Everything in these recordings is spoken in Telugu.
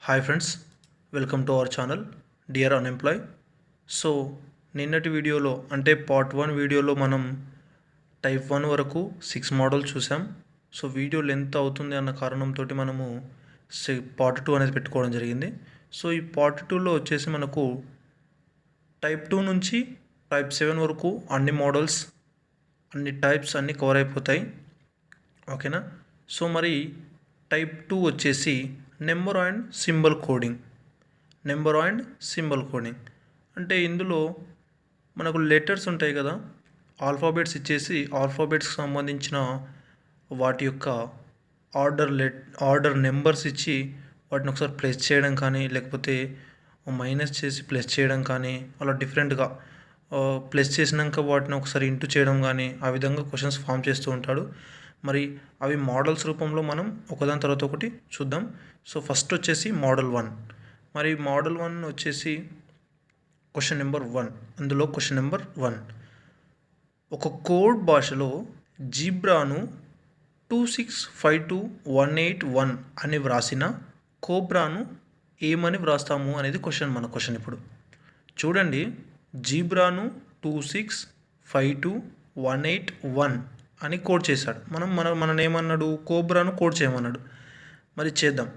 Hi friends, welcome to our channel dear unemploy. So నిన్నటి వీడియోలో అంటే పార్ట్ 1 వీడియోలో మనం టైప్ 1 వరకు 6 మోడల్ చూసాం. సో వీడియో లెంత్ అవుతుంది అన్న కారణంతో మనము పార్ట్ 2 అనేది పెట్టుకోవడం జరిగింది. సో ఈ పార్ట్ 2లో వచ్చేసి మనకు టైప్ 2 నుంచి టైప్ 7 వరకు అన్ని మోడల్స్, అన్ని టైప్స్ అన్నీ కవర్ అయిపోతాయి. ఓకేనా? సో మరి టైప్ 2 వచ్చేసి నెంబర్ అండ్ సింబల్ కోడింగ్. అంటే ఇందులో మనకు లెటర్స్ ఉంటాయి కదా, ఆల్ఫాబెట్స్ ఇచ్చేసి ఆల్ఫాబెట్స్కి సంబంధించిన వాటి యొక్క ఆర్డర్ నెంబర్స్ ఇచ్చి వాటిని ఒకసారి ప్లస్ చేయడం కానీ, లేకపోతే మైనస్ చేసి ప్లస్ చేయడం కానీ, అలా డిఫరెంట్గా ప్లస్ చేసినాక వాటిని ఒకసారి ఇంటూ చేయడం కానీ, ఆ విధంగా క్వశ్చన్స్ ఫామ్ చేస్తూ ఉంటాడు. మరి అవి మోడల్స్ రూపంలో మనం ఒకదాని తర్వాత ఒకటి చూద్దాం. సో ఫస్ట్ వచ్చేసి మోడల్ 1. మరి మోడల్ 1 వచ్చేసి క్వశ్చన్ నెంబర్ 1. అందులో క్వశ్చన్ నెంబర్ 1, ఒక కోడ్ భాషలో జీబ్రాను 2652181 అని వ్రాసిన కోబ్రాను ఏమని వ్రాస్తాము అనేది మన క్వశ్చన్. ఇప్పుడు చూడండి, జీబ్రాను 2652181 అని కోడ్ చేశాడు. మనం ఏమన్నాడు, కోబ్రాను కోడ్ చేయమన్నాడు. మరి చేద్దాం.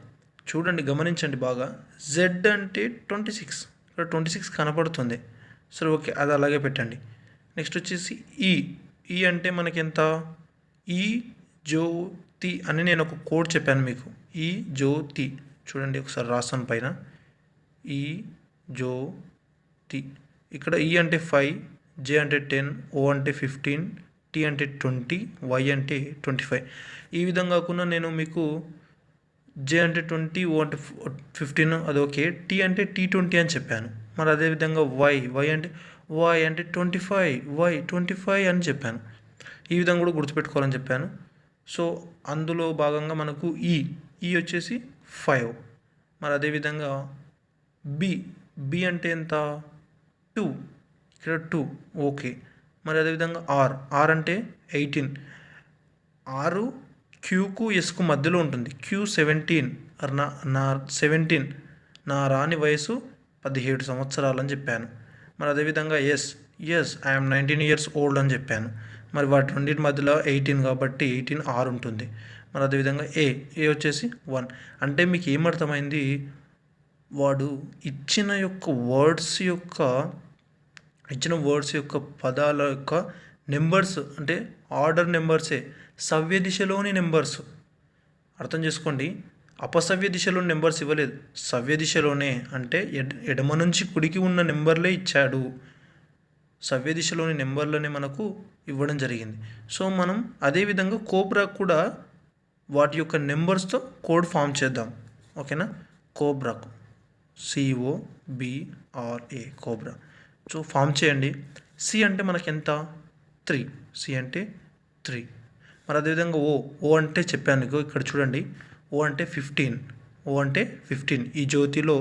చూడండి, గమనించండి బాగా. జెడ్ అంటే 26, ఇక్కడ 26 కనపడుతుంది. సరే, ఓకే, అది అలాగే పెట్టండి. నెక్స్ట్ వచ్చేసి ఈ అంటే మనకి ఎంత, ఈ జ్యోతి అని నేను ఒక కోడ్ చెప్పాను మీకు. ఈ జ్యోతి చూడండి, ఒకసారి రాస్తాను పైన. ఈ జ్యోతి. ఇక్కడ ఈ అంటే 5, జే అంటే 10, ఓ అంటే 15, టీ అంటే 20, వై అంటే 25. ఈ విధంగా కాకుండా నేను మీకు జే అంటే 20, ఓ అంటే 15, అది ఓకే. టీ అంటే T20 అని చెప్పాను. మరి అదేవిధంగా వై అంటే 25 అని చెప్పాను. ఈ విధంగా కూడా గుర్తుపెట్టుకోవాలని చెప్పాను. సో అందులో భాగంగా మనకు ఈ వచ్చేసి 5. మరి అదేవిధంగా బి అంటే ఎంత, 2, ఇక్కడ 2, ఓకే. మరి అదేవిధంగా ఆర్ అంటే 18. 6 క్యూకు ఎస్కు మధ్యలో ఉంటుంది. క్యూ 17, నా 17, నా రాని వయసు 17 సంవత్సరాలు అని చెప్పాను. మరి అదేవిధంగా ఎస్ ఐఎమ్ 19 years old అని చెప్పాను. మరి వాటి రెండింటి మధ్యలో 18 కాబట్టి 18 ఆర్ ఉంటుంది. మరి అదేవిధంగా ఏ వచ్చేసి 1. అంటే మీకు ఏమర్థమైంది, వాడు ఇచ్చిన వర్డ్స్ యొక్క పదాల యొక్క నెంబర్స్ అంటే ఆర్డర్ నెంబర్సే, సవ్య దిశలోని నెంబర్స్. అర్థం చేసుకోండి, అపసవ్య దిశలో నెంబర్స్ ఇవ్వలేదు, సవ్య దిశలోనే. అంటే ఎడమ నుంచి కుడికి ఉన్న నెంబర్లే ఇచ్చాడు. సవ్య దిశలోని నెంబర్లనే మనకు ఇవ్వడం జరిగింది. సో మనం అదేవిధంగా కోబ్రా కూడా వాటి యొక్క నెంబర్స్తో కోడ్ ఫామ్ చేద్దాం. ఓకేనా? కోబ్రాకు COBRA కోబ్రా. సో ఫామ్ చేయండి. సి అంటే మనకి ఎంత, 3. సి అంటే 3. మరి అదేవిధంగా ఓ అంటే చెప్పాను మీకు. ఇక్కడ చూడండి, ఓ అంటే 15. ఈ జ్యోతిలో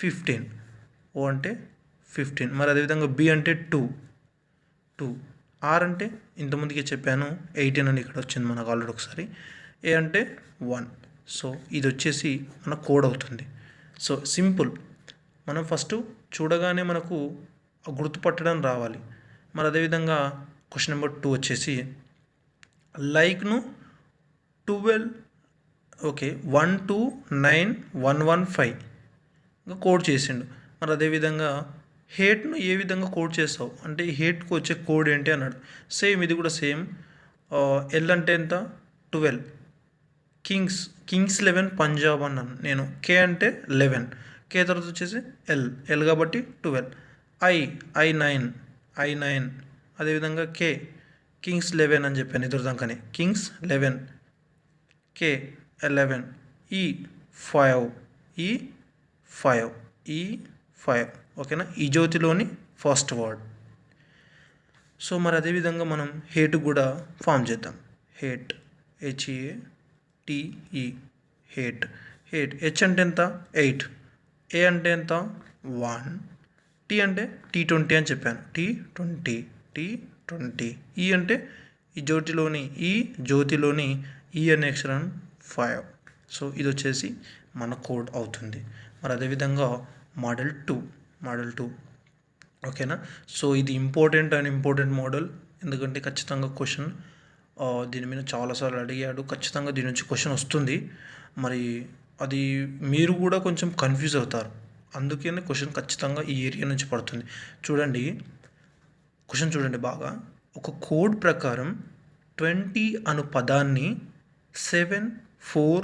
15. ఓ అంటే 15. మరి అదేవిధంగా బి అంటే 2. ఆర్ అంటే ఇంతకుముందుకే చెప్పాను 18 అని ఇక్కడ వచ్చింది మనకు ఆల్రెడీ ఒకసారి. ఏ అంటే 1. సో ఇది వచ్చేసి మన కోడ్ అవుతుంది. So simple. మనం ఫస్ట్ చూడగానే మనకు గుర్తుపట్టడం రావాలి. మరి అదేవిధంగా క్వశ్చన్ నెంబర్ 2 వచ్చేసి లైక్ను 12, ఓకే, 129115 ఇంకా కోడ్ చేసిండు. మరి అదేవిధంగా హేట్ను ఏ విధంగా కోడ్ చేస్తావు అంటే హేట్కు వచ్చే కోడ్ ఏంటి అన్నాడు. సేమ్ ఇది కూడా సేమ్. ఎల్ అంటే ఎంత, 12. కింగ్స్ 11 పంజాబ్ అన్నాను నేను. కే అంటే 11. కే తర్వాత వచ్చేసి ఎల్ కాబట్టి 12. ఐ 9. అదేవిధంగా కింగ్స్ 11 అని చెప్పాను ఎదురుదాకానే. కింగ్స్ 11, కే 11, ఈ 5. ఓకేనా? ఈ జ్యోతిలోని ఫస్ట్ వర్డ్. సో మరి అదేవిధంగా మనం హేట్ కూడా ఫామ్ చేద్దాం. Hate HATE. హేట్ హెచ్ అంటే ఎంత, 8. ఏ అంటే ఎంత, 1. టీ అంటే T20 అని చెప్పాను. T20. ఈ అంటే ఈ జ్యోతిలోని ఈ అనే అక్షరం 5. సో ఇది వచ్చేసి మన కోడ్ అవుతుంది. మరి అదేవిధంగా మోడల్ 2 ఓకేనా. సో ఇది ఇంపార్టెంట్ మోడల్, ఎందుకంటే ఖచ్చితంగా క్వశ్చన్ దీని మీద చాలాసార్లు అడిగాడు. ఖచ్చితంగా దీని నుంచి క్వశ్చన్ వస్తుంది. మరి అది మీరు కూడా కొంచెం కన్ఫ్యూజ్ అవుతారు, అందుకనే క్వశ్చన్ ఖచ్చితంగా ఈ ఏరియా నుంచి పడుతుంది. చూడండి క్వశ్చన్ చూడండి బాగా. ఒక కోడ్ ప్రకారం 20 అను పదాన్ని 7 4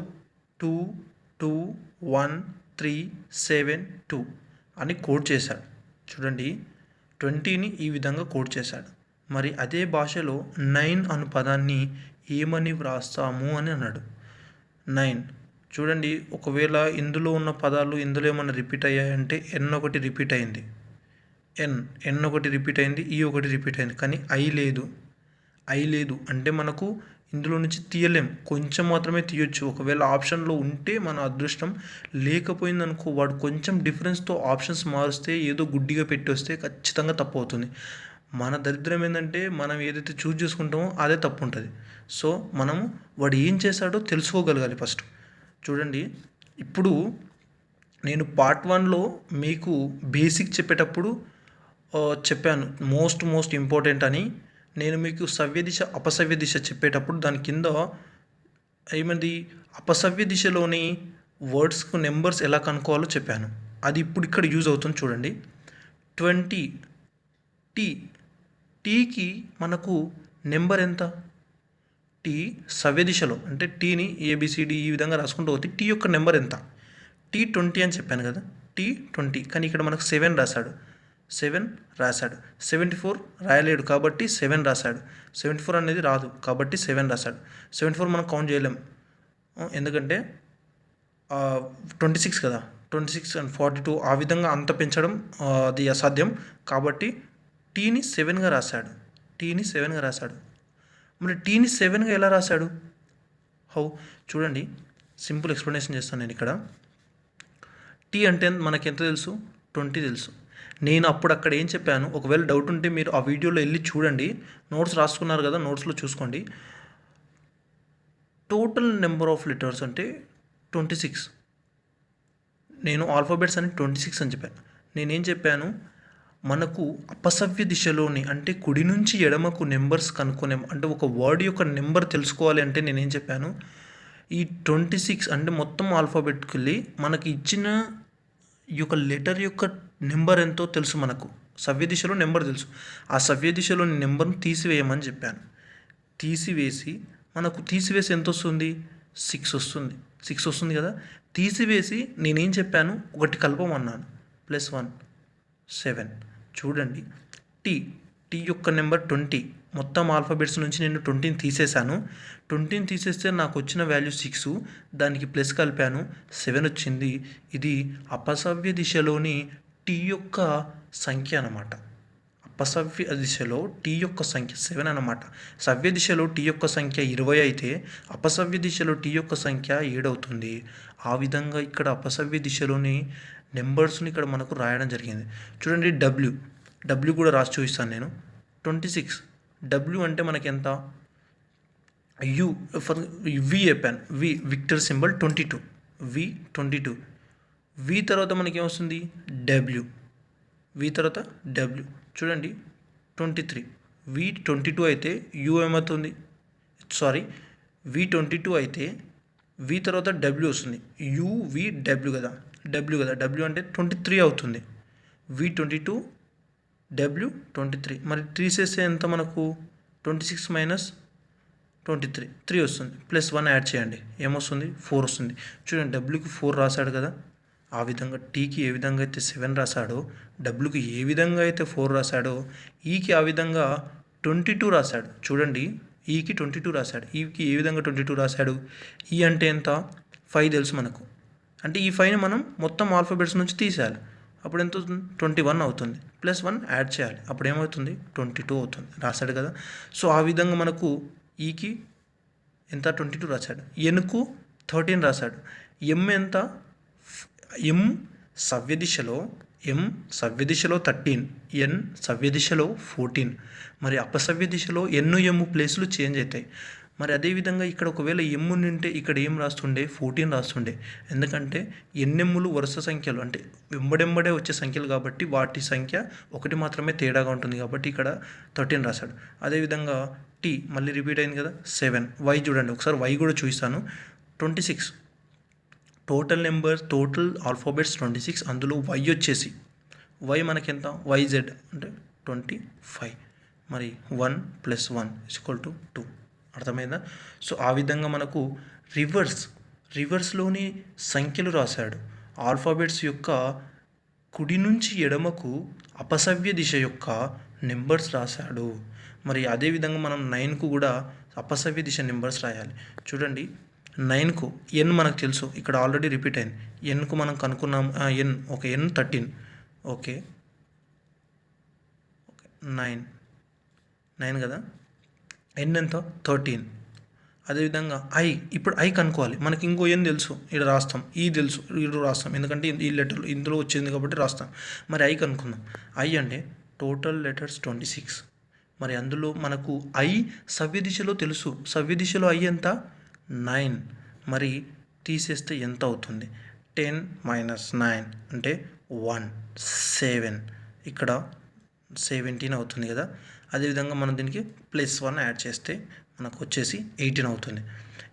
2 2 1 3 7 2 అని కోడ్ చేశాడు. చూడండి 20ని ఈ విధంగా కోడ్ చేశాడు. మరి అదే భాషలో 9 అను పదాన్ని ఏమని వ్రాస్తాము అని అన్నాడు. 9 చూడండి, ఒకవేళ ఇందులో ఉన్న పదాలు ఇందులో ఏమన్నా రిపీట్ అయ్యాయంటే ఎన్ ఒకటి రిపీట్ అయింది, ఎన్ ఒకటి రిపీట్ అయింది, ఈ ఒకటి రిపీట్ అయింది, కానీ ఐ లేదు అంటే మనకు ఇందులో నుంచి తీయలేం, కొంచెం మాత్రమే తీయొచ్చు. ఒకవేళ ఆప్షన్లో ఉంటే మన అదృష్టం, లేకపోయిందనుకో వాడు కొంచెం డిఫరెన్స్తో ఆప్షన్స్ మారుస్తే ఏదో గుడ్డిగా పెట్టి వస్తే ఖచ్చితంగా తప్పు అవుతుంది. మన దరిద్రం ఏంటంటే మనం ఏదైతే చూజ్ చేసుకుంటామో అదే తప్పు ఉంటుంది. సో మనము వాడు ఏం చేశాడో తెలుసుకోగలగాలి ఫస్ట్. చూడండి ఇప్పుడు నేను పార్ట్ 1లో మీకు బేసిక్ చెప్పేటప్పుడు చెప్పాను మోస్ట్ ఇంపార్టెంట్ అని. నేను మీకు సవ్యదిశ అపసవ్య దిశ చెప్పేటప్పుడు దాని కింద ఏమంది అపసవ్య దిశలోని వర్డ్స్కు నెంబర్స్ ఎలా కనుక్కోవాలో చెప్పాను. అది ఇప్పుడు ఇక్కడ యూజ్ అవుతుంది. చూడండి 20 టీకి మనకు నెంబర్ ఎంత? టీ సవ్య దిశలో అంటే టీని ఏబిసిడి ఈ విధంగా రాసుకుంటూ పోతే టీ యొక్క నెంబర్ ఎంత? టీ 20 అని చెప్పాను కదా, టీ 20, కానీ ఇక్కడ మనకు 7 రాశాడు. 74 రాయలేడు కాబట్టి 7 రాశాడు. 74 అనేది రాదు కాబట్టి 7 రాశాడు. 74 మనం కౌంట్ చేయలేం, ఎందుకంటే 26 కదా, 26 అండ్ 42 ఆ విధంగా అంత పెంచడం అది అసాధ్యం. కాబట్టి టీని 7గా రాశాడు. మరి టీని 7గా ఎలా రాశాడు? హౌ? చూడండి సింపుల్ ఎక్స్ప్లెనేషన్ చేస్తాను నేను ఇక్కడ. టీ అంటే మనకి ఎంత తెలుసు? 20 తెలుసు. నేను అప్పుడు అక్కడ ఏం చెప్పాను, ఒకవేళ డౌట్ ఉంటే మీరు ఆ వీడియోలో వెళ్ళి చూడండి, నోట్స్ రాసుకున్నారు కదా, నోట్స్లో చూసుకోండి. టోటల్ నెంబర్ ఆఫ్ లెటర్స్ అంటే 26. నేను ఆల్ఫాబెట్స్ అని 26 అని చెప్పాను. నేనేం చెప్పాను, మనకు అపసవ్య దిశలోని అంటే కుడి నుంచి ఎడమకు నెంబర్స్ కనుక్కునే అంటే ఒక వర్డ్ యొక్క నెంబర్ తెలుసుకోవాలి అంటే నేనేం చెప్పాను, ఈ 26 అంటే మొత్తం ఆల్ఫాబెట్కి వెళ్ళి మనకి ఇచ్చిన ఈ యొక్క లెటర్ యొక్క నెంబర్ ఎంతో తెలుసు, మనకు సవ్య దిశలో నెంబర్ తెలుసు. ఆ సవ్య దిశలోని నెంబర్ను తీసివేయమని చెప్పాను. తీసివేసి ఎంత వస్తుంది? 6 వస్తుంది. 6 వస్తుంది కదా. తీసివేసి నేనేం చెప్పాను, ఒకటి కలపమన్నాను, +1 7. చూడండి టీ యొక్క నెంబర్ 20, మొత్తం ఆల్ఫాబెట్స్ నుంచి నేను 20ని తీసేశాను. 20ని తీసేస్తే నాకు వచ్చిన వాల్యూ 6, దానికి ప్లస్ కలిపాను 7 వచ్చింది. ఇది అపసవ్య దిశలోని టీ యొక్క సంఖ్య అన్నమాట. అపసవ్య దిశలో టీ యొక్క సంఖ్య 7 అన్నమాట. సవ్య దిశలో టీ యొక్క సంఖ్య 20 అయితే అపసవ్య దిశలో టీ యొక్క సంఖ్య 7 అవుతుంది. ఆ విధంగా ఇక్కడ అపసవ్య దిశలోని నెంబర్స్ని ఇక్కడ మనకు రాయడం జరిగింది. చూడండి డబ్ల్యూ కూడా రాసి చూపిస్తాను నేను. 26 డబ్ల్యూ అంటే మనకి ఎంత? యు వి చెప్పాను, విక్టర్ సింబల్ 22, V22. వి తర్వాత మనకి ఏమొస్తుంది? డబ్ల్యూ. చూడండి 23. V22 అయితే యు ఏమవుతుంది? V22 అయితే వి తర్వాత డబ్ల్యూ వస్తుంది, డబ్ల్యూ కదా, డబ్ల్యూ అంటే 23 అవుతుంది. V22 W 23. మరి 3 చేస్తే ఎంత మనకు? 26 మైనస్ 23 3 వస్తుంది. +1 యాడ్ చేయండి, ఏమొస్తుంది? 4 వస్తుంది. చూడండి డబ్ల్యూకి 4 రాశాడు కదా. ఆ విధంగా టీకి ఏ విధంగా అయితే 7 రాశాడో, డబ్ల్యూకి ఏ విధంగా అయితే 4 రాశాడో, ఈకి ఆ విధంగా 22 రాశాడు. చూడండి ఈకి 22 రాశాడు. ఈకి ఏ విధంగా 22 రాశాడు? ఈ అంటే ఎంత? 5 తెలుసు మనకు. అంటే ఈ 5ని మనం మొత్తం ఆల్ఫాబెట్స్ నుంచి తీసేయాలి. అప్పుడు ఎంత అవుతుంది? 21 అవుతుంది. +1 యాడ్ చేయాలి, అప్పుడు ఏమవుతుంది? 22 అవుతుంది. రాశాడు కదా. సో ఆ విధంగా మనకు ఈకి ఎంత? 22 రాశాడు. ఎన్కు 13 రాశాడు. ఎం ఎంత? ఎం సవ్య దిశలో 13, ఎన్ సవ్య దిశలో 14. మరి అపసవ్య దిశలో ఎన్ను ఎమ్ము ప్లేసులు చేంజ్ అవుతాయి. మరి అదేవిధంగా ఇక్కడ ఒకవేళ ఎమ్ ఉంటే ఇక్కడ ఏం రాస్తుండే 14 రాస్తుండే, ఎందుకంటే ఎన్నెమ్ములు వరుస సంఖ్యలు అంటే వెంబడెంబడే వచ్చే సంఖ్యలు కాబట్టి వాటి సంఖ్య ఒకటి మాత్రమే తేడాగా ఉంటుంది కాబట్టి ఇక్కడ 13 రాశాడు. అదేవిధంగా టీ మళ్ళీ రిపీట్ అయింది కదా 7. వై చూడండి ఒకసారి వై కూడా చూపిస్తాను. 26 టోటల్ నెంబర్స్ టోటల్ ఆల్ఫాబెట్స్ 26, అందులో వై వచ్చేసి వై మనకెంత వైజెడ్ అంటే 25. మరి 1 + 1 = 2. అర్థమైందా? సో ఆ విధంగా మనకు రివర్స్లోని సంఖ్యలు రాశాడు. ఆల్ఫాబెట్స్ యొక్క కుడి నుంచి ఎడమకు అపసవ్య దిశ యొక్క నెంబర్స్ రాశాడు. మరి అదేవిధంగా మనం 9కు కూడా అపసవ్య దిశ నెంబర్స్ రాయాలి. చూడండి 9కు ఎన్ మనకు తెలుసు, ఇక్కడ ఆల్రెడీ రిపీట్ అయింది. ఎన్కు మనం కనుక్కున్నాం ఎన్ ఓకే ఎన్ 13 ఓకే 9 కదా, ఎన్ ఎంత 13. అదేవిధంగా ఐ ఇప్పుడు ఐ కనుక్కోవాలి. మనకి ఇంకో ఎన్ తెలుసు, ఇక్కడ రాస్తాం. ఈ తెలుసు, ఇక్కడ రాస్తాం, ఎందుకంటే ఈ లెటర్లు ఇందులో వచ్చింది కాబట్టి రాస్తాం. మరి ఐ కనుక్కుందాం. ఐ అంటే టోటల్ లెటర్స్ 26. మరి అందులో మనకు ఐ సవ్య దిశలో తెలుసు. సవ్య దిశలో ఐ ఎంత 9. మరి తీసేస్తే ఎంత అవుతుంది 10 - 9 అంటే 1 7. ఇక్కడ 17 అవుతుంది కదా. అదేవిధంగా మనం దీనికి +1 యాడ్ చేస్తే మనకు వచ్చేసి 18 అవుతుంది.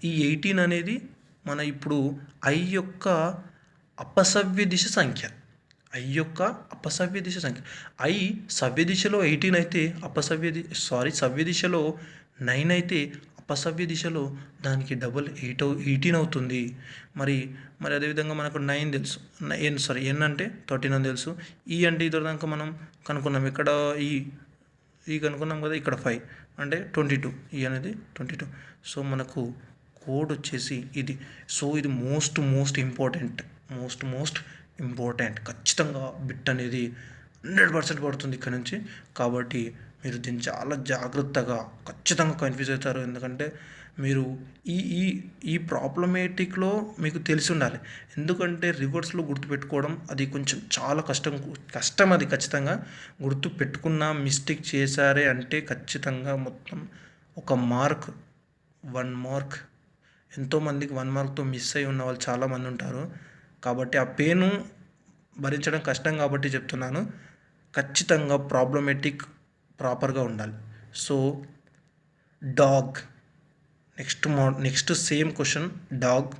ఈ 18 అనేది మన ఇప్పుడు ఐ యొక్క అపసవ్య దిశ సంఖ్య. ఐ యొక్క అపసవ్య దిశ సంఖ్య. ఐ సవ్య దిశలో 18 అయితే సవ్య దిశలో 9 అయితే అపసవ్య దిశలో దానికి డబుల్ 18 అవుతుంది. మరి అదేవిధంగా మనకు 9 తెలుసు, ఎన్ అంటే 13 అని తెలుసు. ఈ అంటే ఇద్దరు దాకా మనం కనుక్కున్నాం. ఇక్కడ ఈ కనుక్కున్నాం కదా, ఇక్కడ 5 అంటే 22. ఈ అనేది 22. సో మనకు కోడ్ వచ్చేసి ఇది. సో ఇది మోస్ట్ ఇంపార్టెంట్. ఖచ్చితంగా బిట్ అనేది 100% పడుతుంది ఇక్కడ నుంచి. కాబట్టి మీరు దీన్ని చాలా జాగ్రత్తగా ఖచ్చితంగా కన్ఫ్యూజ్ అవుతారు. ఎందుకంటే మీరు ఈ ప్రాబ్లమేటిక్లో మీకు తెలిసి ఉండాలి. ఎందుకంటే రివర్స్లో గుర్తుపెట్టుకోవడం అది కొంచెం చాలా కష్టం. అది ఖచ్చితంగా గుర్తు పెట్టుకున్న మిస్టేక్ చేశారే అంటే ఖచ్చితంగా మొత్తం ఒక మార్క్ 1 మార్క్ ఎంతోమందికి 1 మార్క్తో మిస్ అయి ఉన్న వాళ్ళు చాలామంది ఉంటారు. కాబట్టి ఆ పెయిన్ భరించడం కష్టం కాబట్టి చెప్తున్నాను. ఖచ్చితంగా ప్రాబ్లమేటిక్ ప్రాపర్గా ఉండాలి. So dog next same question. Dog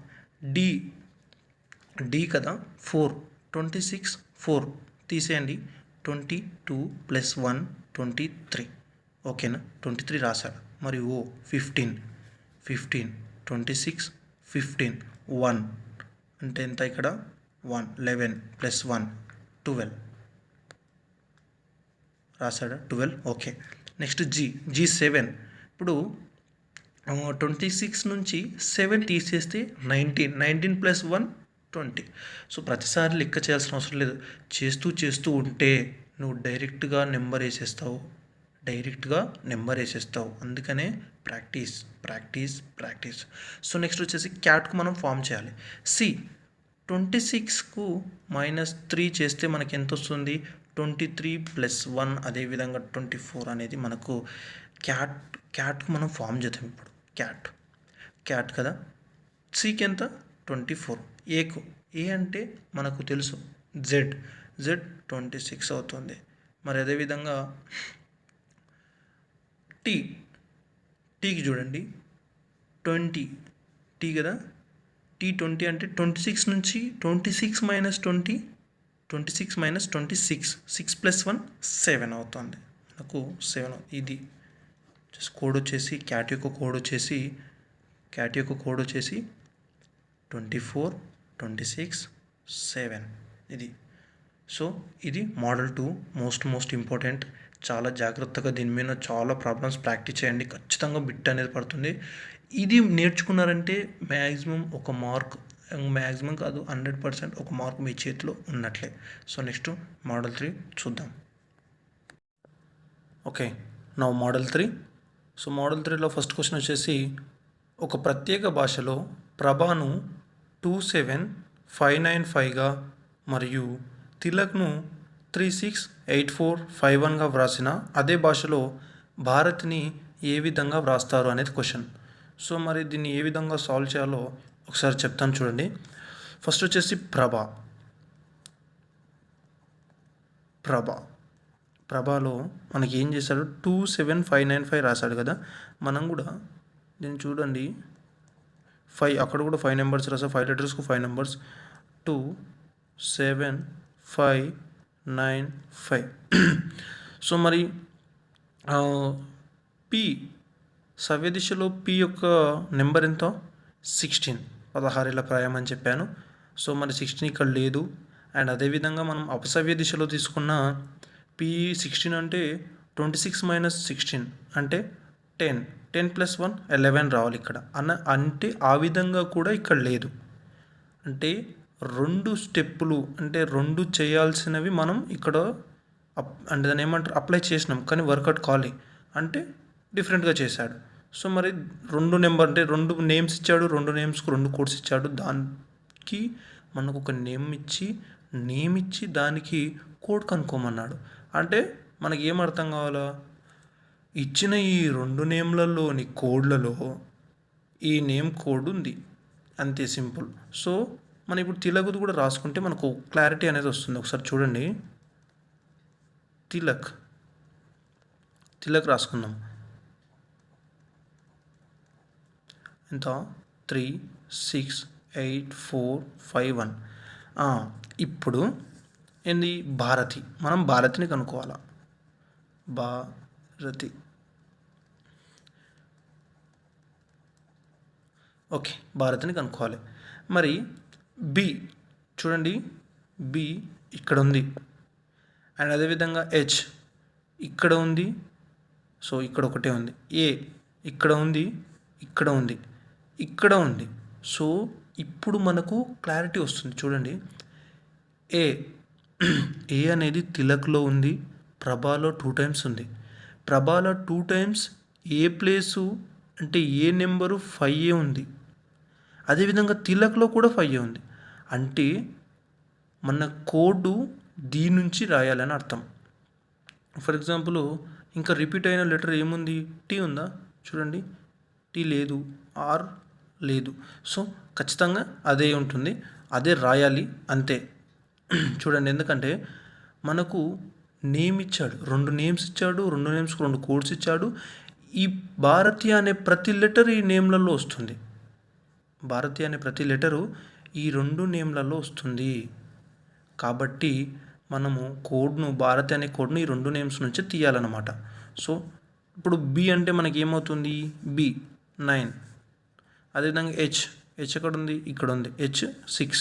D కదా 4 26 4 తీసేయండి. 22 + 1 23 ఓకేనా. 23 రాశాడు. మరి 15 26 15 1 అంటే ఎంత ఇక్కడ 1 11 + 1 12 రాశాడా 12 ఓకే. Next G 7. ఇప్పుడు 26 నుంచి 7 తీసేస్తే 19 + 1 20. సో ప్రతిసారి లెక్క చేయాల్సిన అవసరం లేదు. చేస్తూ ఉంటే నువ్వు డైరెక్ట్గా నెంబర్ వేసేస్తావు. అందుకనే ప్రాక్టీస్. సో నెక్స్ట్ వచ్చేసి క్యాట్కు మనం ఫామ్ చేయాలి. 26కు -3 చేస్తే మనకి ఎంత వస్తుంది 23 + 1 అదేవిధంగా 24 అనేది మనకు క్యాట్కు మనం ఫామ్ చేద్దాం. ఇప్పుడు క్యాట్ కదా. సికి ఎంత 24. ఏ అంటే మనకు తెలుసు జెడ్ 26 అవుతుంది. మరి అదేవిధంగా టీకి చూడండి 20 టీ కదా. టీ 20 అంటే 26 నుంచి 26 - 20 26 - 26 6 + 1 7 అవుతుంది. మనకు 7. ఇది కోడ్ వచ్చేసి క్యాట్ యొక్క కోడ్ వచ్చేసి 24 26 7 ఇది. సో ఇది మోడల్ 2 మోస్ట్ ఇంపార్టెంట్. చాలా జాగ్రత్తగా దీని మీద చాలా ప్రాబ్లమ్స్ ప్రాక్టీస్ చేయండి. ఖచ్చితంగా బిట్ అనేది పడుతుంది. ఇది నేర్చుకున్నారంటే మ్యాక్సిమం ఒక మార్క్, మ్యాక్సిమం కాదు 100% ఒక మార్క్ మీ చేతిలో ఉన్నట్లే. సో నెక్స్ట్ మోడల్ 3 చూద్దాం. Okay now model 3. So model 3లో ఫస్ట్ క్వశ్చన్ వచ్చేసి ఒక ప్రత్యేక భాషలో ప్రభాను 27595గా మరియు తిలక్ను 368451గా వ్రాసిన అదే భాషలో భారత్ని ఏ విధంగా వ్రాస్తారు అనేది క్వశ్చన్. సో మరి దీన్ని ఏ విధంగా సాల్వ్ చేయాలో ఒకసారి చెప్తాను చూడండి. ఫస్ట్ వచ్చేసి ప్రభాలో మనకి ఏం చేశాడు 27595 రాశాడు కదా. మనం కూడా దీన్ని చూడండి 5 అక్కడ కూడా 5 నెంబర్స్ రాసా, 5 లెటర్స్కు 5 నెంబర్స్ 27595. సో మరి పి సవ్య దిశలో పి యొక్క నెంబర్ ఎంతో 16, 16 ప్రాయం అని చెప్పాను. సో మరి 16 ఇక్కడ లేదు. అండ్ అదేవిధంగా మనం అపసవ్య దిశలో తీసుకున్న పి 16 అంటే 26 - 16 అంటే 10 + 1 11 రావాలి ఇక్కడ అంటే ఆ విధంగా కూడా ఇక్కడ లేదు. అంటే 2 స్టెప్పులు అంటే 2 చేయాల్సినవి మనం ఇక్కడ అంటే దాన్ని ఏమంటారు అప్లై చేసినాం, కానీ వర్కౌట్ కాలే అంటే డిఫరెంట్గా చేశాడు. సో మరి 2 నెంబర్ అంటే 2 నేమ్స్ ఇచ్చాడు, 2 నేమ్స్కు 2 కోడ్స్ ఇచ్చాడు. దానికి మనకు ఒక నేమ్ ఇచ్చి దానికి కోడ్ కనుక్కోమన్నాడు. అంటే మనకి ఏం అర్థం కావాలా, ఇచ్చిన ఈ 2 నేమ్లలోని కోడ్లలో ఈ నేమ్ కోడ్ ఉంది, అంతే సింపుల్. సో మనం ఇప్పుడు తిలక్ది కూడా రాసుకుంటే మనకు క్లారిటీ అనేది వస్తుంది. ఒకసారి చూడండి, తిలక్ రాసుకుందాం. ఎంత 3 6 8 4 5 1. ఇప్పుడు ఏంది భారతి, మనం భారతిని కనుక్కోవాలా. భారతి ఓకే, భారతిని కనుక్కోవాలి. మరి బి చూడండి, బి ఇక్కడ ఉంది. అండ్ అదేవిధంగా హెచ్ ఇక్కడ ఉంది. సో ఇక్కడ ఒకటే ఉంది. ఏ ఇక్కడ ఉంది, ఇక్కడ ఉంది, ఇక్కడ ఉంది. సో ఇప్పుడు మనకు క్లారిటీ వస్తుంది చూడండి. ఏ అనేది తిలక్లో ఉంది, ప్రభాలో 2 టైమ్స్ ఉంది. ప్రభాలో 2 టైమ్స్ ఏ ప్లేసు అంటే ఏ నెంబరు 5 ఉంది. అదేవిధంగా తిలక్లో కూడా 5 ఉంది. అంటే మన కోడ్ దీని నుంచి రాయాలని అర్థం. ఫర్ ఎగ్జాంపుల్ ఇంకా రిపీట్ అయిన లెటర్ ఏముంది, టీ ఉందా చూడండి, టీ లేదు, ఆర్ లేదు. సో ఖచ్చితంగా అదే ఉంటుంది, అదే రాయాలి అంతే. చూడండి, ఎందుకంటే మనకు నేమ్ ఇచ్చాడు, 2 నేమ్స్ ఇచ్చాడు, 2 నేమ్స్కి 2 కోడ్స్ ఇచ్చాడు. ఈ భారతి అనే ప్రతి లెటర్ ఈ నేమ్లలో వస్తుంది. భారతి అనే ప్రతి లెటరు ఈ 2 నేమ్లలో వస్తుంది. కాబట్టి మనము భారతి అనే కోడ్ను ఈ 2 నేమ్స్ నుంచి తీయాలన్నమాట. సో ఇప్పుడు బి అంటే మనకి ఏమవుతుంది, బి 9. అదేవిధంగా హెచ్ ఎక్కడ ఉంది, ఇక్కడ ఉంది, హెచ్ 6.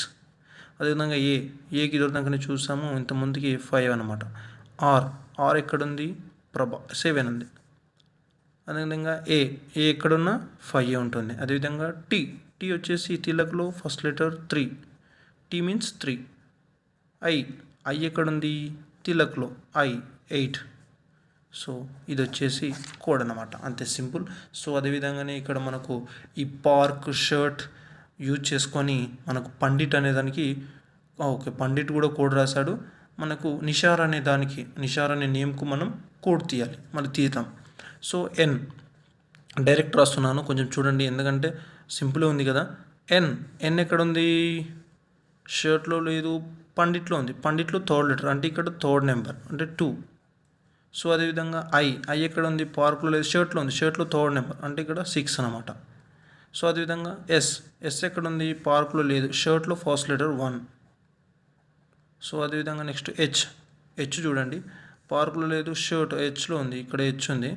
అదేవిధంగా ఏకి దొరికినాకనే చూసాము ఇంతకుముందుకి 5 అనమాట. ఆర్ ఎక్కడుంది, ప్రభా 7 ఉంది. అదేవిధంగా ఏ ఎక్కడున్నా 5 ఉంటుంది. అదేవిధంగా టీ వచ్చేసి తిలక్లో first letter 3, T means 3. I ఎక్కడుంది, తిలక్లో 8. సో ఇది వచ్చేసి కోడ్ అనమాట, అంతే సింపుల్. సో అదేవిధంగానే ఇక్కడ మనకు ఈ పార్క్ షర్ట్ యూజ్ చేసుకొని మనకు పండిట్ అనే దానికి ఓకే పండిట్ కూడా కోడ్ రాశాడు. మనకు నిషార్ అనే నేమ్కు మనం కోడ్ తీయాలి, మళ్ళీ తీద్దాం. సో ఎన్ డైరెక్ట్ రాస్తున్నాను, కొంచెం చూడండి ఎందుకంటే సింపుల్ ఉంది కదా. ఎన్ ఎక్కడ ఉంది, షర్ట్లో లేదు, పండిట్లో ఉంది. పండిట్లో 3rd లెటర్ అంటే ఇక్కడ 3rd నెంబర్ అంటే 2. సో అదేవిధంగా ఐ ఎక్కడ ఉంది, పార్క్లో లేదు, షర్ట్లో ఉంది, షర్ట్లో 3rd నెంబర్ అంటే ఇక్కడ 6 అనమాట. సో అదేవిధంగా ఎస్ ఎక్కడ ఉంది, పార్క్లో లేదు, షర్ట్లో ఫస్ట్ లెటర్ 1. సో అదేవిధంగా నెక్స్ట్ హెచ్ చూడండి, పార్క్లో లేదు, షర్ట్ హెచ్లో ఉంది, ఇక్కడ హెచ్ ఉంది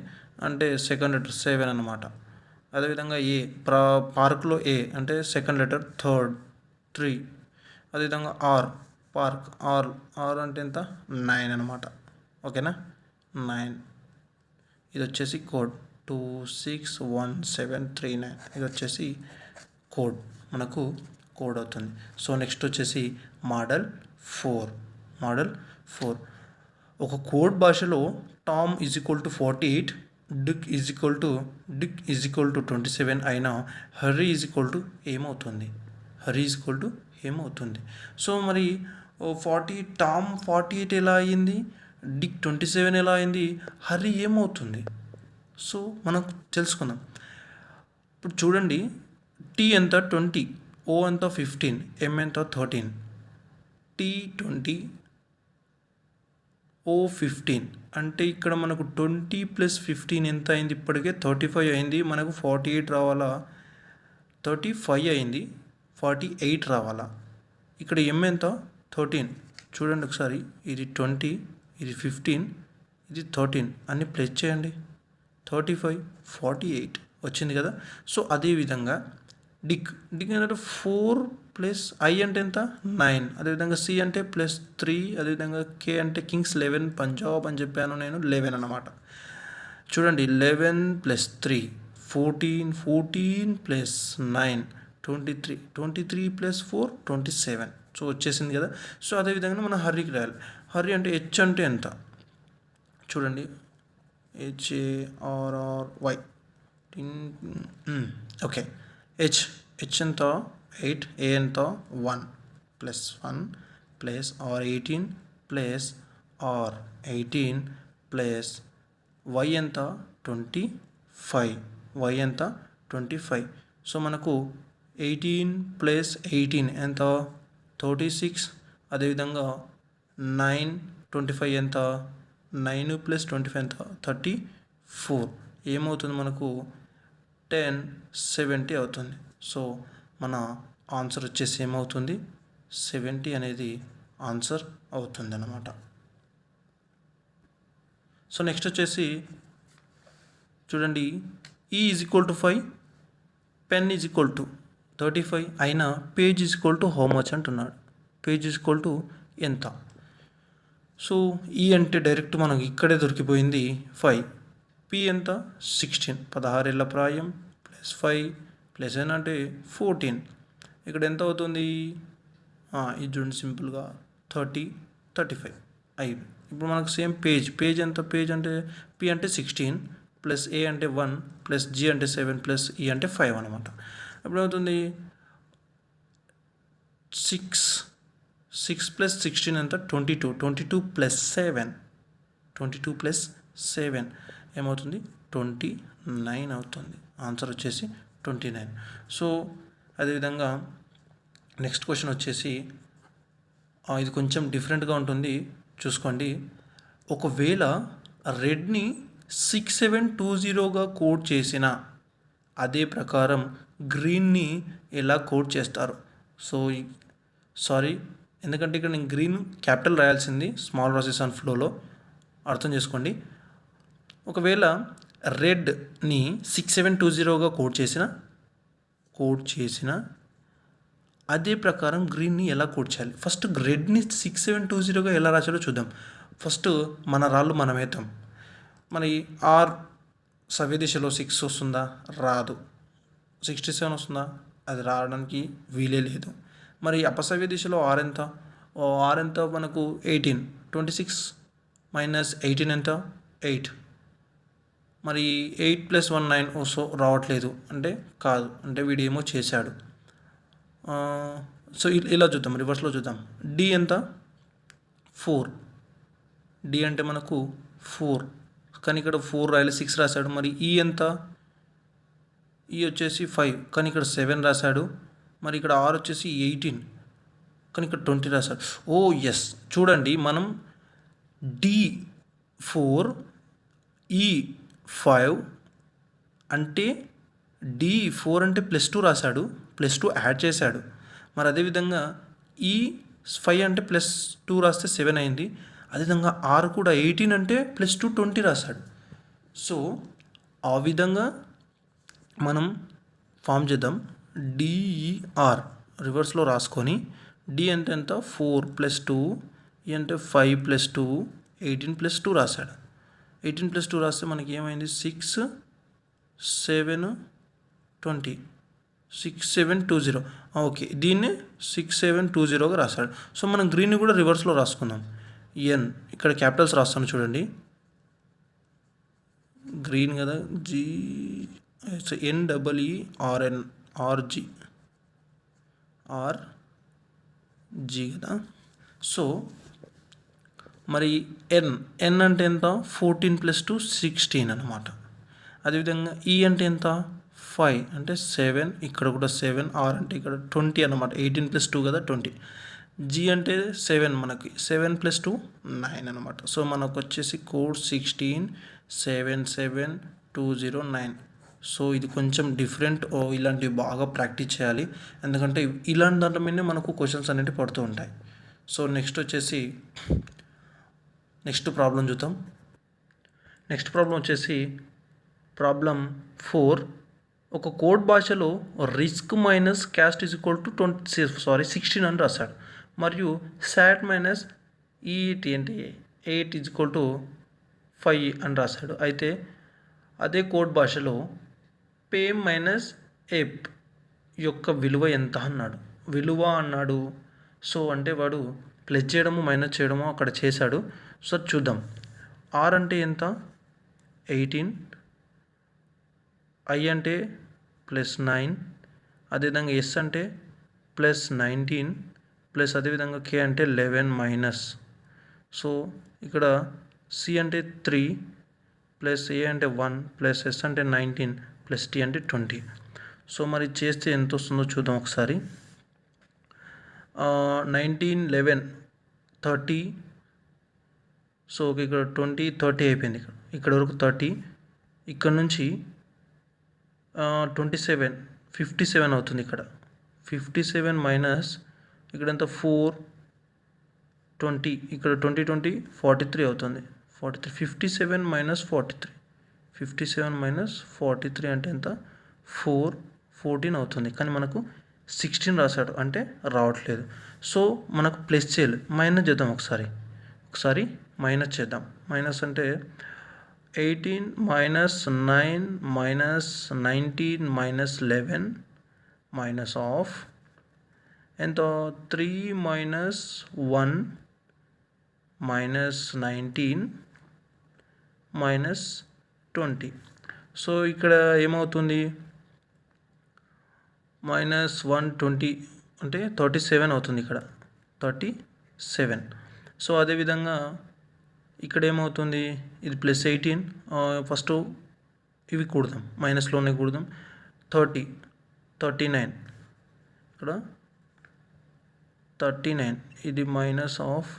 అంటే 2nd లెటర్ 7 అనమాట. అదేవిధంగా పార్క్లో అంటే 2nd లెటర్ 3. అదేవిధంగా పార్క్ ఆర్ అంటే ఎంత 9 అనమాట. ఓకేనా, 9. ఇది వచ్చేసి కోడ్ 261739. ఇది వచ్చేసి మనకు కోడ్ అవుతుంది. సో నెక్స్ట్ వచ్చేసి మోడల్ 4. ఒక కోడ్ భాషలో టామ్ = 48, డిక్ = 27 అయినా హర్రీ ఏమవుతుంది. సో మరి టామ్ 48 ఎలా అయ్యింది, డిక్ 27 ఎలా అయింది, హర్రీ ఏమవుతుంది? సో మనం తెలుసుకుందాం. ఇప్పుడు చూడండి, టీ ఎంత 20, ఓ ఎంత 15, ఎం ఎంత 13. టీ 20, ఓ 15 అంటే ఇక్కడ మనకు 20 + 15 ఎంత అయింది? ఇప్పటికే 35 అయింది. మనకు 48 రావాలా? 35 అయింది, 48 రావాలా? ఇక్కడ ఎం ఎంత? 13. చూడండి ఒకసారి, ఇది 20, ఇది 15, ఇది 13 అన్ని ప్లస్ చేయండి. 35, 48 వచ్చింది కదా. సో అదేవిధంగా డిక్ అంటే 4 + I అంటే ఎంత? 9. అదేవిధంగా సి అంటే +3. అదేవిధంగా కే అంటే కింగ్స్ 11, పంజాబ్ అని చెప్పాను నేను, 11 అన్నమాట. చూడండి, 11 + 3 14, 14 + 9 23, 23 + 4 27. సో వచ్చేసింది కదా. సో అదేవిధంగా మనం హర్రీకి రాయాలి. హర్రీ అంటే హెచ్ అంటే ఎంత? చూడండి, HARRY. ఓకే, హెచ్ ఎంత? 8, ఏ ఎంత? 1 + 1 + R18 + R18 + Y ఎంత? 25. Y ఎంత? 25. సో మనకు 18 + 18 ఎంత? 36. అదేవిధంగా 9, 25 ఎంత? 9 + 25 ఎంత? 34. ఏమవుతుంది మనకు? 10, 70 అవుతుంది. సో మన ఆన్సర్ వచ్చేసి ఏమవుతుంది? 70 అనేది ఆన్సర్ అవుతుంది అన్నమాట. సో నెక్స్ట్ వచ్చేసి చూడండి, E = 5, పెన్ = 35 అయినా పేజ్ = హౌ మచ్ అంటున్నాడు. పేజ్ = ఎంత? సో ఈ అంటే డైరెక్ట్ మనకి ఇక్కడే దొరికిపోయింది 5. పి ఎంత? 16, 16 ఏళ్ళ ప్రాయం +5 + n అంటే 14. ఇక్కడ ఎంత అవుతుంది? ఇది చూడండి సింపుల్గా 30, 35 5. ఇప్పుడు మనకు సేమ్ పేజ్ ఎంత? పేజ్ అంటే పి అంటే 16 + ఏ అంటే 1 + జి అంటే 7 + ఈ అంటే 5 అనమాట. ఇప్పుడు ఏమవుతుంది? 6 + 16 ఎంత? 22. 22 + 7, 22 + 7 ఏమవుతుంది? 29 అవుతుంది. ఆన్సర్ వచ్చేసి 29. సో అదేవిధంగా నెక్స్ట్ క్వశ్చన్ వచ్చేసి ఇది కొంచెం డిఫరెంట్గా ఉంటుంది, చూసుకోండి. ఒకవేళ రెడ్ని 6720గా కోడ్ చేసిన అదే ప్రకారం గ్రీన్ని ఎలా కోడ్ చేస్తారు? సో సారీ, ఎందుకంటే ఇక్కడ నేను గ్రీన్ క్యాపిటల్ రాయాల్సింది, స్మాల్ రాసేసాను ఫ్లోలో, అర్థం చేసుకోండి. ఒకవేళ రెడ్ని 6720గా కోడ్ చేసిన అదే ప్రకారం గ్రీన్ని ఎలా కోడ్ చేయాలి? ఫస్ట్ రెడ్ని 6720గా ఎలా రాశాడో చూద్దాం. ఫస్ట్ మన రాళ్ళు మనం వేద్దాం. మరి ఆర్ సవ్య దిశలో 6 వస్తుందా? రాదు. 67 వస్తుందా? అది రావడానికి వీలే లేదు. మరి అపసవ్య దిశలో ఆర్ ఎంత? ఆర్ ఎంత మనకు? 18. 26 - 18 ఎంత? 8. మరి 8 + 1 9. సో రావట్లేదు అంటే కాదు, అంటే వీడు ఏమో చేశాడు. సో ఇలా చూద్దాం, రివర్స్లో చూద్దాం. డి ఎంత? 4. డి అంటే మనకు 4, కానీ ఇక్కడ 4 రాయాలి, 6 రాశాడు. మరి ఈ ఎంత? ఈ వచ్చేసి 5, కానీ ఇక్కడ 7 రాశాడు. మరి ఇక్కడ ఆర్ వచ్చేసి 18, కానీ ఇక్కడ 20 రాశాడు. ఓ ఎస్, చూడండి, మనం D4 E5 అంటే D4 అంటే +2 రాశాడు, +2 యాడ్ చేశాడు. మరి అదేవిధంగా E5 అంటే +2 రాస్తే 7 అయింది. అదేవిధంగా ఆర్ కూడా 18 అంటే +2 20 రాశాడు. సో ఆ విధంగా మనం ఫామ్ చేద్దాం. DER రివర్స్లో రాసుకొని డి అంటే ఎంత? 4 + 2, ఈ అంటే 5 + 2, 18 + 2 రాశాడు. 18 + 2 రాస్తే మనకి ఏమైంది? 6 7 20, 6720. ఓకే, దీన్ని 6720గా రాశాడు. సో మనం గ్రీన్ని కూడా రివర్స్లో రాసుకుందాం. ఎన్ ఇక్కడ క్యాపిటల్స్ రాస్తాను చూడండి, గ్రీన్ కదా, జీ NEERN RG కదా. సో మరి ఎన్ అంటే ఎంత? 14 + 2 16 అనమాట. అదేవిధంగా ఈ అంటే ఎంత? 5 అంటే 7, ఇక్కడ కూడా 7, ఆర్ అంటే ఇక్కడ 20 అనమాట. 18 + 2 కదా 20. జీ అంటే 7, మనకి 7 + 2 9 అనమాట. సో మనకు వచ్చేసి కోడ్ 1677209. సో ఇది కొంచెం డిఫరెంట్. ఇలాంటివి బాగా ప్రాక్టీస్ చేయాలి, ఎందుకంటే ఇలాంటి దాంట్లో మీదే మనకు క్వశ్చన్స్ అనేవి పడుతూ ఉంటాయి. సో నెక్స్ట్ వచ్చేసి నెక్స్ట్ ప్రాబ్లం చూద్దాం. నెక్స్ట్ ప్రాబ్లం వచ్చేసి ప్రాబ్లం 4. ఒక కోడ్ భాషలో risk minus caste is equal to 16 అని రాశాడు, మరియు సాట్ మైనస్ ఈఈటీ అంటే 8 ఈజ్ ఈక్వల్ టు 5 అని రాశాడు. అయితే అదే కోడ్ భాషలో పే మైనస్ ఎప్ యొక్క విలువ ఎంత అన్నాడు. విలువ అన్నాడు. సో అంటే వాడు ప్లస్ చేయడము మైనస్ చేయడము అక్కడ చేశాడు. సో చూద్దాం. ఆర్ అంటే ఎంత? 18. ఐ అంటే +9. అదేవిధంగా ఎస్ అంటే +19 ప్లస్ అదేవిధంగా కే అంటే 11 మైనస్. సో ఇక్కడ సి అంటే 3 ప్లస్ ఏ అంటే 1 ప్లస్ ఎస్ అంటే 19 ప్లస్ టీ అంటే 20. సో మరి చేస్తే ఎంత వస్తుందో చూద్దాం ఒకసారి. 19, 11, 30. సో ఇక్కడ 20, 30 అయిపోయింది. ఇక్కడ వరకు 30. ఇక్కడ నుంచి 27, 57 అవుతుంది. ఇక్కడ 57 మైనస్ ఇక్కడ ఎంత 4, 20. ఇక్కడ 20, 20, 43 అవుతుంది. 43, 57 మైనస్ 43. 57 మైనస్ 43 అంటే ఎంత? 4, 14 అవుతుంది. కానీ మనకు 16 రాశాడు, అంటే రావట్లేదు. సో మనకు ప్లస్ చేయాలి, మైనస్ చేద్దాం ఒకసారి మైనస్ చేద్దాం. మైనస్ అంటే 18 minus 9 minus 19 minus 11 minus of ఎంత 3 మైనస్ 1 మైనస్ 19 మైనస్ 20. సో ఇక్కడ ఏమవుతుంది? మైనస్ 120 అంటే 37 అవుతుంది. ఇక్కడ 37. సో అదేవిధంగా ఇక్కడ ఏమవుతుంది? ఇది +18. ఫస్ట్ ఇవి కూడదాం, మైనస్లోనే కూడదాం. 30, 39. ఇక్కడ 39. ఇది మైనస్ ఆఫ్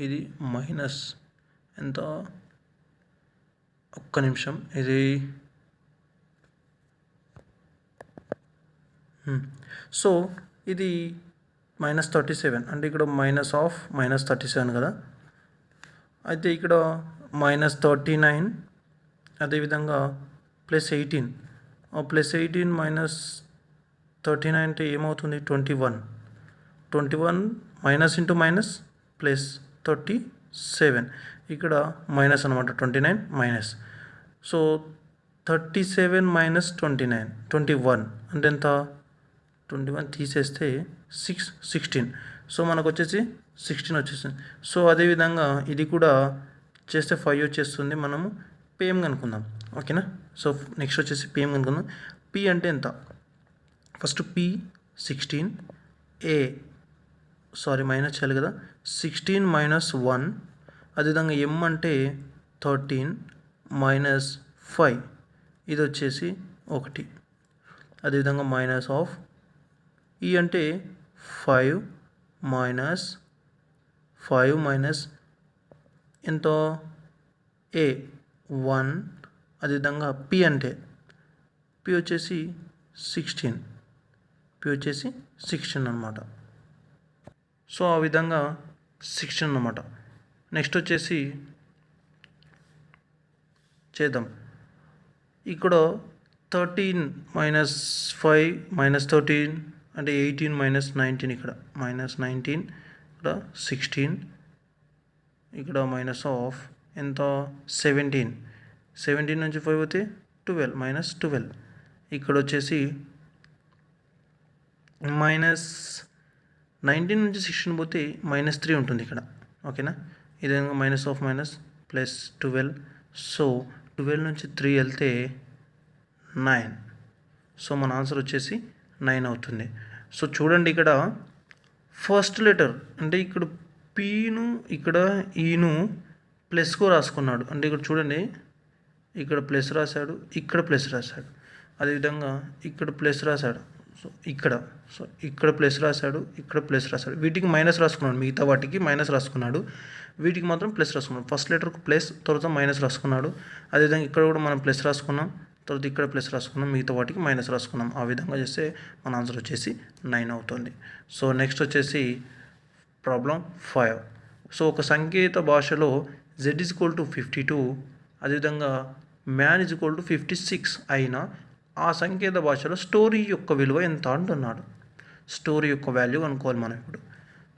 ఇది మైనస్ ఎంత? ఒక్క నిమిషం. ఇది సో ఇది -37 అంటే ఇక్కడ మైనస్ ఆఫ్ -37 కదా. అయితే ఇక్కడ -39 అదేవిధంగా +18. +18 మైనస్ 39 అంటే ఏమవుతుంది? 21 మైనస్ ఇంటూ మైనస్ ప్లస్ 37. ఇక్కడ మైనస్ అనమాట, 29 మైనస్. సో 37 మైనస్ 29 21 అంటే ఎంత? 21 తీసేస్తే 16. సో మనకు వచ్చేసి 16 వచ్చేసింది. సో అదేవిధంగా ఇది కూడా చేస్తే 5 వచ్చేస్తుంది. మనము పిఎం కనుక్కుందాం, ఓకేనా. సో నెక్స్ట్ వచ్చేసి పిఎం కనుక్కుందాం. పి అంటే ఎంత? ఫస్ట్ పి 16, ఏ మైనస్ చేయాలి కదా. 16 మైనస్ 1. అదేవిధంగా ఎం అంటే 13 మైనస్ 5, ఇది వచ్చేసి 1. అదేవిధంగా మైనస్ ఆఫ్ ఈ అంటే 5 మైనస్ ఎంత? ఏ 1. అదేవిధంగా పి అంటే పి వచ్చేసి 16 అన్నమాట. సో ఆ విధంగా 16 అన్నమాట. నెక్స్ట్ వచ్చేసి చేద్దాం. ఇక్కడ 13 మైనస్ 5 మైనస్ 13 అంటే 18 మైనస్ 19. ఇక్కడ -19, ఇక్కడ 16, ఇక్కడ మైనస్ ఆఫ్ ఎంత? 17 నుంచి 5 పోతే 12 -12. ఇక్కడ వచ్చేసి -19 నుంచి 16 పోతే -3 ఉంటుంది ఇక్కడ, ఓకేనా. ఈ విధంగా minus of minus plus 12. So 12 నుంచి 3 వెళ్తే 9. సో మన ఆన్సర్ వచ్చేసి 9 అవుతుంది. సో చూడండి, ఇక్కడ ఫస్ట్ లెటర్ అంటే ఇక్కడ పీను ఇక్కడ ఈను ప్లస్కు రాసుకున్నాడు. అంటే ఇక్కడ చూడండి, ఇక్కడ ప్లస్ రాశాడు, ఇక్కడ ప్లస్ రాశాడు. అదేవిధంగా ఇక్కడ ప్లస్ రాశాడు, సో ఇక్కడ ప్లస్ రాశాడు, ఇక్కడ ప్లస్ రాశాడు. వీటికి మైనస్ రాసుకున్నాడు, మిగతా వాటికి మైనస్ రాసుకున్నాడు, వీటికి మాత్రం ప్లస్ రాసుకున్నాడు. ఫస్ట్ లెటర్కు ప్లస్, తర్వాత మైనస్ రాసుకున్నాడు. అదేవిధంగా ఇక్కడ కూడా మనం ప్లస్ రాసుకున్నాం, తర్వాత ఇక్కడ ప్లస్ రాసుకున్నాం, మిగతా వాటికి మైనస్ రాసుకున్నాం. ఆ విధంగా చేస్తే మన ఆన్సర్ వచ్చేసి 9 అవుతుంది. సో నెక్స్ట్ వచ్చేసి ప్రాబ్లం 5. సో ఒక సంకేత భాషలో z ఈజ్ ఈక్వల్ టు 52, అదేవిధంగా మ్యాన్ ఈజ్ ఈక్వల్ టు 56 అయినా ఆ సంకేత భాషలో స్టోరీ యొక్క విలువ ఎంత అంటున్నాడు. స్టోరీ యొక్క వాల్యూ అనుకోవాలి మనం ఇప్పుడు.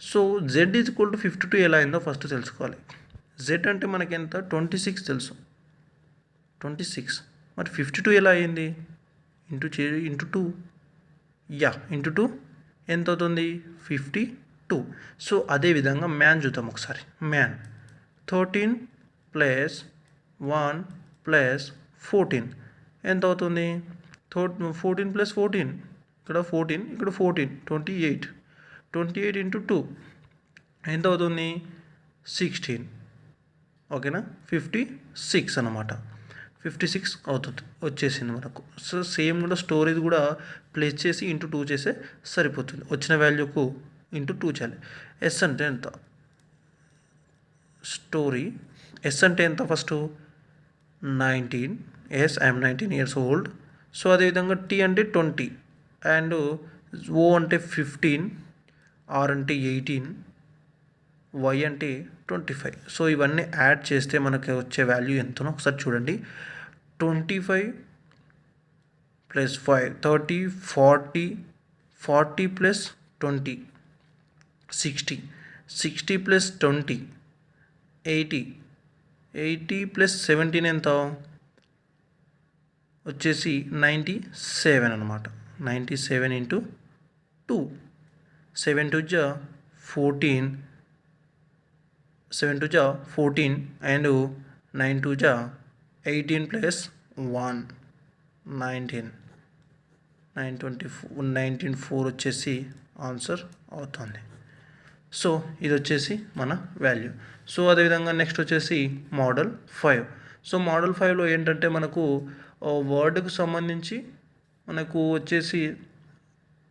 So z is equal to 52 ఎలా అయిందో ఫస్ట్ తెలుసుకోవాలి. z అంటే మనకి ఎంత, 26 తెలుసు, 26. మరి 52 ఎలా అయింది, ఇంటూ 2, ఇంటూ 2 ఎంత అవుతుంది, 52. సో అదేవిధంగా మ్యాన్ చూద్దాం ఒకసారి. మ్యాన్ 13 + 1 + 14 ఎంత అవుతుంది, 14 + 14, ఇక్కడ 14, ఇక్కడ 14, 28 ఇంటూ 2 ఎంత అవుతుంది, 16. ఓకేనా, 56 అన్నమాట, 56 అవుతుంది, వచ్చేసింది మనకు. సో సేమ్ కూడా స్టోరేజ్ కూడా ప్లేస్ చేసి ఇంటూ 2 చేస్తే సరిపోతుంది. వచ్చిన వాల్యూకు ఇంటూ 2 చేయాలి. ఎస్ అంటే ఎంత, స్టోరీ ఎస్ అంటే ఎంత, first 19, S I'm 19 years old. So అదేవిధంగా టీ అంటే 20, అండ్ ఓ అంటే 15, ఆర్ అంటే 18, వై అంటే 25. సో ఇవన్నీ యాడ్ చేస్తే మనకి వచ్చే వాల్యూ ఎంతనో ఒకసారి చూడండి. 25 + 5 30, 40 + 20 60 + 20 80 + 17 ఎంత వచ్చేసి 97 అనమాట. 97 ఇంటూ 2, 7 2 జా 14, 7 2 జా 14, అండ్ 9 2 జా 18 + 1 19, 4 వచ్చేసి ఆన్సర్ అవుతుంది. సో ఇది వచ్చేసి మన వాల్యూ. సో అదేవిధంగా నెక్స్ట్ వచ్చేసి మోడల్ 5. సో మోడల్ 5లో ఏంటంటే మనకు వర్డ్కు సంబంధించి మనకు వచ్చేసి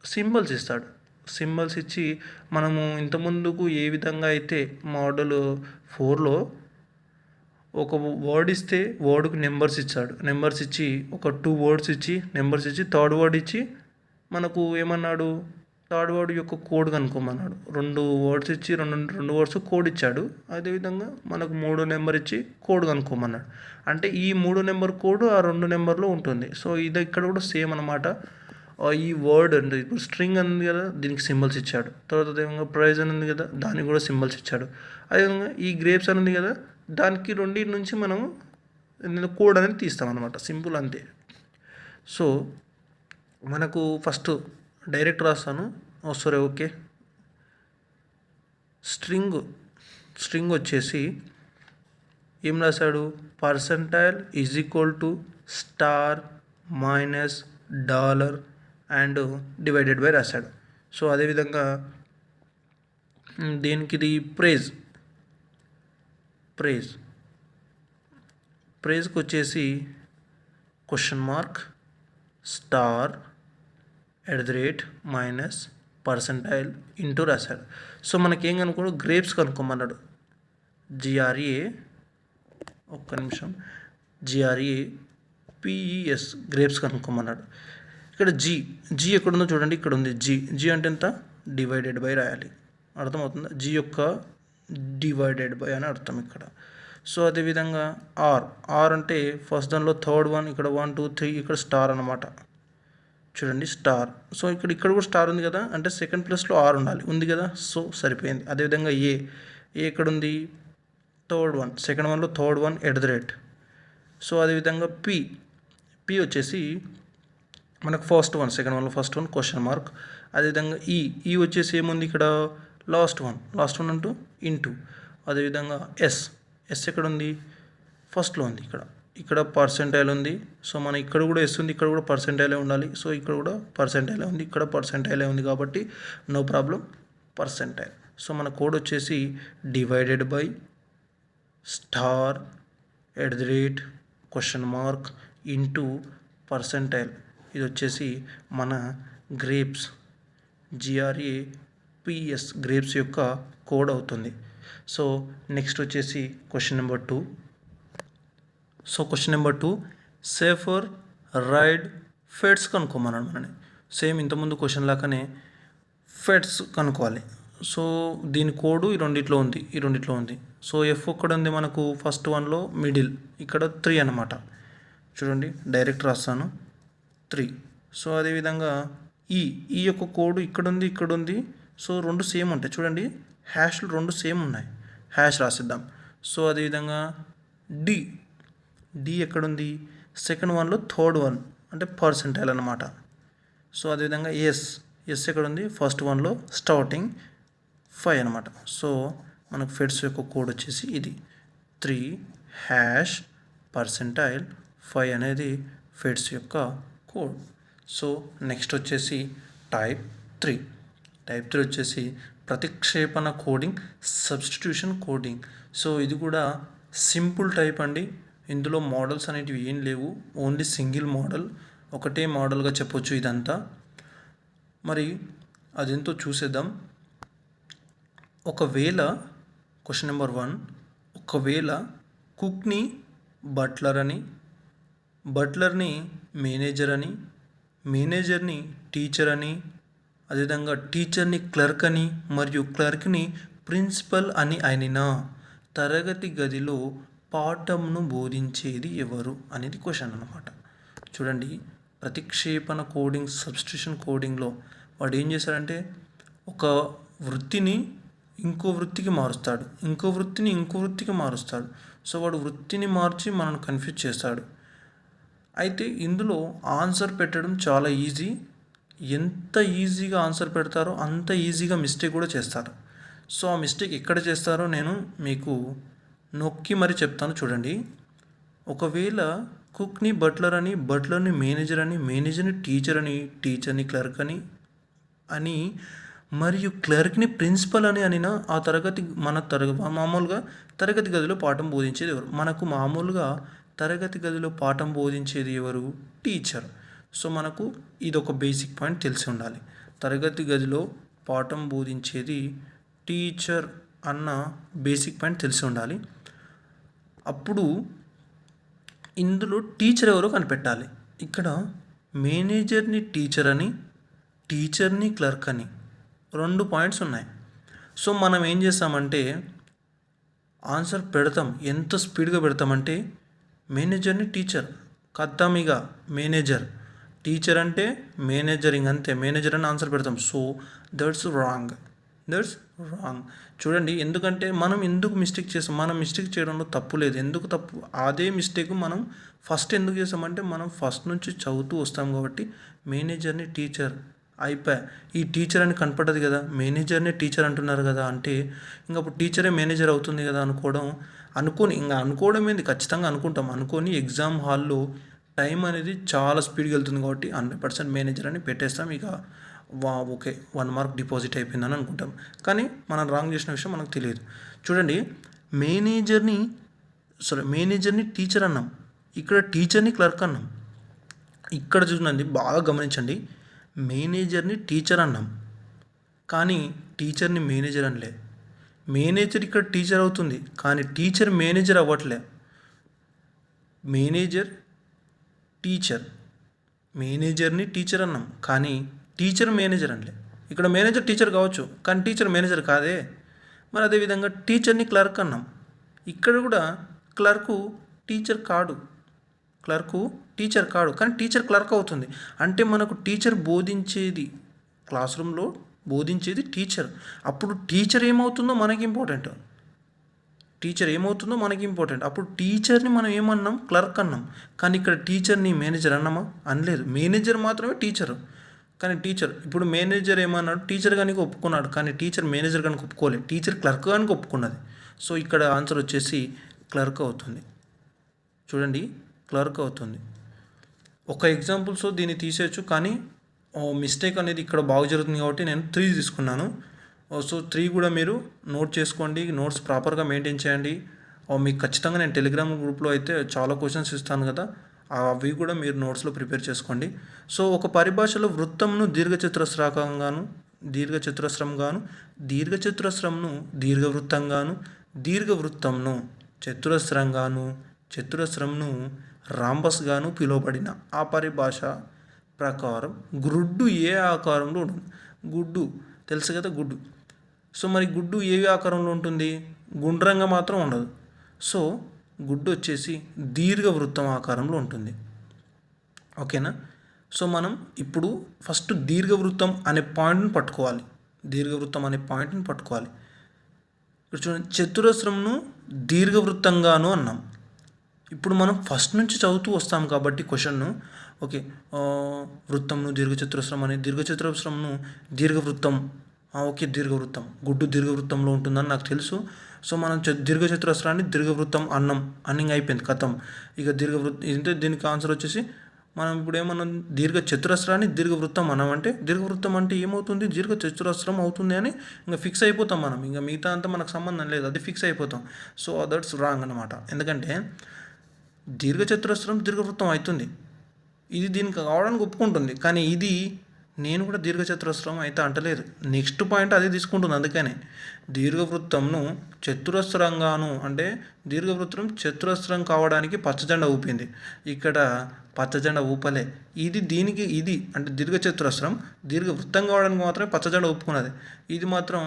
సింబల్స్ ఇస్తాడు. సింబల్స్ ఇచ్చి మనము ఇంతకుముందుకు ఏ విధంగా అయితే మోడల్ 4లో ఒక వర్డ్ ఇస్తే వర్డ్కు నెంబర్స్ ఇచ్చాడు, నెంబర్స్ ఇచ్చి ఒక 2 words ఇచ్చి నెంబర్స్ ఇచ్చి థర్డ్ వర్డ్ ఇచ్చి మనకు ఏమన్నాడు, థర్డ్ వర్డ్ యొక్క కోడ్ కనుక్కోమన్నాడు. 2 words ఇచ్చి 2 words కోడ్ ఇచ్చాడు. అదేవిధంగా మనకు 3 నెంబర్ ఇచ్చి కోడ్ కనుక్కోమన్నాడు. అంటే ఈ 3 నెంబర్ కోడ్ ఆ 2 నెంబర్లో ఉంటుంది. సో ఇది ఇక్కడ కూడా సేమ్ అనమాట. ఈ వర్డ్ అంటే ఇప్పుడు స్ట్రింగ్ ఉంది కదా, దీనికి సింబల్స్ ఇచ్చాడు. తర్వాత అదేవిధంగా ప్రైజ్ అని ఉంది కదా, దానికి కూడా సింబల్స్ ఇచ్చాడు. అదేవిధంగా ఈ గ్రేప్స్ అని ఉంది కదా, దానికి 2 నుంచి మనము కోడ్ అనేది తీస్తాం అనమాట. సింపుల్ అంతే. సో మనకు ఫస్ట్ డైరెక్ట్ రాస్తాను, సరే ఓకే. స్ట్రింగ్ వచ్చేసి ఏం రాశాడు, percentile is equal to star minus dollar and divided by రాశాడు. సో అదేవిధంగా దీనికి ఇది ప్రైజ్కి వచ్చేసి question mark star @ percentile into రాశాడు. సో మనకేం కనుక్కో, గ్రేప్స్ కనుక్కోమన్నాడు. GREPES గ్రేప్స్ కనుక్కోమన్నాడు. ఇక్కడ జీ ఎక్కడుందో చూడండి, ఇక్కడ ఉంది జీ అంటే ఎంత, డివైడెడ్ బై రాయాలి. అర్థమవుతుందా, జీ యొక్క డివైడెడ్ బై అని అర్థం ఇక్కడ. సో అదేవిధంగా ఆర్ అంటే ఫస్ట్ దానిలో థర్డ్ వన్, ఇక్కడ 1 2 3 ఇక్కడ స్టార్ అనమాట. చూడండి స్టార్. సో ఇక్కడ కూడా స్టార్ ఉంది కదా, అంటే సెకండ్ ప్లేస్లో ఆర్ ఉండాలి, ఉంది కదా, సో సరిపోయింది. అదేవిధంగా ఏ ఎక్కడ ఉంది, థర్డ్ వన్, సెకండ్ వన్లో థర్డ్ వన్ @ సో అదేవిధంగా పి వచ్చేసి మనకు ఫస్ట్ వన్, సెకండ్ వన్లో ఫస్ట్ వన్ క్వశ్చన్ మార్క్. అదేవిధంగా ఈ వచ్చేసి ఏముంది ఇక్కడ, లాస్ట్ వన్ అంటూ ఇంటూ. అదేవిధంగా ఎస్ ఎక్కడ ఉంది, ఫస్ట్లో ఉంది, ఇక్కడ పర్సెంటైల్ ఉంది. సో మన ఇక్కడ కూడా ఎస్ ఉంది, ఇక్కడ కూడా పర్సెంటైలే ఉండాలి. సో ఇక్కడ కూడా పర్సెంటైలే ఉంది, ఇక్కడ పర్సెంటైలే ఉంది, కాబట్టి నో ప్రాబ్లం, పర్సెంటైల్. సో మన కోడ్ వచ్చేసి divided by star @ question mark into percentile. ఇది వచ్చేసి మన గ్రేప్స్ GRAPS గ్రేప్స్ యొక్క కోడ్ అవుతుంది. సో నెక్స్ట్ వచ్చేసి question number 2. So question number 2 safer ride feds కనుక్కోమన్నాడు మనని. సేమ్ ఇంతకుముందు క్వశ్చన్ లాగానే ఫెడ్స్ కనుక్కోవాలి. సో దీని కోడ్ ఈ రెండిట్లో ఉంది. సో F ఒక్కడ ఉంది మనకు ఫస్ట్ వన్లో మిడిల్, ఇక్కడ 3 అన్నమాట. చూడండి డైరెక్ట్ రాస్తాను 3. సో అదేవిధంగా ఈ యొక్క కోడ్ ఇక్కడ ఉంది. సో రెండు సేమ్ ఉంటాయి. చూడండి హ్యాష్లు రెండు సేమ్ ఉన్నాయి, హ్యాష్ రాసిద్దాం. సో అదేవిధంగా డి ఎక్కడుంది, సెకండ్ వన్లో థర్డ్ వన్ అంటే పర్సెంటైల్ అన్నమాట. సో అదేవిధంగా ఎస్ ఎక్కడుంది, ఫస్ట్ వన్లో స్టార్టింగ్ 5 అనమాట. సో మనకు ఫెడ్స్ యొక్క కోడ్ వచ్చేసి ఇది 3 హ్యాష్ పర్సెంటైల్ 5 అనేది ఫెడ్స్ యొక్క కోడ్. సో నెక్స్ట్ వచ్చేసి టైప్ 3 వచ్చేసి ప్రతిక్షేపణ కోడింగ్, సబ్స్టిట్యూషన్ కోడింగ్. సో ఇది కూడా సింపుల్ టైప్ అండి. ఇందులో మోడల్స్ అనేటివి ఏం లేవు, ఓన్లీ సింగిల్ మోడల్, ఒకటే మోడల్గా చెప్పొచ్చు ఇదంతా. మరి అదెంతో చూసేద్దాం. ఒకవేళ క్వశ్చన్ నెంబర్ 1, ఒకవేళ కుక్ని బట్లర్ అని, బట్లర్ని మేనేజర్ అని, మేనేజర్ని టీచర్ అని, అదేవిధంగా టీచర్ని క్లర్క్ అని మరియు క్లర్క్ని ప్రిన్సిపల్ అని అయినా తరగతి గదిలో పాఠంను బోధించేది ఎవరు అనేది క్వశ్చన్ అన్నమాట. చూడండి ప్రతిక్షేపణ కోడింగ్, సబ్స్టిట్యూషన్ కోడింగ్లో వాడు ఏం చేశాడంటే ఒక వృత్తిని ఇంకో వృత్తికి మారుస్తాడు, ఇంకో వృత్తిని ఇంకో వృత్తికి మారుస్తాడు. సో వాడు వృత్తిని మార్చి మనల్ని కన్ఫ్యూజ్ చేస్తాడు. అయితే ఇందులో ఆన్సర్ పెట్టడం చాలా ఈజీ. ఎంత ఈజీగా ఆన్సర్ పెడతారో అంత ఈజీగా మిస్టేక్ కూడా చేస్తారు. సో ఆ మిస్టేక్ ఎక్కడ చేస్తారో నేను మీకు నొక్కి మరి చెప్తాను. చూడండి ఒకవేళ కుక్ని బట్లర్ అని, బట్లర్ని మేనేజర్ అని, మేనేజర్ని టీచర్ అని, టీచర్ని క్లర్క్ అని మరియు క్లర్క్ని ప్రిన్సిపల్ అని అనినా ఆ తరగతి మామూలుగా తరగతి గదిలో పాఠం బోధించేది ఎవరు? మనకు మామూలుగా తరగతి గదిలో పాఠం బోధించేది ఎవరు? టీచర్. సో మనకు ఇది ఒక బేసిక్ పాయింట్ తెలిసి ఉండాలి. తరగతి గదిలో పాఠం బోధించేది టీచర్ అన్న బేసిక్ పాయింట్ తెలిసి ఉండాలి. అప్పుడు ఇందులో టీచర్ ఎవరో కనిపెట్టాలి. ఇక్కడ మేనేజర్ని టీచర్ అని, టీచర్ని క్లర్క్ అని 2 పాయింట్స్ ఉన్నాయి. సో మనం ఏం చేస్తామంటే ఆన్సర్ పెడతాం, ఎంత స్పీడ్గా పెడతామంటే మేనేజర్ని టీచర్ కద్దామిగా మేనేజర్, టీచర్ అంటే మేనేజరింగ్ అంతే, మేనేజర్ అని ఆన్సర్ పెడతాం. So that's wrong. చూడండి ఎందుకంటే మనం ఎందుకు మిస్టేక్ చేస్తాం, మనం మిస్టేక్ చేయడంలో తప్పు లేదు. ఎందుకు తప్పు, అదే మిస్టేక్ మనం ఫస్ట్ ఎందుకు చేస్తామంటే మనం ఫస్ట్ నుంచి చదువుతూ వస్తాం కాబట్టి మేనేజర్ని టీచర్ అయిపోయా, ఈ టీచర్ అని కనపడదు కదా, మేనేజర్ని టీచర్ అంటున్నారు కదా అంటే ఇంకా అప్పుడు టీచరే మేనేజర్ అవుతుంది కదా అనుకోవడం ఏంది, ఖచ్చితంగా అనుకొని ఎగ్జామ్ హాల్లో టైం అనేది చాలా స్పీడ్గా వెళ్తుంది కాబట్టి 100% మేనేజర్ అని పెట్టేస్తాం. ఇక ఓకే 1 మార్క్ డిపాజిట్ అయిపోయిందని అనుకుంటాం. కానీ మనం రాంగ్ చేసిన విషయం మనకు తెలియదు. చూడండి మేనేజర్ని టీచర్ అన్నాం, ఇక్కడ టీచర్ని క్లర్క్ అన్నాం. ఇక్కడ చూడండి బాగా గమనించండి, మేనేజర్ని టీచర్ అన్నాం కానీ టీచర్ని మేనేజర్ అనలే. మేనేజర్ ఇక్కడ టీచర్ అవుతుంది కానీ టీచర్ మేనేజర్ అవ్వట్లే. మేనేజర్ని టీచర్ అన్నాం కానీ టీచర్ మేనేజర్ అనలే. ఇక్కడ మేనేజర్ టీచర్ కావచ్చు కానీ టీచర్ మేనేజర్ కాదే. మరి అదేవిధంగా టీచర్ని క్లర్క్ అన్నాం, ఇక్కడ కూడా క్లర్కు టీచర్ కాడు కానీ టీచర్ క్లర్క్ అవుతుంది. అంటే మనకు టీచర్ బోధించేది, క్లాస్ రూమ్లో బోధించేది టీచర్. అప్పుడు టీచర్ ఏమవుతుందో మనకి ఇంపార్టెంట్, అప్పుడు టీచర్ని మనం ఏమన్నాం, క్లర్క్ అన్నాం. కానీ ఇక్కడ టీచర్ని మేనేజర్ అన్నామా? అనలేదు. మేనేజర్ మాత్రమే టీచరు కానీ ఇప్పుడు మేనేజర్ ఏమన్నాడు, టీచర్ కనుక ఒప్పుకున్నాడు కానీ టీచర్ మేనేజర్ కనుక ఒప్పుకోలేదు, టీచర్ క్లర్క్ కనుక ఒప్పుకున్నది. సో ఇక్కడ ఆన్సర్ వచ్చేసి క్లర్క్ అవుతుంది. చూడండి క్లర్క్ అవుతుంది. ఒక ఎగ్జాంపుల్స్ దీన్ని తీసేయచ్చు కానీ మిస్టేక్ అనేది ఇక్కడ బాగా జరుగుతుంది కాబట్టి నేను 3 తీసుకున్నాను. సో 3 కూడా మీరు నోట్ చేసుకోండి, నోట్స్ ప్రాపర్గా మెయింటైన్ చేయండి. మీకు ఖచ్చితంగా నేను టెలిగ్రామ్ గ్రూప్లో అయితే చాలా క్వశ్చన్స్ ఇస్తాను కదా, అవి కూడా మీరు నోట్స్లో ప్రిపేర్ చేసుకోండి. సో ఒక పరిభాషలో వృత్తంను దీర్ఘచతురస్రంగాను, దీర్ఘచతురస్రంను దీర్ఘవృత్తంగాను, దీర్ఘవృత్తంను చతురస్రంగాను, చతురస్రంను రాంబస్గాను పిలువబడిన ఆ పరిభాష ప్రకారం గుడ్డు ఏ ఆకారంలో ఉంటుంది? గుడ్డు తెలుసు కదా, గుడ్డు. సో మరి గుడ్డు ఏ ఆకారంలో ఉంటుంది? గుండ్రంగా మాత్రం ఉండదు. సో గుడ్డు వచ్చేసి దీర్ఘవృత్తం ఆకారంలో ఉంటుంది. ఓకేనా? సో మనం ఇప్పుడు ఫస్ట్ దీర్ఘవృత్తం అనే పాయింట్ని పట్టుకోవాలి. ఇక్కడ చూడండి, చతురస్రంను దీర్ఘవృత్తంగాను అన్నాం. ఇప్పుడు మనం ఫస్ట్ నుంచి చదువుతూ వస్తాం కాబట్టి క్వశ్చన్ను, ఓకే, వృత్తంను దీర్ఘచతురస్రం అని, దీర్ఘచతురస్రంను దీర్ఘవృత్తం, ఓకే, దీర్ఘవృత్తం, గుడ్డు దీర్ఘవృత్తంలో ఉంటుందని నాకు తెలుసు. సో మనం దీర్ఘచతురస్రాన్ని దీర్ఘవృత్తం అన్నం అన్నింగ్ అయిపోయింది, కథం. ఇక ఇంతే దీనికి ఆన్సర్ వచ్చేసి మనం ఇప్పుడు ఏమన్నాం, దీర్ఘచతురస్రాన్ని దీర్ఘవృత్తం అన్నాం. అంటే దీర్ఘవృత్తం అంటే ఏమవుతుంది? దీర్ఘచతురస్రం అవుతుంది అని ఇంకా ఫిక్స్ అయిపోతాం మనం. ఇంకా మిగతా అంతా మనకు సంబంధం లేదు, అది ఫిక్స్ అయిపోతాం. సో దట్స్ రాంగ్ అనమాట. ఎందుకంటే దీర్ఘచతురస్రం దీర్ఘవృత్తం అవుతుంది, ఇది దీనికి కావడానికి ఒప్పుకుంటుంది. కానీ ఇది నేను కూడా దీర్ఘచతురస్రం అయితే అంటలేదు, నెక్స్ట్ పాయింట్ అది తీసుకుంటుంది. అందుకనే దీర్ఘవృత్తంను చతురస్రంగాను అంటే దీర్ఘవృత్తం చతురస్రం కావడానికి పచ్చజెండా ఊపింది. ఇక్కడ పచ్చజెండా ఊపలే. ఇది అంటే దీర్ఘచతురస్రం దీర్ఘవృత్తం కావడానికి మాత్రమే పచ్చజెండా ఊపుకున్నది. ఇది మాత్రం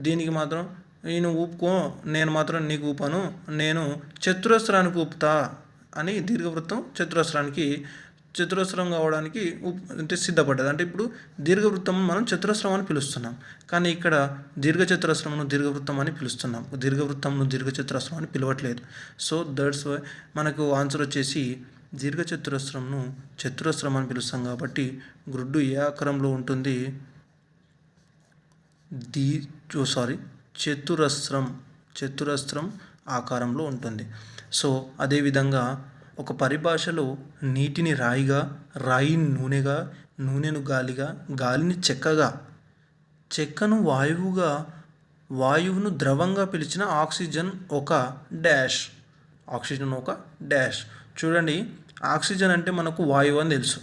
దీనికి మాత్రం నేను ఊపుకో, నేను మాత్రం నీకు ఊపాను, నేను చతురస్రానికి ఊపుతా అని దీర్ఘవృత్తం చతురస్రం కావడానికి అంటే సిద్ధపడ్డది. అంటే ఇప్పుడు దీర్ఘవృత్తం మనం చతురస్రం అని పిలుస్తున్నాం, కానీ ఇక్కడ దీర్ఘచతురస్రంను దీర్ఘవృత్తం అని పిలుస్తున్నాం. దీర్ఘవృత్తంను దీర్ఘచతురస్రం అని పిలవట్లేదు. సో దట్స్ వై మనకు ఆన్సర్ వచ్చేసి దీర్ఘచతురస్రంను చతురస్రం అని పిలుస్తాం. కాబట్టి గుడ్డు ఏ ఆకారంలో ఉంటుంది? చతురస్రం ఆకారంలో ఉంటుంది. సో అదేవిధంగా ఒక పరిభాషలో నీటిని రాయిగా, రాయిని నూనెగా, నూనెను గాలిగా, గాలిని చెక్కగా, చెక్కను వాయువుగా, వాయువును ద్రవంగా పిలిచిన ఆక్సిజన్ ఒక డాష్. చూడండి, ఆక్సిజన్ అంటే మనకు వాయువు అని తెలుసు,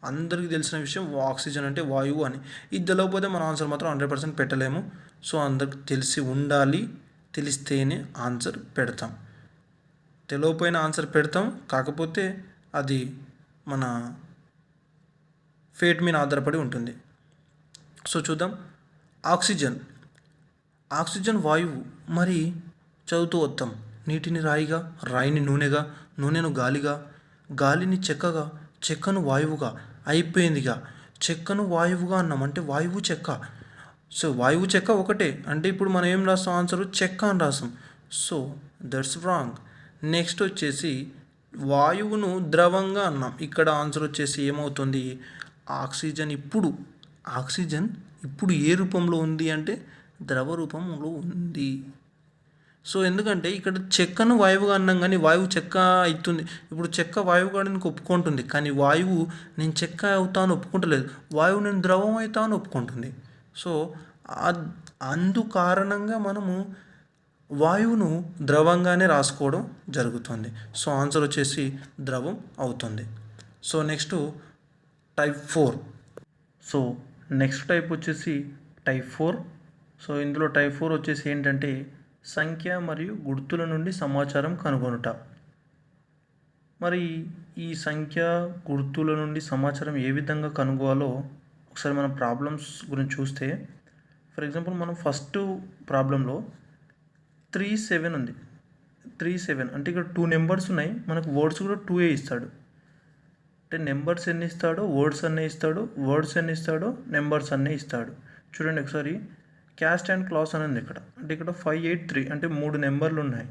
అందరికీ తెలిసిన విషయం. ఆక్సిజన్ అంటే వాయువు అని. ఇది తెలియకపోతే మన ఆన్సర్ మాత్రం 100% పెట్టలేము. సో అందరికి తెలిసి ఉండాలి, తెలిస్తేనే ఆన్సర్ పెడతాం. తెలియకపోయిన ఆన్సర్ పెడతాం, కాకపోతే అది మన ఫేట్ మీద ఆధారపడి ఉంటుంది. సో చూద్దాం. ఆక్సిజన్ వాయువు. మరి చదువుతూ వస్తాం, నీటిని రాయిగా, రాయిని నూనెగా, నూనెను గాలిగా, గాలిని చెక్కగా, చెక్కను వాయువుగా అయిపోయిందిగా. చెక్కను వాయువుగా అన్నాం అంటే వాయువు చెక్క. సో వాయువు చెక్క ఒకటే అంటే ఇప్పుడు మనం ఏం రాస్తాం? ఆన్సర్ చెక్క అని రాస్తాం. So that's wrong. నెక్స్ట్ వచ్చేసి వాయువును ద్రవంగా అన్నాం. ఇక్కడ ఆన్సర్ వచ్చేసి ఏమవుతుంది? ఆక్సిజన్ ఇప్పుడు ఏ రూపంలో ఉంది అంటే ద్రవ రూపంలో ఉంది. సో ఎందుకంటే ఇక్కడ చెక్కను వాయువుగా అన్నాం, కానీ వాయువు చెక్క అవుతుంది. ఇప్పుడు చెక్క వాయువుగా నేను ఒప్పుకుంటుంది, కానీ వాయువు నేను చెక్క అవుతాను ఒప్పుకుంటలేదు, వాయువు నేను ద్రవం అవుతాను ఒప్పుకుంటుంది. సో అందు కారణంగా మనము వాయువును ద్రవంగానే రాసుకోవడం జరుగుతుంది. సో ఆన్సర్ వచ్చేసి ద్రవం అవుతుంది. So next type 4. So next type వచ్చేసి టైప్ 4. సో ఇందులో టైప్ 4 వచ్చేసి ఏంటంటే సంఖ్య మరియు గుర్తుల నుండి సమాచారం కనుగొనుట. మరి ఈ సంఖ్య గుర్తుల నుండి సమాచారం ఏ విధంగా కనుగొనాలో ఒకసారి మనం ప్రాబ్లమ్స్ గురించి చూస్తే, ఫర్ ఎగ్జాంపుల్ మనం ఫస్ట్ ప్రాబ్లంలో 37 ఉంది. 37 అంటే ఇక్కడ 2 నెంబర్స్ ఉన్నాయి, మనకు వర్డ్స్ కూడా 2 ఇస్తాడు. అంటే నెంబర్స్ ఎన్ని ఇస్తాడో వర్డ్స్ అన్నీ ఇస్తాడు, వర్డ్స్ ఎన్ని ఇస్తాడో నెంబర్స్ అన్నీ ఇస్తాడు. చూడండి ఒకసారి, క్యాస్ట్ అండ్ క్లాస్ అని ఉంది ఇక్కడ. అంటే ఇక్కడ 583 అంటే 3 నెంబర్లు ఉన్నాయి,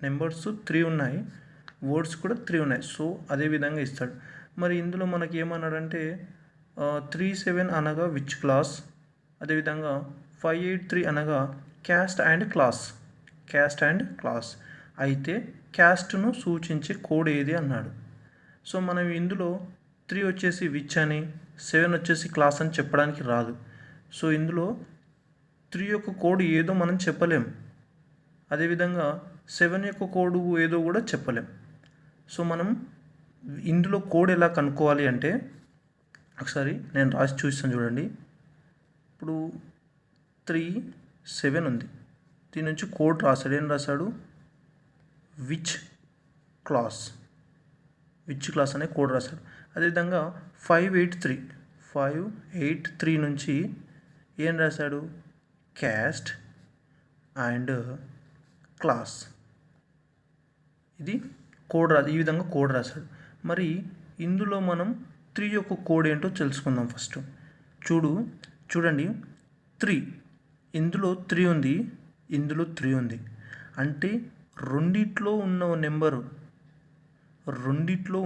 నెంబర్స్ 3 ఉన్నాయి, వర్డ్స్ కూడా 3 ఉన్నాయి. సో అదే విధంగా ఇస్తాడు. మరి ఇందులో మనకి ఏమన్నాడంటే 37 అనగా విచ్ క్లాస్, అదేవిధంగా 583 అనగా క్యాస్ట్ అండ్ క్లాస్. అయితే క్యాస్ట్ను సూచించే కోడ్ ఏది అన్నాడు. సో మనం ఇందులో 3 వచ్చేసి విచ్ అని, 7 వచ్చేసి క్లాస్ అని చెప్పడానికి రాదు. సో ఇందులో 3 యొక్క కోడ్ ఏదో మనం చెప్పలేం, అదేవిధంగా 7 యొక్క కోడ్ ఏదో కూడా చెప్పలేం. సో మనం ఇందులో కోడ్ ఎలా కనుక్కోవాలి అంటే ఒకసారి నేను రాసి చూస్తాను చూడండి. ఇప్పుడు 37 ఉంది, దీని నుంచి కోడ్ రాశాడు. ఏం రాశాడు? విచ్ క్లాస్ అనే కోడ్ రాశాడు. అదేవిధంగా 583 నుంచి ఏం రాశాడు? Caste and class. ఇది కోడ్ ఈ విధంగా కోడ్ రాశాడు. మరి ఇందులో మనం 3 యొక్క కోడ్ ఏంటో తెలుసుకుందాం. ఫస్ట్ చూడండి 3, ఇందులో 3 ఉంది, ఇందులో 3 ఉంది. అంటే రెండిట్లో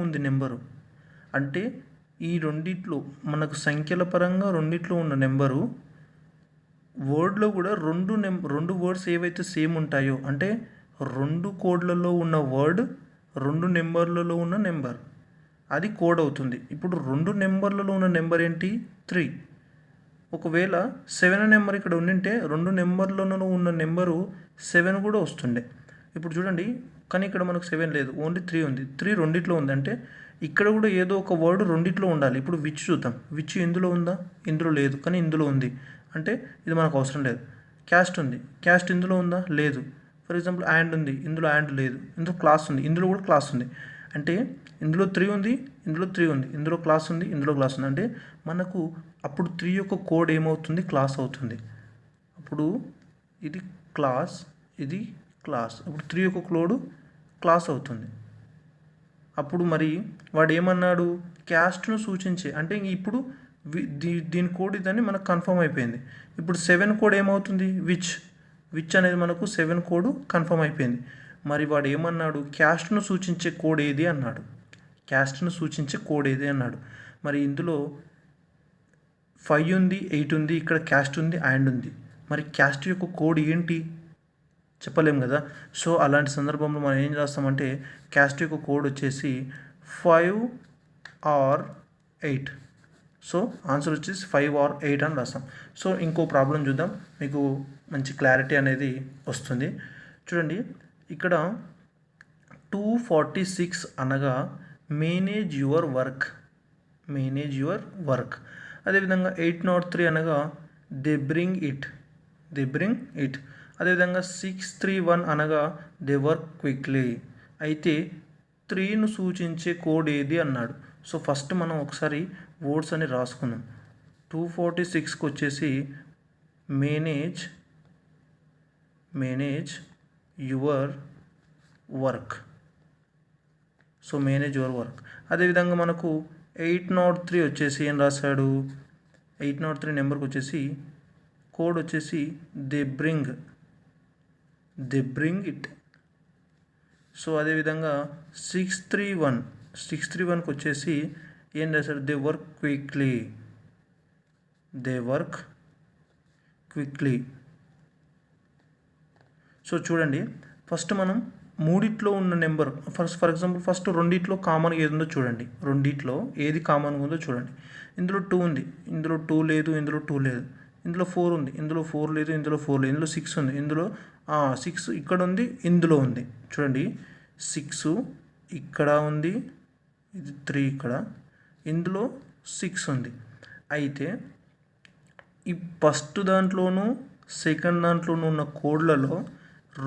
ఉంది నెంబరు. అంటే ఈ రెండిట్లో మనకు సంఖ్యల పరంగా రెండిట్లో ఉన్న నెంబరు, వర్డ్లో కూడా రెండు వర్డ్స్ ఏవైతే సేమ్ ఉంటాయో, అంటే 2 కోడ్లలో ఉన్న వర్డ్ 2 నెంబర్లలో ఉన్న నెంబర్, అది కోడ్ అవుతుంది. ఇప్పుడు 2 నెంబర్లలో ఉన్న నెంబర్ ఏంటి? 3. ఒకవేళ 7 నెంబర్ ఇక్కడ ఉండింటే 2 నెంబర్లలో ఉన్న నెంబరు 7 కూడా వస్తుండే. ఇప్పుడు చూడండి, కానీ ఇక్కడ మనకు 7 లేదు, ఓన్లీ 3 ఉంది. 3 రెండిట్లో ఉంది, అంటే ఇక్కడ కూడా ఏదో ఒక వర్డ్ రెండిట్లో ఉండాలి. ఇప్పుడు విచ్ చూద్దాం. విచ్ ఇందులో ఉందా? ఇందులో లేదు, కానీ ఇందులో ఉంది, అంటే ఇది మనకు అవసరం లేదు. క్యాస్ట్ ఉంది, క్యాస్ట్ ఇందులో ఉందా? లేదు. ఫర్ ఎగ్జాంపుల్ యాండ్ ఉంది, ఇందులో యాండ్ లేదు. ఇందులో క్లాస్ ఉంది, ఇందులో కూడా క్లాస్ ఉంది. అంటే ఇందులో 3 ఉంది, ఇందులో 3 ఉంది, ఇందులో క్లాస్ ఉంది, ఇందులో క్లాస్ ఉంది. అంటే మనకు అప్పుడు 3 యొక్క కోడ్ ఏమవుతుంది? క్లాస్ అవుతుంది. అప్పుడు ఇది క్లాస్, ఇది క్లాస్. అప్పుడు 3 యొక్క కోడ్ క్లాస్ అవుతుంది. అప్పుడు మరి వాడు ఏమన్నాడు? క్యాస్ట్ను సూచించే, అంటే ఇప్పుడు దీని కోడ్ ఇదని మనకు కన్ఫర్మ్ అయిపోయింది. ఇప్పుడు 7 కోడ్ ఏమవుతుంది? విచ్ అనేది మనకు 7 కోడ్ కన్ఫర్మ్ అయిపోయింది. మరి వాడు ఏమన్నాడు? క్యాస్ట్ను సూచించే కోడ్ ఏది అన్నాడు. మరి ఇందులో 5 ఉంది, 8 ఉంది, ఇక్కడ క్యాస్ట్ ఉంది, అండ్ ఉంది. మరి క్యాస్ట్ యొక్క కోడ్ ఏంటి? చెప్పలేం కదా. సో అలాంటి సందర్భంలో మనం ఏం చేస్తామంటే క్యాస్ట్ యొక్క కోడ్ వచ్చేసి 5 or 8. సో ఆన్సర్ వచ్చేసి 5 or 8 అని రాస్తాం. సో ఇంకో ప్రాబ్లం చూద్దాం, మీకు మంచి క్లారిటీ అనేది వస్తుంది. చూడండి, ఇక్కడ 246 అనగా మేనేజ్ యువర్ వర్క్. అదేవిధంగా 803 అనగా దే బ్రింగ్ ఇట్. అదేవిధంగా 631 అనగా దే వర్క్ క్విక్లీ. అయితే 3ను సూచించే కోడ్ ఏది అన్నాడు. సో ఫస్ట్ మనం ఒకసారి వర్డ్స్ అని రాసుకుందాం. 246కి వచ్చేసి manage your work. So manage your work. అదేవిధంగా మనకు 803 వచ్చేసి ఏం రాశాడు? 803 నెంబర్కి వచ్చేసి కోడ్ వచ్చేసి దే బ్రింగ్ ఇట్. సో అదేవిధంగా 631కి వచ్చేసి ఏం రాశాడు? They work quickly. సో చూడండి, ఫస్ట్ మనం మూడిట్లో ఉన్న నెంబర్ ఫర్ ఎగ్జాంపుల్ ఫస్ట్ రెండిట్లో కామన్గా ఏది ఉందో చూడండి. రెండిట్లో ఏది కామన్గా ఉందో చూడండి. ఇందులో 2 ఉంది, ఇందులో 2 లేదు, ఇందులో 2 లేదు. ఇందులో 4 ఉంది, ఇందులో 4 లేదు, ఇందులో 4 లేదు. ఇందులో 6 ఉంది, ఇందులో 6 ఇక్కడ ఉంది, ఇందులో ఉంది. చూడండి, 6 ఇక్కడ ఉంది, ఇది 3 ఇక్కడ, ఇందులో 6 ఉంది. అయితే ఈ ఫస్ట్ దాంట్లోనూ సెకండ్ దాంట్లోనూ ఉన్న కోడ్లలో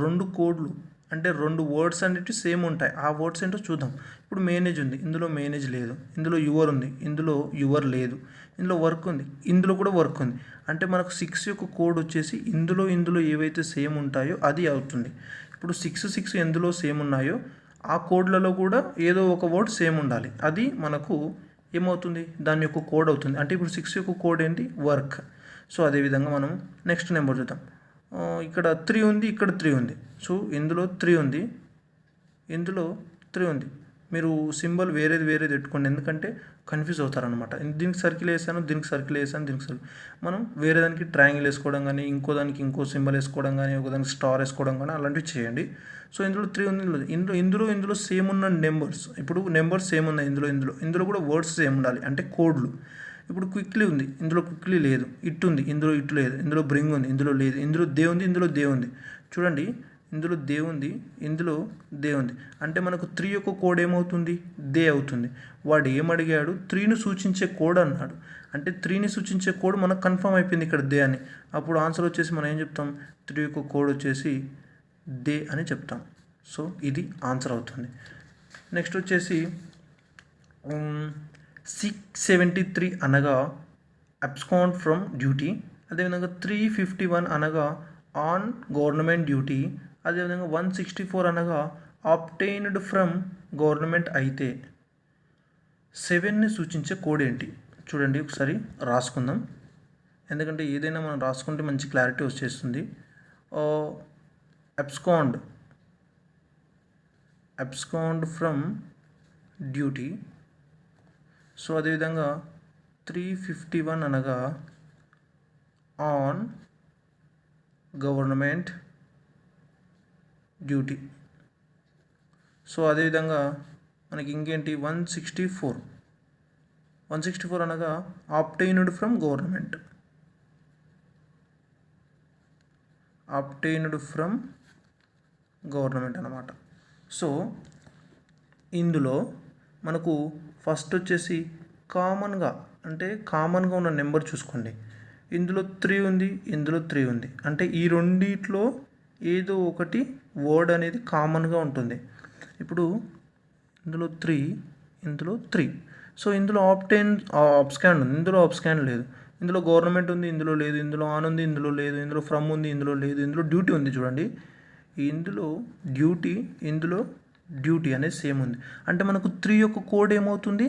2 కోడ్లు అంటే 2 వర్డ్స్ అనేవి సేమ్ ఉంటాయి. ఆ వర్డ్స్ ఏంటో చూద్దాం. ఇప్పుడు మేనేజ్ ఉంది, ఇందులో మేనేజ్ లేదు. ఇందులో యువర్ ఉంది, ఇందులో యువర్ లేదు. ఇందులో వర్క్ ఉంది, ఇందులో కూడా వర్క్ ఉంది. అంటే మనకు 6 యొక్క కోడ్ వచ్చేసి ఇందులో ఏవైతే సేమ్ ఉంటాయో అది అవుతుంది. ఇప్పుడు 6 ఎందులో సేమ్ ఉన్నాయో ఆ కోడ్లలో కూడా ఏదో ఒక వర్డ్ సేమ్ ఉండాలి. అది మనకు ఏమవుతుంది? దాని యొక్క కోడ్ అవుతుంది. అంటే ఇప్పుడు 6 యొక్క కోడ్ ఏంటి? వర్క్. సో అదేవిధంగా మనం నెక్స్ట్ నెంబర్ చూద్దాం. ఇక్కడ 3 ఉంది, ఇక్కడ 3 ఉంది. సో ఇందులో 3 ఉంది, ఇందులో 3 ఉంది. మీరు సింబల్ వేరేది పెట్టుకోండి, ఎందుకంటే కన్ఫ్యూజ్ అవుతారనమాట. దీనికి సర్కిల్ వేసాను, మనం వేరే దానికి ట్రయాంగిల్ వేసుకోవడం కానీ, ఇంకో దానికి ఇంకో సింబల్ వేసుకోవడం కానీ, ఒకదానికి స్టార్ వేసుకోవడం కానీ అలాంటివి చేయండి. సో ఇందులో 3 ఉంది, ఇందులో సేమ్ ఉన్న నెంబర్స్. ఇప్పుడు నెంబర్స్ సేమ్ ఉన్నాయి, ఇందులో కూడా వర్డ్స్ సేమ్ ఉండాలి, అంటే కోడ్లు. ఇప్పుడు క్విక్లీ ఉంది, ఇందులో క్విక్లీ లేదు. ఇట్ ఉంది, ఇందులో ఇట్ లేదు. ఇందులో బ్రింగ్ ఉంది, ఇందులో లేదు. ఇందులో దే ఉంది, ఇందులో దే ఉంది. చూడండి, ఇందులో దే ఉంది, ఇందులో దే ఉంది. అంటే మనకు 3 యొక్క కోడ్ ఏమవుతుంది? దే అవుతుంది. వాడు ఏమడిగాడు? 3ని సూచించే కోడ్ అన్నాడు. అంటే 3ని సూచించే కోడ్ మనకు కన్ఫర్మ్ అయిపోయింది ఇక్కడ దే అని. అప్పుడు ఆన్సర్ వచ్చేసి మనం ఏం చెప్తాం? 3 యొక్క కోడ్ వచ్చేసి దే అని చెప్తాం. సో ఇది ఆన్సర్ అవుతుంది. నెక్స్ట్ వచ్చేసి 673 అనగా అబ్స్కాండ్ ఫ్రమ్ డ్యూటీ. అదేవిధంగా 351 అనగా ఆన్ గవర్నమెంట్ డ్యూటీ. అదేవిధంగా 164 అనగా ఆబ్టైన్డ్ ఫ్రమ్ గవర్నమెంట్ అయితే 7ని సూచించే కోడ్ ఏంటి? చూడండి ఒకసారి రాసుకుందాం, ఎందుకంటే ఏదైనా మనం రాసుకుంటే మంచి క్లారిటీ వచ్చేస్తుంది. Abscond from duty. సో అదేవిధంగా 351 అనగా ఆన్ గవర్నమెంట్ డ్యూటీ. సో అదేవిధంగా మనకి ఇంకేంటి? 164 అనగా ఆబ్టైన్డ్ ఫ్రమ్ గవర్నమెంట్. అన్నమాట. సో ఇందులో మనకు ఫస్ట్ వచ్చేసి కామన్గా ఉన్న నెంబర్ చూసుకోండి. ఇందులో 3 ఉంది, ఇందులో 3 ఉంది. అంటే ఈ రెండిట్లో ఏదో ఒకటి వర్డ్ అనేది కామన్గా ఉంటుంది. ఇప్పుడు ఇందులో 3, ఇందులో 3. సో ఇందులో అబ్స్కాండ్ ఉంది, ఇందులో అబ్స్కాండ్ లేదు. ఇందులో గవర్నమెంట్ ఉంది, ఇందులో లేదు. ఇందులో ఆన్ ఉంది, ఇందులో లేదు. ఇందులో ఫ్రమ్ ఉంది, ఇందులో లేదు. ఇందులో డ్యూటీ ఉంది. చూడండి, ఇందులో డ్యూటీ, ఇందులో డ్యూటీ అనేది సేమ్ ఉంది. అంటే మనకు 3 యొక్క కోడ్ ఏమవుతుంది?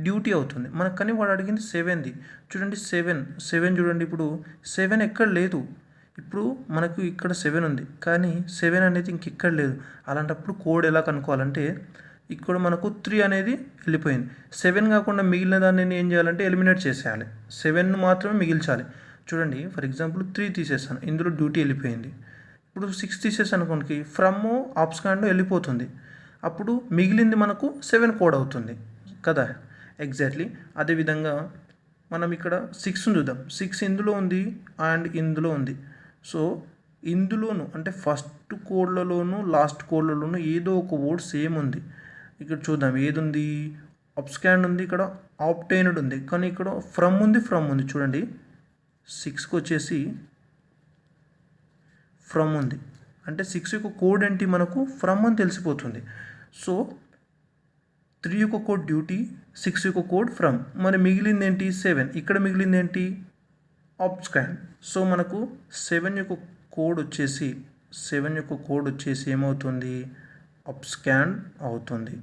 డ్యూటీ అవుతుంది మనకు. కానీ వాడు అడిగింది 7ది. చూడండి 7 చూడండి. ఇప్పుడు 7 ఎక్కడ లేదు. ఇప్పుడు మనకు ఇక్కడ 7 ఉంది, కానీ 7 అనేది ఇంకెక్కడ లేదు. అలాంటప్పుడు కోడ్ ఎలా కనుక్కోవాలంటే, ఇక్కడ మనకు 3 అనేది వెళ్ళిపోయింది. 7 కాకుండా మిగిలిన దాన్ని ఏం చేయాలంటే ఎలిమినేట్ చేసేయాలి. 7 మాత్రమే మిగిల్చాలి. చూడండి, ఫర్ ఎగ్జాంపుల్ 3 తీసేస్తాను, ఇందులో డ్యూటీ వెళ్ళిపోయింది. ఇప్పుడు 6 తీసేసాను అనుకోండి, ఫ్రమ్ ఆబ్స్కాండ్ వెళ్ళిపోతుంది. అప్పుడు మిగిలింది మనకు 7 కోడ్ అవుతుంది కదా. ఎగ్జాక్ట్లీ అదేవిధంగా మనం ఇక్కడ 6 చూద్దాం. 6 ఇందులో ఉంది అండ్ ఇందులో ఉంది. సో ఇందులోను అంటే ఫస్ట్ కోడ్లలోను లాస్ట్ కోడ్లలోను ఏదో ఒక వర్డ్ సేమ్ ఉంది. ఇక్కడ చూద్దాం, ఏది ఉంది? అబ్స్కాండ్ ఉంది, ఇక్కడ ఆబ్టైన్డ్ ఉంది, కానీ ఇక్కడ ఫ్రమ్ ఉంది. చూడండి, 6కి వచ్చేసి ఫ్రమ్ ఉంది. అంటే 6 యొక్క కోడ్ ఏంటి? మనకు ఫ్రమ్ అని తెలిసిపోతుంది. సో 3 యొక్క కోడ్ డ్యూటీ, 6 యొక్క కోడ్ ఫ్రమ్. మరి మిగిలింది ఏంటి? 7. ఇక్కడ మిగిలింది ఏంటి? అబ్స్కాండ్. సో మనకు 7 యొక్క కోడ్ వచ్చేసి ఏమవుతుంది? అబ్స్కాండ్ అవుతుంది.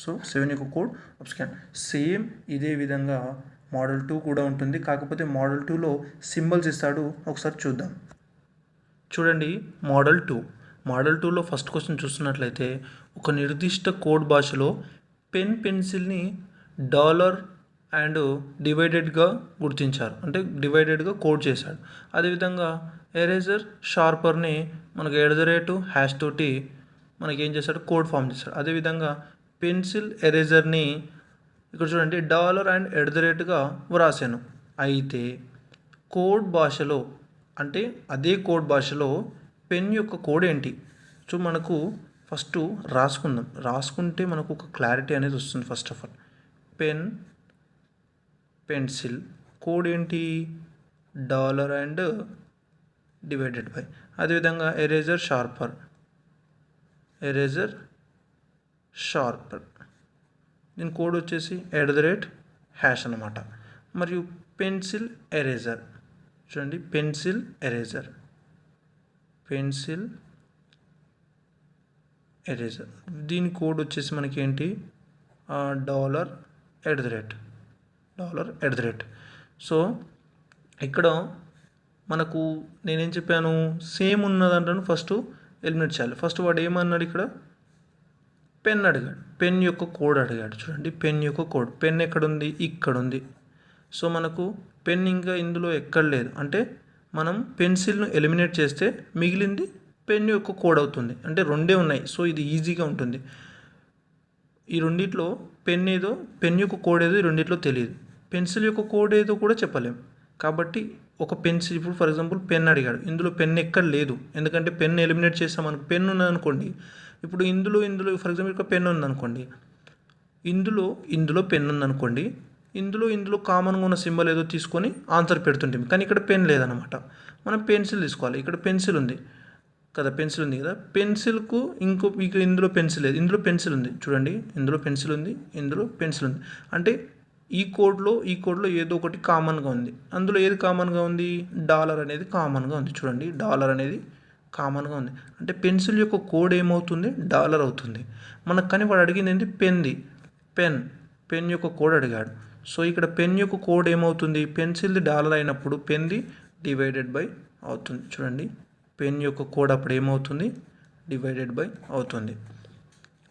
సో 7 యొక్క కోడ్ అబ్స్కాండ్. సేమ్ ఇదే విధంగా మోడల్ 2 కూడా ఉంటుంది. కాకపోతే మోడల్ 2లో సింబల్స్ ఇస్తాడు. ఒకసారి చూద్దాం. చూడండి, మోడల్ 2లో ఫస్ట్ క్వశ్చన్ చూస్తున్నట్లయితే, ఒక నిర్దిష్ట కోడ్ భాషలో పెన్సిల్ని డాలర్ అండ్ డివైడెడ్గా గుర్తించారు, అంటే డివైడెడ్గా కోడ్ చేశాడు. అదేవిధంగా ఎరేజర్ షార్పర్ని మనకు @ తోటి మనకి ఏం చేశాడు? కోడ్ ఫామ్ చేశాడు. అదేవిధంగా పెన్సిల్ ఎరేజర్ని ఇక్కడ చూడండి డాలర్ అండ్ @ వ్రాసాను. అయితే కోడ్ భాషలో, అంటే అదే కోడ్ భాషలో పెన్ యొక్క కోడ్ ఏంటి? సో మనకు ఫస్ట్ రాసుకుందాం. రాసుకుంటే మనకు ఒక క్లారిటీ అనేది వస్తుంది. First of all pencil code ఏంటి? Dollar and divided by. అదేవిధంగా ఎరేజర్ షార్పర్ దీని కోడ్ వచ్చేసి @ అన్నమాట. మరియు పెన్సిల్ ఎరేజర్ చూడండి, పెన్సిల్ ఎరేజర్ దీని కోడ్ వచ్చేసి మనకి ఏంటి? డాలర్ @ సో ఇక్కడ మనకు నేనేం చెప్పాను? సేమ్ ఉన్నదంటాను ఫస్ట్ ఎలిమినేట్ చేయాలి. ఫస్ట్ వాడు ఏమన్నాడు? ఇక్కడ పెన్ అడిగాడు, పెన్ యొక్క కోడ్ అడిగాడు. చూడండి, పెన్ యొక్క కోడ్. పెన్ ఎక్కడుంది? ఇక్కడ ఉంది. సో మనకు పెన్ ఇంకా ఇందులో ఎక్కడ లేదు. అంటే మనం పెన్సిల్ను ఎలిమినేట్ చేస్తే మిగిలింది పెన్ యొక్క కోడ్ అవుతుంది. అంటే 2 ఉన్నాయి. సో ఇది ఈజీగా ఉంటుంది. ఈ రెండిట్లో పెన్ యొక్క కోడ్ ఏదో ఈ రెండిట్లో తెలియదు. పెన్సిల్ యొక్క కోడ్ ఏదో కూడా చెప్పలేము. కాబట్టి ఒక పెన్సిల్, ఇప్పుడు ఫర్ ఎగ్జాంపుల్ పెన్ అడిగాడు, ఇందులో పెన్ ఎక్కడ లేదు, ఎందుకంటే పెన్ ఎలిమినేట్ చేసామనుకో, పెన్ ఉన్నదనుకోండి, ఇప్పుడు ఇందులో ఫర్ ఎగ్జాంపుల్ ఇక్కడ పెన్ ఉందనుకోండి, ఇందులో పెన్ ఉందనుకోండి, ఇందులో కామన్గా ఉన్న సింబల్ ఏదో తీసుకొని ఆన్సర్ పెడుతుంటాం, కానీ ఇక్కడ పెన్ లేదనమాట, మనం పెన్సిల్ తీసుకోవాలి. ఇక్కడ పెన్సిల్ ఉంది కదా, పెన్సిల్ ఉంది కదా, పెన్సిల్కు మీకు ఇందులో పెన్సిల్ లేదు, ఇందులో పెన్సిల్ ఉంది చూడండి, ఇందులో పెన్సిల్ ఉంది, ఇందులో పెన్సిల్ ఉంది, అంటే ఈ కోడ్లో ఏదో ఒకటి కామన్గా ఉంది. అందులో ఏది కామన్గా ఉంది? డాలర్ అనేది కామన్గా ఉంది. చూడండి, డాలర్ అనేది కామన్గా ఉంది, అంటే పెన్సిల్ యొక్క కోడ్ ఏమవుతుంది? డాలర్ అవుతుంది మనకు. కానీ వాడు అడిగింది ఏంటి? పెన్ యొక్క కోడ్ అడిగాడు. సో ఇక్కడ పెన్ యొక్క కోడ్ ఏమవుతుంది? పెన్సిల్ది డాలర్ అయినప్పుడు పెన్ది డివైడెడ్ బై అవుతుంది. చూడండి, పెన్ యొక్క కోడ్ అప్పుడు ఏమవుతుంది? డివైడెడ్ బై అవుతుంది.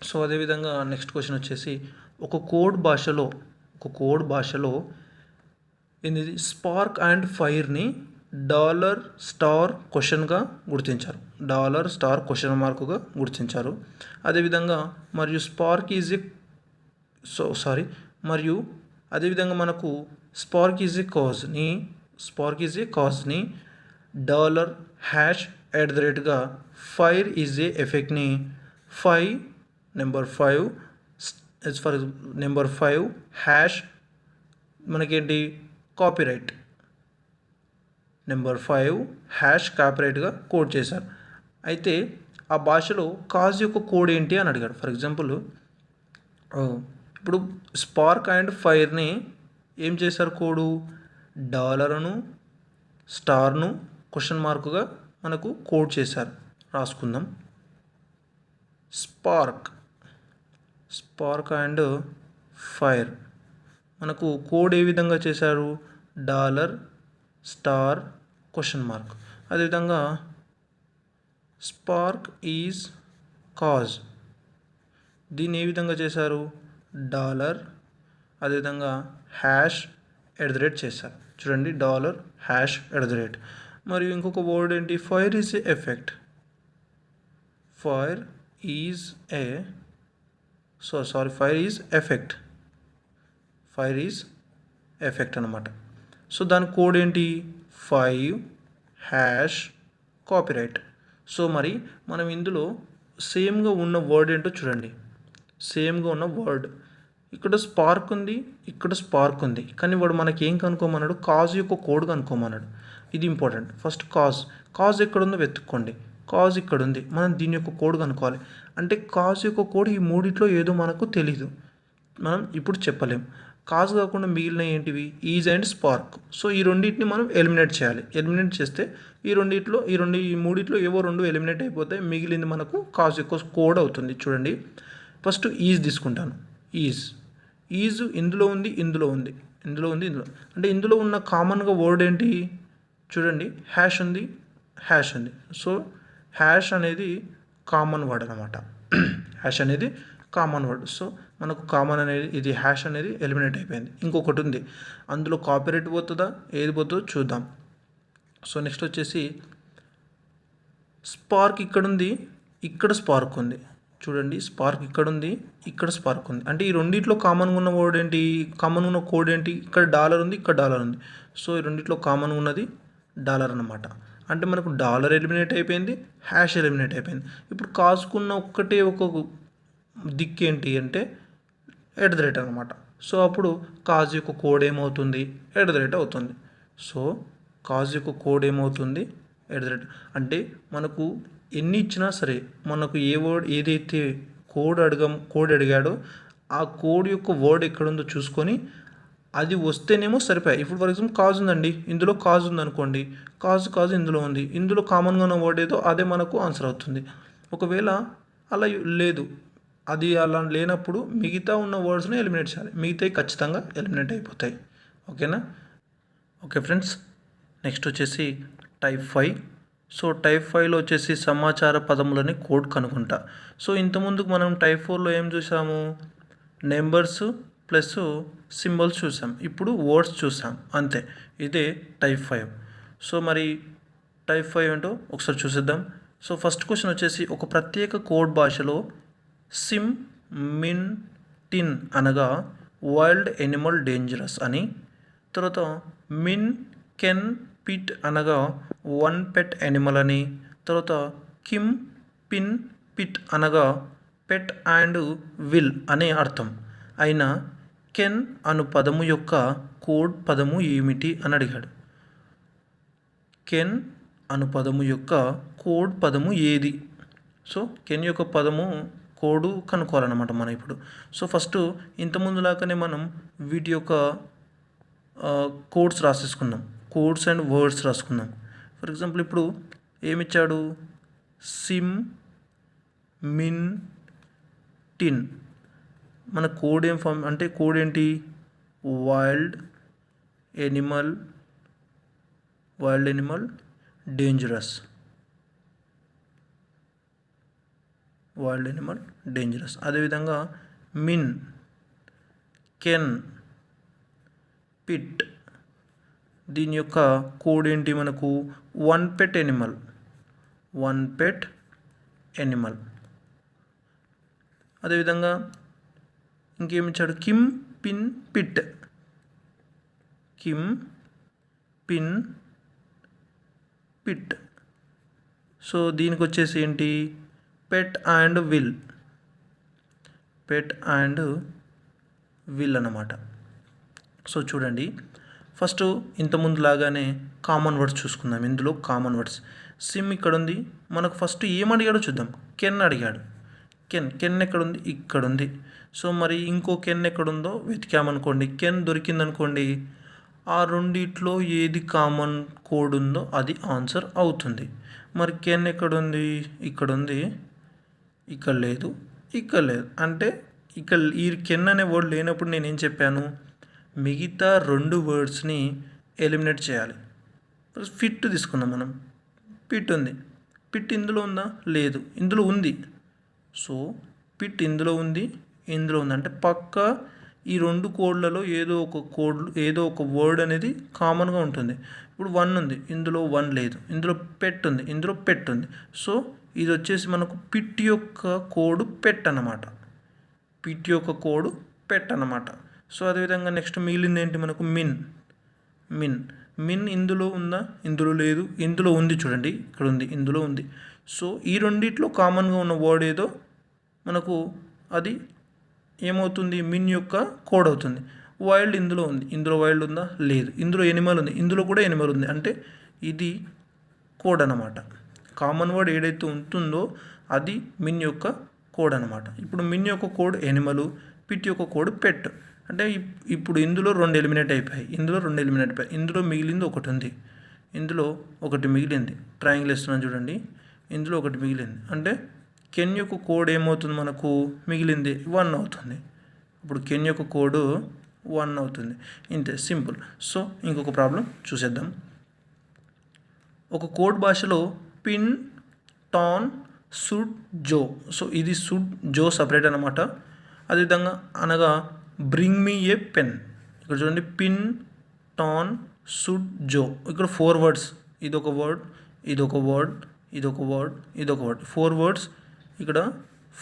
సో అదేవిధంగా నెక్స్ట్ క్వశ్చన్ వచ్చేసి, ఒక కోడ్ భాషలో ఏంది? స్పార్క్ అండ్ ఫైర్ని డాలర్ స్టార్ క్వశ్చన్గా గుర్తించారు, డాలర్ స్టార్ క్వశ్చన్ మార్కుగా గుర్తించారు. అదేవిధంగా మరియు మరియు అదేవిధంగా మనకు స్పార్క్ ఈజ్ ఏ కాజ్ని dollar hash @ fire is a ఎఫెక్ట్ని నెంబర్ 5 హ్యాష్ మనకేంటి? కాపీరైట్, నెంబర్ 5 హ్యాష్ కాపీరైట్గా కోడ్ చేశారు. అయితే ఆ భాషలో కాజ్ యొక్క కోడ్ ఏంటి అని అడిగాడు. ఫర్ ఎగ్జాంపుల్ ఇప్పుడు స్పార్క్ అండ్ ఫైర్ని ఏం చేశారు? కోడు డాలర్ను స్టార్ను క్వశ్చన్ మార్కుగా మనకు కోడ్ చేశారు. రాసుకుందాం. స్పార్క్ అండ్ ఫైర్ మనకు కోడ్ ఏ విధంగా చేశారు? Dollar star question mark. అదేవిధంగా స్పార్క్ ఈజ్ కాజ్, దీన్ని ఏ విధంగా చేశారు? డాలర్ అదేవిధంగా హ్యాష్ @ చేశారు. చూడండి, డాలర్ హ్యాష్ @ మరియు ఇంకొక వర్డ్ ఏంటి? Fire is effect. Fire is effect అనమాట. సో దాని కోడ్ ఏంటి? 5 హ్యాష్ కాపీరైట్. సో మరి మనం ఇందులో సేమ్గా ఉన్న వర్డ్ ఏంటో చూడండి, సేమ్గా ఉన్న వర్డ్ ఇక్కడ స్పార్క్ ఉంది, ఇక్కడ స్పార్క్ ఉంది, కానీ వాడు మనకి ఏం కనుక్కోమన్నాడు? కాజ్ యొక్క కోడ్ కనుక్కోమన్నాడు. ఇది ఇంపార్టెంట్. ఫస్ట్ కాజ్ ఎక్కడుందో వెతుక్కోండి. కాజ్ ఇక్కడ ఉంది, మనం దీని యొక్క కోడ్ కనుక్కోవాలి. అంటే కాజ్ యొక్క కోడ్ ఈ మూడిట్లో ఏదో మనకు తెలీదు, మనం ఇప్పుడు చెప్పలేం. కాజ్ కాకుండా మిగిలిన ఏంటివి? Is and spark. సో ఈ రెండింటిని మనం ఎలిమినేట్ చేయాలి. ఎలిమినేట్ చేస్తే ఈ మూడిట్లో ఏవో రెండు ఎలిమినేట్ అయిపోతాయి, మిగిలింది మనకు కాజ్ యొక్క కోడ్ అవుతుంది. చూడండి, ఫస్ట్ ఈజ్ తీసుకుంటాను. ఈజ్ ఇందులో ఉంది, అంటే ఇందులో ఉన్న కామన్గా వర్డ్ ఏంటి? చూడండి, హ్యాష్ ఉంది. సో హ్యాష్ అనేది కామన్ వర్డ్ అనమాట. హ్యాష్ అనేది కామన్ వర్డ్. సో మనకు కామన్ అనేది ఇది హ్యాష్ అనేది ఎలిమినేట్ అయిపోయింది. ఇంకొకటి ఉంది, అందులో కాపీరైట్ పోతుందా, ఏది పోతుందో చూద్దాం. సో నెక్స్ట్ వచ్చేసి స్పార్క్ ఇక్కడ ఉంది, ఇక్కడ స్పార్క్ ఉంది. చూడండి, స్పార్క్ ఇక్కడ ఉంది, ఇక్కడ స్పార్క్ ఉంది. అంటే ఈ రెండిట్లో కామన్గా ఉన్న వర్డ్ ఏంటి? కామన్గా ఉన్న కోడ్ ఏంటి? ఇక్కడ డాలర్ ఉంది, ఇక్కడ డాలర్ ఉంది. సో ఈ రెండిట్లో కామన్గా ఉన్నది డాలర్ అన్నమాట. అంటే మనకు డాలర్ ఎలిమినేట్ అయిపోయింది, హ్యాష్ ఎలిమినేట్ అయిపోయింది. ఇప్పుడు కాజ్కున్న ఒక్కటే ఒక దిక్కు ఏంటి అంటే @ అనమాట. సో అప్పుడు కాజ్ యొక్క కోడ్ ఏమవుతుంది? @ అవుతుంది. సో కాజ్ యొక్క కోడ్ ఏమవుతుంది? @ అంటే మనకు ఎన్ని ఇచ్చినా సరే, మనకు ఏ వర్డ్ ఏదైతే కోడ్ అడిగాడో ఆ కోడ్ యొక్క వర్డ్ ఎక్కడుందో చూసుకొని అది వస్తేనేమో సరిపోయాయి. ఇప్పుడు ఫర్ ఎగ్జాంపుల్ కాజ్ ఉందండి, ఇందులో కాజ్ ఉందనుకోండి, కాజ్ ఇందులో ఉంది, ఇందులో కామన్గా ఉన్న వర్డ్ ఏదో అదే మనకు ఆన్సర్ అవుతుంది. ఒకవేళ అలా లేదు, అది అలా లేనప్పుడు మిగతా ఉన్న వర్డ్స్ని ఎలిమినేట్ చేయాలి, మిగతాయి ఖచ్చితంగా ఎలిమినేట్ అయిపోతాయి. ఓకేనా? ఓకే ఫ్రెండ్స్, నెక్స్ట్ వచ్చేసి టైప్ 5. సో టైప్ 5లో వచ్చేసి సమాచార పదములని కోడ్ కనుక్కుంటా. సో ఇంతకుముందుకు మనం టైప్ 4లో ఏం చూసాము? నెంబర్స్ ప్లస్ సింబల్స్ చూసాం, ఇప్పుడు వర్డ్స్ చూసాం, అంతే. ఇదే టైప్ 5. సో మరి టైప్ 5 ఏంటో ఒకసారి చూసేద్దాం. సో ఫస్ట్ క్వశ్చన్ వచ్చేసి, ఒక ప్రత్యేక కోడ్ భాషలో సిమ్, మిన్, టిన్ అనగా వైల్డ్ ఎనిమల్ డేంజరస్ అని, తర్వాత మిన్, కెన్, పిట్ అనగా వన్ పెట్ యానిమల్ అని, తర్వాత కిమ్, పిన్, పిట్ అనగా పెట్ అండ్ విల్ అనే అర్థం అయిన కెన్ అను పదము యొక్క కోడ్ పదము ఏమిటి అని అడిగాడు. కెన్ అను పదము యొక్క కోడ్ పదము ఏది? సో కెన్ యొక్క పదము కోడ్ కనుక్కోవాలన్నమాట మనం ఇప్పుడు. సో ఫస్ట్ ఇంతకుముందులాగానే మనం వీటి యొక్క కోడ్స్ రాసేసుకుందాం, కోడ్స్ అండ్ వర్డ్స్ రాసుకుందాం. ఫర్ ఎగ్జాంపుల్ ఇప్పుడు ఏమిచ్చాడు, సిమ్, మిన్, టిన్. మన కోడ్ ఏం ఫామ్ అంటే కోడ్ ఏంటి, wild Animal dangerous, wild Animal dangerous. అదేవిధంగా మిన్, కెన్, పిట్, దీని యొక్క కోడ్ ఏంటి మనకు, వన్ పెట్ ఎనిమల్. అదేవిధంగా ఇంకేమిచ్చాడు, kim, pin, pit. Kim, pin, pit. So దీనికి వచ్చేసి ఏంటి, పెట్ అండ్ విల్ అన్నమాట. సో చూడండి, ఫస్ట్ ఇంతకుముందు లాగానే కామన్ వర్డ్స్ చూసుకుందాం. ఇందులో కామన్ వర్డ్స్ సిమ్ ఇక్కడ ఉంది. మనకు ఫస్ట్ ఏం అడిగాడో చూద్దాం. కెన్ అడిగాడు. కెన్ ఎక్కడుంది, ఇక్కడ ఉంది. సో మరి ఇంకో కెన్ ఎక్కడుందో వెతికామనుకోండి, కెన్ దొరికిందనుకోండి, ఆ రెండిట్లో ఏది కామన్ కోడ్ ఉందో అది ఆన్సర్ అవుతుంది. మరి కెన్ ఎక్కడుంది, ఇక్కడ ఉంది, ఇక్కడ లేదు, అంటే ఇక్కడ ఈ కెన్ అనే వర్డ్ లేనప్పుడు నేనేం చెప్పాను, మిగతా రెండు వర్డ్స్ని ఎలిమినేట్ చేయాలి. ఫిట్ తీసుకుందాం మనం. పిట్ ఉంది, పిట్ ఇందులో ఉందా, లేదు, ఇందులో ఉంది. సో పిట్ ఇందులో ఉంది అంటే పక్క ఈ రెండు కోడ్లలో ఏదో ఒక వర్డ్ అనేది కామన్గా ఉంటుంది. ఇప్పుడు 1 ఉంది, ఇందులో 1 లేదు. ఇందులో పెట్ ఉంది, ఇందులో పెట్ ఉంది. సో ఇది వచ్చేసి మనకు పిట్ యొక్క కోడ్ పెట్ అన్నమాట. సో అదేవిధంగా నెక్స్ట్ మిగిలింది ఏంటి మనకు, మిన్ ఇందులో ఉందా, ఇందులో లేదు, ఇందులో ఉంది, చూడండి ఇక్కడ ఉంది, ఇందులో ఉంది. సో ఈ రెండిట్లో కామన్గా ఉన్న వర్డ్ ఏదో మనకు అది ఏమవుతుంది, మిన్ యొక్క కోడ్ అవుతుంది. వైల్డ్ ఇందులో ఉంది, ఇందులో వైల్డ్ ఉందా, లేదు. ఇందులో ఎనిమల్ ఉంది, ఇందులో కూడా ఎనిమల్ ఉంది, అంటే ఇది కోడ్ అన్నమాట. కామన్ వర్డ్ ఏదైతే ఉంటుందో అది మిన్ యొక్క కోడ్ అన్నమాట. ఇప్పుడు మిన్ యొక్క కోడ్ ఎనిమల్, పిట్ యొక్క కోడ్ పెట్. అంటే ఇప్పుడు ఇందులో 2 ఎలిమినేట్ అయిపోయాయి, ఇందులో మిగిలింది ఒకటి ఉంది, ఇందులో ఒకటి మిగిలింది. ట్రయాంగిల్ ఇస్తున్నాను చూడండి, ఇందులో ఒకటి మిగిలింది. అంటే కెన్ యొక్క కోడ్ ఏమవుతుంది మనకు, మిగిలింది 1 అవుతుంది. ఇప్పుడు కెన్ యొక్క కోడ్ 1 అవుతుంది. ఇంతే, సింపుల్. సో ఇంకొక ప్రాబ్లం చూసేద్దాం. ఒక కోడ్ భాషలో పిన్, టాన్, సుడ్, జో. సో ఇది సుడ్, జో సపరేట్ అనమాట. అదేవిధంగా అనగా బ్రింగ్ మీ ఏ పెన్. ఇక్కడ చూడండి, పిన్, టాన్, సుడ్, జో. ఇక్కడ 4 వర్డ్స్, ఇదొక వర్డ్, 4 వర్డ్స్. ఇక్కడ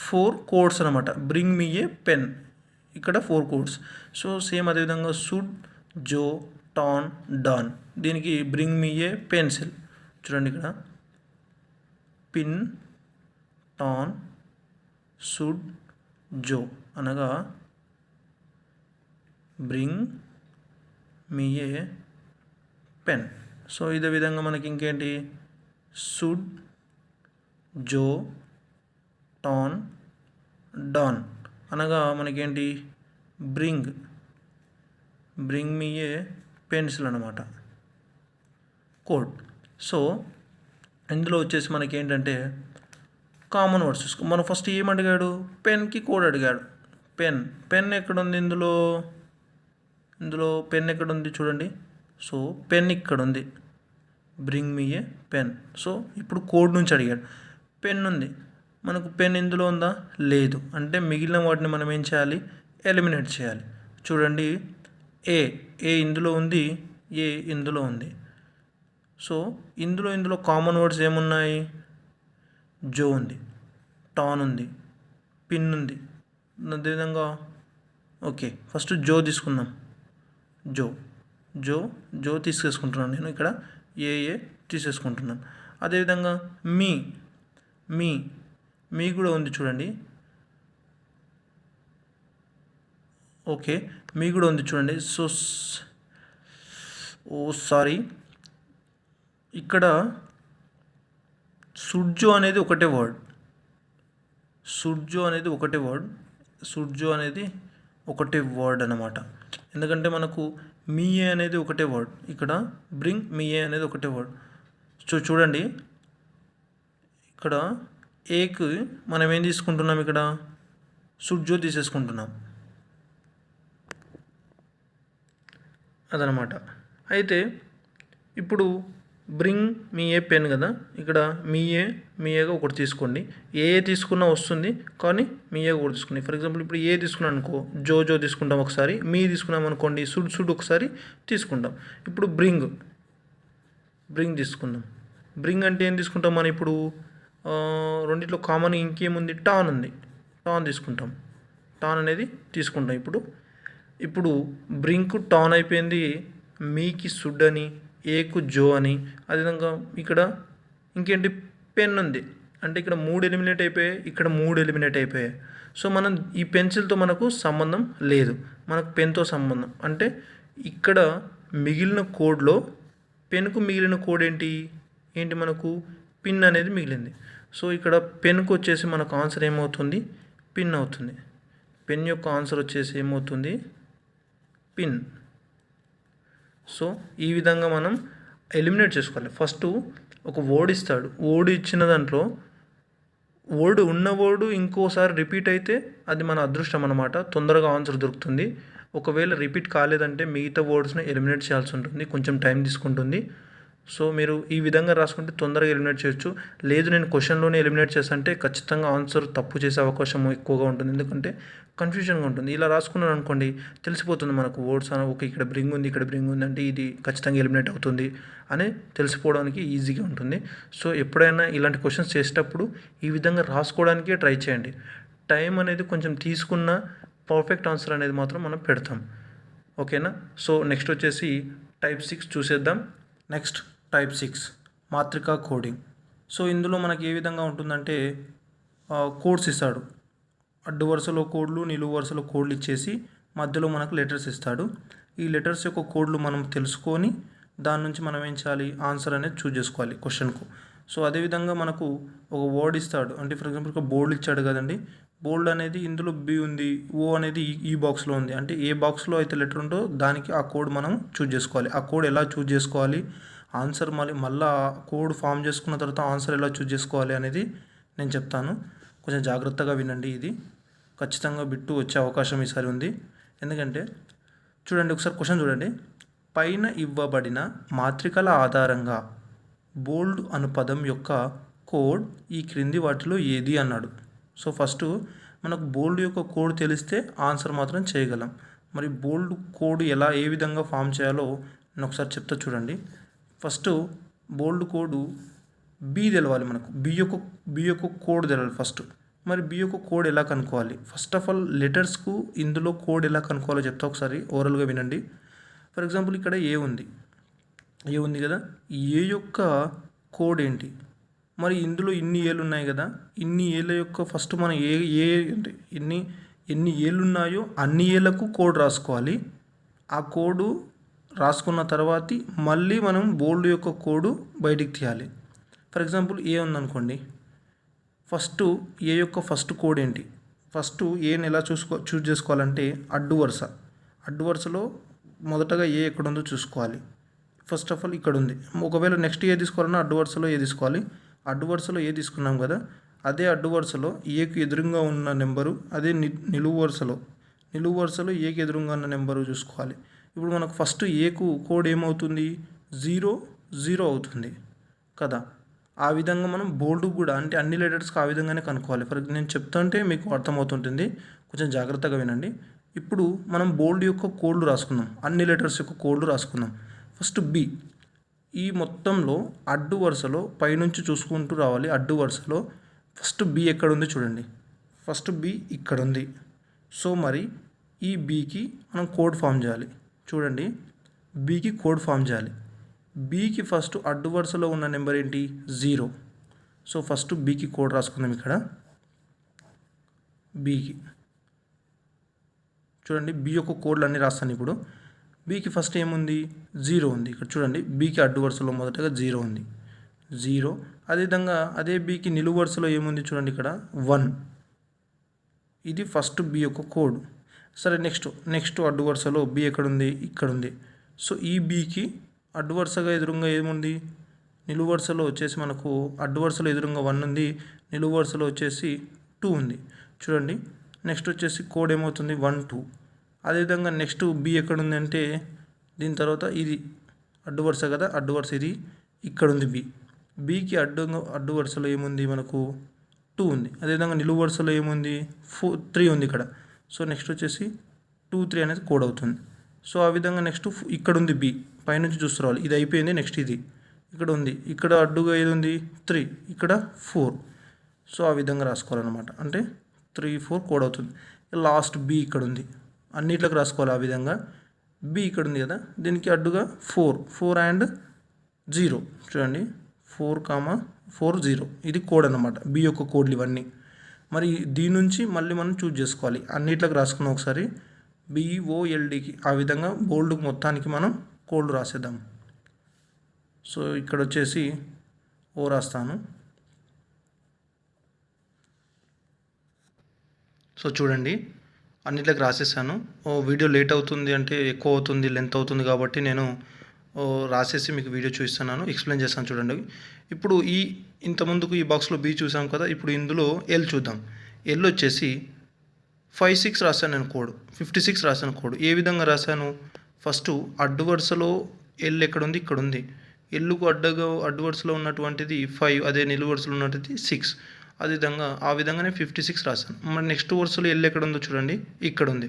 4 కోడ్స్ అనమాట. బ్రింగ్ మీ ఏ పెన్, ఇక్కడ 4 కోడ్స్. సో సేమ్ అదేవిధంగా సుడ్, జో, టాన్, డాన్. దీనికి బ్రింగ్ మీ ఏ పెన్సిల్. చూడండి ఇక్కడ పిన్, టాన్, సుడ్, జో అనగా bring me a pen. So ఇదే విధంగా మనకి ఇంకేంటి, సుడ్, జో, టాన్, డాన్ అనగా మనకేంటి, బ్రింగ్ మీ ఏ పెన్సిల్ అనమాట కోడ్. సో ఇందులో వచ్చేసి మనకి ఏంటంటే కామన్ వర్డ్స్ చూసుకో. మనం ఫస్ట్ ఏం అడిగాడు, పెన్కి కోడ్ అడిగాడు. పెన్ ఎక్కడుంది, ఇందులో పెన్ ఎక్కడుంది చూడండి. సో పెన్ ఇక్కడ ఉంది, bring me a pen. So ఇప్పుడు కోడ్ నుంచి అడిగాడు. పెన్ ఉంది, మనకు పెన్ ఇందులో ఉందా, లేదు. అంటే మిగిలిన వాటిని మనం ఏం చేయాలి, ఎలిమినేట్ చేయాలి. చూడండి, ఏ ఇందులో ఉంది, ఏ ఇందులో ఉంది. సో ఇందులో కామన్ వర్డ్స్ ఏమున్నాయి, జో ఉంది, టాన్ ఉంది, పిన్ ఉంది. అదేవిధంగా ఓకే, ఫస్ట్ జో తీసుకుందాం. జో తీసేసుకుంటున్నాను నేను ఇక్కడ. ఏ తీసేసుకుంటున్నాను. అదేవిధంగా మీ మీ మీ కూడా ఉంది చూడండి. ఓకే, మీ కూడా ఉంది చూడండి. సో సారీ, ఇక్కడ సుడ్జో అనేది ఒకటే వర్డ్. సుడ్జో అనేది ఒకటే వర్డ్ అన్నమాట. ఎందుకంటే మనకు మీయే అనేది ఒకటే వర్డ్, ఇక్కడ బ్రింగ్ మీయే అనేది ఒకటే వర్డ్. చూడండి, ఇక్కడ ఏకి మనం ఏం తీసుకుంటున్నాం, ఇక్కడ సుడ్జో తీసేసుకుంటున్నాం అదనమాట. అయితే ఇప్పుడు బ్రింగ్ మీ ఏ పెన్ కదా, ఇక్కడ మీయేగా ఒకటి తీసుకోండి. ఏ తీసుకున్నా వస్తుంది, కానీ మీయేగా ఒకటి తీసుకోండి. ఫర్ ఎగ్జాంపుల్ ఇప్పుడు ఏ తీసుకున్నాను అనుకో, జో తీసుకుంటాం ఒకసారి, మీ తీసుకున్నాం అనుకోండి సుడ్ ఒకసారి తీసుకుంటాం. ఇప్పుడు బ్రింగ్ తీసుకుందాం. బ్రింగ్ అంటే ఏం తీసుకుంటాం మనం ఇప్పుడు, రెండిట్లో కామన్ ఇంకేముంది, టాన్ ఉంది, టాన్ తీసుకుంటాం. టాన్ అనేది తీసుకుంటాం. ఇప్పుడు బ్రింక్ టాన్ అయిపోయింది, మీకి సుడ్ అని, ఏకు జో అని. అదేవిధంగా ఇక్కడ ఇంకేంటి, పెన్ ఉంది, అంటే ఇక్కడ 3 ఎలిమినేట్ అయిపోయాయి, ఇక్కడ 3 ఎలిమినేట్ అయిపోయాయి. సో మనం ఈ పెన్సిల్తో మనకు సంబంధం లేదు, మనకు పెన్తో సంబంధం. అంటే ఇక్కడ మిగిలిన కోడ్లో పెన్కు మిగిలిన కోడ్ ఏంటి మనకు పిన్ అనేది మిగిలింది. సో ఇక్కడ పెన్కు వచ్చేసి మనకు ఆన్సర్ ఏమవుతుంది, పిన్ అవుతుంది. పెన్ యొక్క ఆన్సర్ వచ్చేసి ఏమవుతుంది, పిన్. సో ఈ విధంగా మనం ఎలిమినేట్ చేసుకోవాలి. ఫస్ట్ ఒక వర్డ్ ఇస్తాడు, వర్డ్ ఇచ్చిన దాంట్లో ఉన్న వర్డ్ ఇంకోసారి రిపీట్ అయితే అది మన అదృష్టం అన్నమాట, తొందరగా ఆన్సర్ దొరుకుతుంది. ఒకవేళ రిపీట్ కాలేదంటే మిగతా వర్డ్స్ని ఎలిమినేట్ చేయాల్సి ఉంటుంది, కొంచెం టైం తీసుకుంటుంది. సో మీరు ఈ విధంగా రాసుకుంటే తొందరగా ఎలిమినేట్ చేయొచ్చు. లేదు నేను క్వశ్చన్లోనే ఎలిమినేట్ చేస్తుంటే ఖచ్చితంగా ఆన్సర్ తప్పు చేసే అవకాశం ఎక్కువగా ఉంటుంది, ఎందుకంటే కన్ఫ్యూజన్గా ఉంటుంది. ఇలా రాసుకున్నాను అనుకోండి, తెలిసిపోతుంది మనకు వర్డ్స్ ఓకే ఇక్కడ బ్రింగ్ ఉంది, ఇక్కడ బ్రింగ్ ఉంది, అంటే ఇది ఖచ్చితంగా ఎలిమినేట్ అవుతుంది అని తెలిసిపోవడానికి ఈజీగా ఉంటుంది. సో ఎప్పుడైనా ఇలాంటి క్వశ్చన్స్ చేసేటప్పుడు ఈ విధంగా రాసుకోవడానికే ట్రై చేయండి. టైం అనేది కొంచెం తీసుకున్న పర్ఫెక్ట్ ఆన్సర్ అనేది మాత్రం మనం పెడతాం. ఓకేనా. సో నెక్స్ట్ వచ్చేసి టైప్ 6 చూసేద్దాం. Next type 6 మాత్రికా coding. సో ఇందులో మనకి ఏ విధంగా ఉంటుందంటే కోడ్స్ ఇస్తాడు, అడ్డు వరుసలో కోడ్లు, నిలువు వరుసలో కోడ్లు ఇచ్చేసి మధ్యలో మనకు లెటర్స్ ఇస్తాడు. ఈ లెటర్స్ యొక్క కోడ్లు మనం తెలుసుకొని దాని నుంచి మనం ఏం చేయాలి, ఆన్సర్ అనేది చూజ్ చేసుకోవాలి క్వశ్చన్కు. సో అదేవిధంగా మనకు ఒక వర్డ్ ఇస్తాడు, అంటే ఫర్ ఎగ్జాంపుల్ ఒక బోల్డ్ ఇచ్చాడు కదండి. బోల్డ్ అనేది ఇందులో బి ఉంది, ఓ అనేది ఈ బాక్స్లో ఉంది, అంటే ఏ బాక్స్లో అయితే లెటర్ ఉందో దానికి ఆ కోడ్ మనం చూజ్ చేసుకోవాలి. ఆ కోడ్ ఎలా చూజ్ చేసుకోవాలి, ఆన్సర్ మళ్ళీ కోడ్ ఫామ్ చేసుకున్న తర్వాత ఆన్సర్ ఎలా చూజ్ చేసుకోవాలి అనేది నేను చెప్తాను, కొంచెం జాగ్రత్తగా వినండి. ఇది ఖచ్చితంగా బిట్టు వచ్చే అవకాశం ఈసారి ఉంది. ఎందుకంటే చూడండి, ఒకసారి క్వశ్చన్ చూడండి. పైన ఇవ్వబడిన మాత్రికల ఆధారంగా బోల్డ్ అను పదం యొక్క కోడ్ ఈ క్రింది వాటిలో ఏది అన్నాడు. సో ఫస్ట్ మనకు బోల్డ్ యొక్క కోడ్ తెలిస్తే ఆన్సర్ మాత్రం చేయగలం. మరి బోల్డ్ కోడ్ ఏ విధంగా ఫామ్ చేయాలో నేను ఒకసారి చెప్తా చూడండి. ఫస్ట్ బోల్డ్ కోడ్ బి తెలవాలి మనకు, బి యొక్క కోడ్ తెలవాలి ఫస్ట్. మరి బి యొక్క కోడ్ ఎలా కనుక్కోవాలి, ఫస్ట్ ఆఫ్ ఆల్ లెటర్స్కు ఇందులో కోడ్ ఎలా కనుక్కోవాలో చెప్తా, ఒకసారి ఓవరాల్గా వినండి. ఫర్ ఎగ్జాంపుల్ ఇక్కడ ఏ ఉంది కదా, ఏ యొక్క కోడ్ ఏంటి, మరి ఇందులో ఇన్ని ఏళ్ళు ఉన్నాయి కదా, ఇన్ని ఏళ్ళ యొక్క ఫస్ట్ మనం అంటే ఎన్ని ఏళ్ళు ఉన్నాయో అన్ని ఏళ్ళకు కోడ్ రాసుకోవాలి. ఆ కోడు రాసుకున్న తర్వాత మళ్ళీ మనం బోల్డ్ యొక్క కోడ్ బయటికి తీయాలి. ఫర్ ఎగ్జాంపుల్ ఏ ఉందనుకోండి, ఫస్ట్ ఏ యొక్క ఫస్ట్ కోడ్ ఏంటి, ఫస్ట్ ఏని ఎలా చూజ్ చేసుకోవాలంటే అడ్డు వరుసలో మొదటగా ఏ ఎక్కడ ఉందో చూసుకోవాలి. ఫస్ట్ ఆఫ్ ఆల్ ఇక్కడ ఉంది, ఒకవేళ నెక్స్ట్ ఏ తీసుకోవాలన్నా అడ్డు వరుసలో ఏ తీసుకోవాలి. అడ్డు వరుసలో ఏ తీసుకున్నాం కదా, అదే అడ్డు వరుసలో ఏకు ఎదురుగా ఉన్న నెంబరు, అదే నిలువు వరుసలో ఏకి ఎదురుగా ఉన్న నెంబరు చూసుకోవాలి. ఇప్పుడు మనకు ఫస్ట్ ఏకు కోడ్ ఏమవుతుంది, 0 అవుతుంది కదా. ఆ విధంగా మనం బోల్డ్ కూడా అంటే అన్ని లెటర్స్కి ఆ విధంగానే కనుక్కోవాలి. నేను చెప్తుంటే మీకు అర్థమవుతుంటుంది, కొంచెం జాగ్రత్తగా వినండి. ఇప్పుడు మనం బోల్డ్ యొక్క కోడ్లు రాసుకుందాం, అన్ని లెటర్స్ యొక్క కోడ్లు రాసుకుందాం. ఫస్ట్ బి, ఈ మొత్తంలో అడ్డు వరుసలో పైనుంచి చూసుకుంటూ రావాలి. అడ్డు వరుసలో ఫస్ట్ బి ఎక్కడ ఉంది చూడండి, ఫస్ట్ బి ఇక్కడ ఉంది. సో మరి ఈ బికి మనం కోడ్ ఫామ్ చేయాలి. చూడండి, బికి కోడ్ ఫామ్ చేయాలి. బీకి ఫస్ట్ అడ్డు వరుసలో ఉన్న నెంబర్ ఏంటి 0. సో ఫస్ట్ బీకి కోడ్ రాసుకుందాం. ఇక్కడ బీకి చూడండి, బి యొక్క కోడ్లు అన్నీ రాస్తాను. ఇప్పుడు బీకి ఫస్ట్ ఏముంది 0 ఉంది. ఇక్కడ చూడండి, బీకి అడ్డు వరుసలో మొదటగా 0 ఉంది, 0. అదేవిధంగా అదే బీకి నిలువు వరుసలో ఏముంది చూడండి, ఇక్కడ 1. ఇది ఫస్ట్ బి యొక్క కోడ్. సరే, నెక్స్ట్ అడ్డు వరుసలో బి ఎక్కడుంది, ఇక్కడ ఉంది. సో ఈ బీకి అడ్డు వరుసగా ఎదురుగా ఏముంది, నిలువు వరుసలో వచ్చేసి మనకు అడ్డు వరుసలో ఎదురుగా 1 ఉంది, నిలువు వరుసలో వచ్చేసి 2 ఉంది. చూడండి, నెక్స్ట్ వచ్చేసి కోడ్ ఏమవుతుంది 1 2. అదేవిధంగా నెక్స్ట్ బి ఎక్కడ ఉంది అంటే దీని తర్వాత ఇది అడ్డు వరుస కదా, అడ్డు వరుస ఇది ఇక్కడ ఉంది బి. బీకి అడ్డు వరుసలో ఏముంది మనకు 2 ఉంది. అదేవిధంగా నిలువు వరుసలో ఏముంది 3 ఉంది ఇక్కడ. సో నెక్స్ట్ వచ్చేసి 2 3 అనేది కోడ్ అవుతుంది. సో ఆ విధంగా నెక్స్ట్ ఇక్కడ ఉంది బి, పైనుంచి చూసుకోవాలి. ఇది అయిపోయింది. నెక్స్ట్ ఇది ఇక్కడ ఉంది, ఇక్కడ అడ్డుగా ఏది ఉంది 3, ఇక్కడ 4. సో ఆ విధంగా రాసుకోవాలన్నమాట. అంటే 3 4 కోడ్ అవుతుంది. లాస్ట్ బి ఇక్కడ ఉంది, అన్నిట్లోకి రాసుకోవాలి. ఆ విధంగా బి ఇక్కడ ఉంది కదా, దీనికి అడ్డుగా 4 అండ్ 0. చూడండి, 4 0. ఇది కోడ్ అన్నమాట, బి యొక్క కోడ్లు ఇవన్నీ. మరి దీని నుంచి మళ్ళీ మనం చూజ్ చేసుకోవాలి. అన్నిట్లోకి రాసుకున్నాం ఒకసారి BOLDకి. ఆ విధంగా బోల్డ్ మొత్తానికి మనం కోడ్లు రాసేద్దాం. సో ఇక్కడ వచ్చేసి ఓ రాస్తాను. సో చూడండి, అన్నిట్లోకి రాసేసాను. వీడియో లేట్ అవుతుంది అంటే ఎక్కువ అవుతుంది, లెంత్ అవుతుంది కాబట్టి నేను రాసేసి మీకు వీడియో చూపిస్తున్నాను, ఎక్స్ప్లెయిన్ చేస్తాను. చూడండి, ఇప్పుడు ఇంతకుముందుకు ఈ బాక్స్లో బి చూసాం కదా, ఇప్పుడు ఇందులో ఎల్ చూద్దాం. ఎల్ వచ్చేసి 56 రాశాను నేను కోడ్, 56 రాశాను కోడ్. ఏ విధంగా రాశాను, ఫస్ట్ అడ్డు వరుసలో ఎల్ ఎక్కడ ఉంది, ఇక్కడ ఉంది. ఎల్లుకు అడ్డు వరుసలో ఉన్నటువంటిది 5, అదే నిలువు వరుసలో ఉన్నటువంటిది 6. అదేవిధంగా ఆ విధంగానే 56 రాశాను. మరి నెక్స్ట్ వరుసలో ఎల్ ఎక్కడ ఉందో చూడండి, ఇక్కడ ఉంది.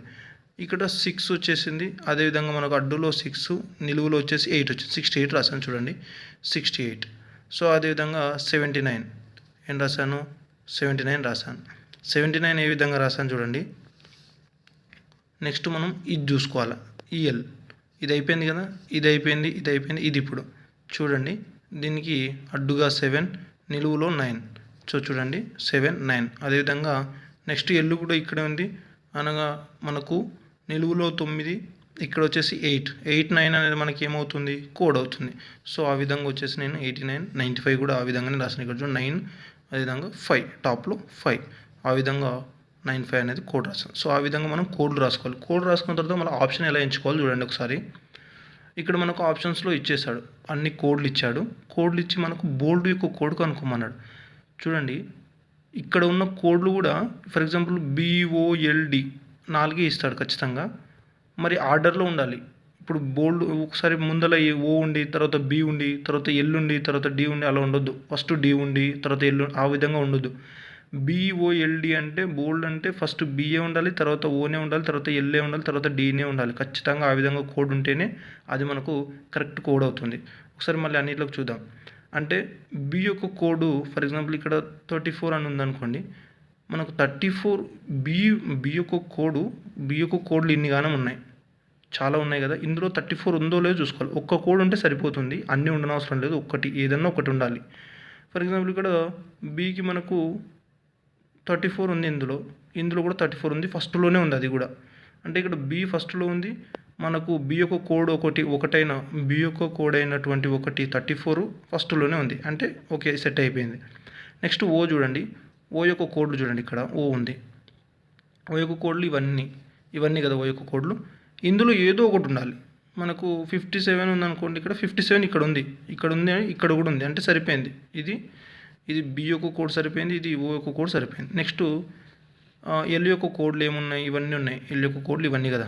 ఇక్కడ 6 వచ్చేసింది. అదేవిధంగా మనకు అడ్డులో 6, నిలువులో వచ్చేసి 8 వచ్చింది, 68 రాశాను. చూడండి, 68. సో అదేవిధంగా 79 ఏం రాశాను, 79 రాశాను. 79 ఏ విధంగా రాశాను చూడండి. నెక్స్ట్ మనం ఇది చూసుకోవాలి, ఈఎల్. ఇది అయిపోయింది కదా, ఇది అయిపోయింది, ఇది ఇప్పుడు చూడండి, దీనికి అడ్డుగా 7, నిలువులో 9. సో చూడండి 7 9. అదేవిధంగా నెక్స్ట్ ఎల్లు కూడా ఇక్కడే ఉంది, అనగా మనకు నిలువులో 9, ఇక్కడ వచ్చేసి 8 9 అనేది మనకి ఏమవుతుంది, కోడ్ అవుతుంది. సో ఆ విధంగా వచ్చేసి నేను 89 95 కూడా ఆ విధంగానే రాసాను. ఇక్కడ చూడండి 9, అదేవిధంగా 5, టాప్లో 5, ఆ విధంగా 95 అనేది కోడ్ రాసాను. సో ఆ విధంగా మనం కోడ్లు రాసుకోవాలి. కోడ్ రాసుకున్న తర్వాత మనం ఆప్షన్ ఎలా ఎంచుకోవాలి చూడండి ఒకసారి. ఇక్కడ మనకు ఆప్షన్స్లో ఇచ్చేసాడు, అన్ని కోడ్లు ఇచ్చాడు. కోడ్లు ఇచ్చి మనకు బోల్డ్ యొక్క కోడ్ కనుక్కోమన్నాడు. చూడండి, ఇక్కడ ఉన్న కోడ్లు కూడా ఫర్ ఎగ్జాంపుల్ BOLD 4 ఇస్తాడు ఖచ్చితంగా. మరి ఆర్డర్లో ఉండాలి. ఇప్పుడు బోల్డ్ ఒకసారి ముందల ఓ ఉండి, తర్వాత బి ఉండి, తర్వాత ఎల్ ఉండి, తర్వాత డి ఉండి, అలా ఉండొద్దు. ఫస్ట్ డి ఉండి, తర్వాత ఎల్, ఆ విధంగా ఉండొద్దు. BOLD అంటే బోల్డ్ అంటే ఫస్ట్ బిఏ ఉండాలి, తర్వాత ఓనే ఉండాలి, తర్వాత ఎల్ఏ ఉండాలి, తర్వాత డీనే ఉండాలి. ఖచ్చితంగా ఆ విధంగా కోడ్ ఉంటేనే అది మనకు కరెక్ట్ కోడ్ అవుతుంది. ఒకసారి మళ్ళీ అన్నిట్లోకి చూద్దాం. అంటే బి యొక్క కోడ్ ఫర్ ఎగ్జాంపుల్ ఇక్కడ 34 అని ఉందనుకోండి, మనకు 34 బి యొక్క కోడ్లు ఇన్ని గానం ఉన్నాయి, చాలా ఉన్నాయి కదా. ఇందులో 34 ఉందో లేదో చూసుకోవాలి. ఒక్క కోడ్ ఉంటే సరిపోతుంది, అన్నీ ఉండనవసరం లేదు. ఏదన్నా ఒకటి ఉండాలి. ఫర్ ఎగ్జాంపుల్ ఇక్కడ బికి మనకు 34 ఉంది, ఇందులో కూడా 34 ఉంది, ఫస్ట్లోనే ఉంది అది కూడా. అంటే ఇక్కడ బి ఫస్ట్లో ఉంది, మనకు బి యొక్క కోడ్ ఒకటైన బి యొక్క కోడ్ అయినటువంటి 34 ఫస్ట్లోనే ఉంది. అంటే ఓకే, సెట్ అయిపోయింది. నెక్స్ట్ ఓ చూడండి, ఓ యొక్క కోడ్లు చూడండి, ఇక్కడ ఓ ఉంది. ఓ యొక్క కోడ్లు ఇవన్నీ కదా ఓ యొక్క కోడ్లు. ఇందులో ఏదో ఒకటి ఉండాలి. మనకు 57 ఉందనుకోండి, ఇక్కడ 57 ఇక్కడ ఉంది, ఇక్కడ కూడా ఉంది, అంటే సరిపోయింది. ఇది బి యొక్క కోడ్ సరిపోయింది, ఇది ఓ యొక్క కోడ్ సరిపోయింది. నెక్స్ట్ ఎల్ యొక్క కోడ్లు ఏమున్నాయి, ఇవన్నీ ఉన్నాయి. ఎల్ యొక్క కోడ్లు ఇవన్నీ కదా,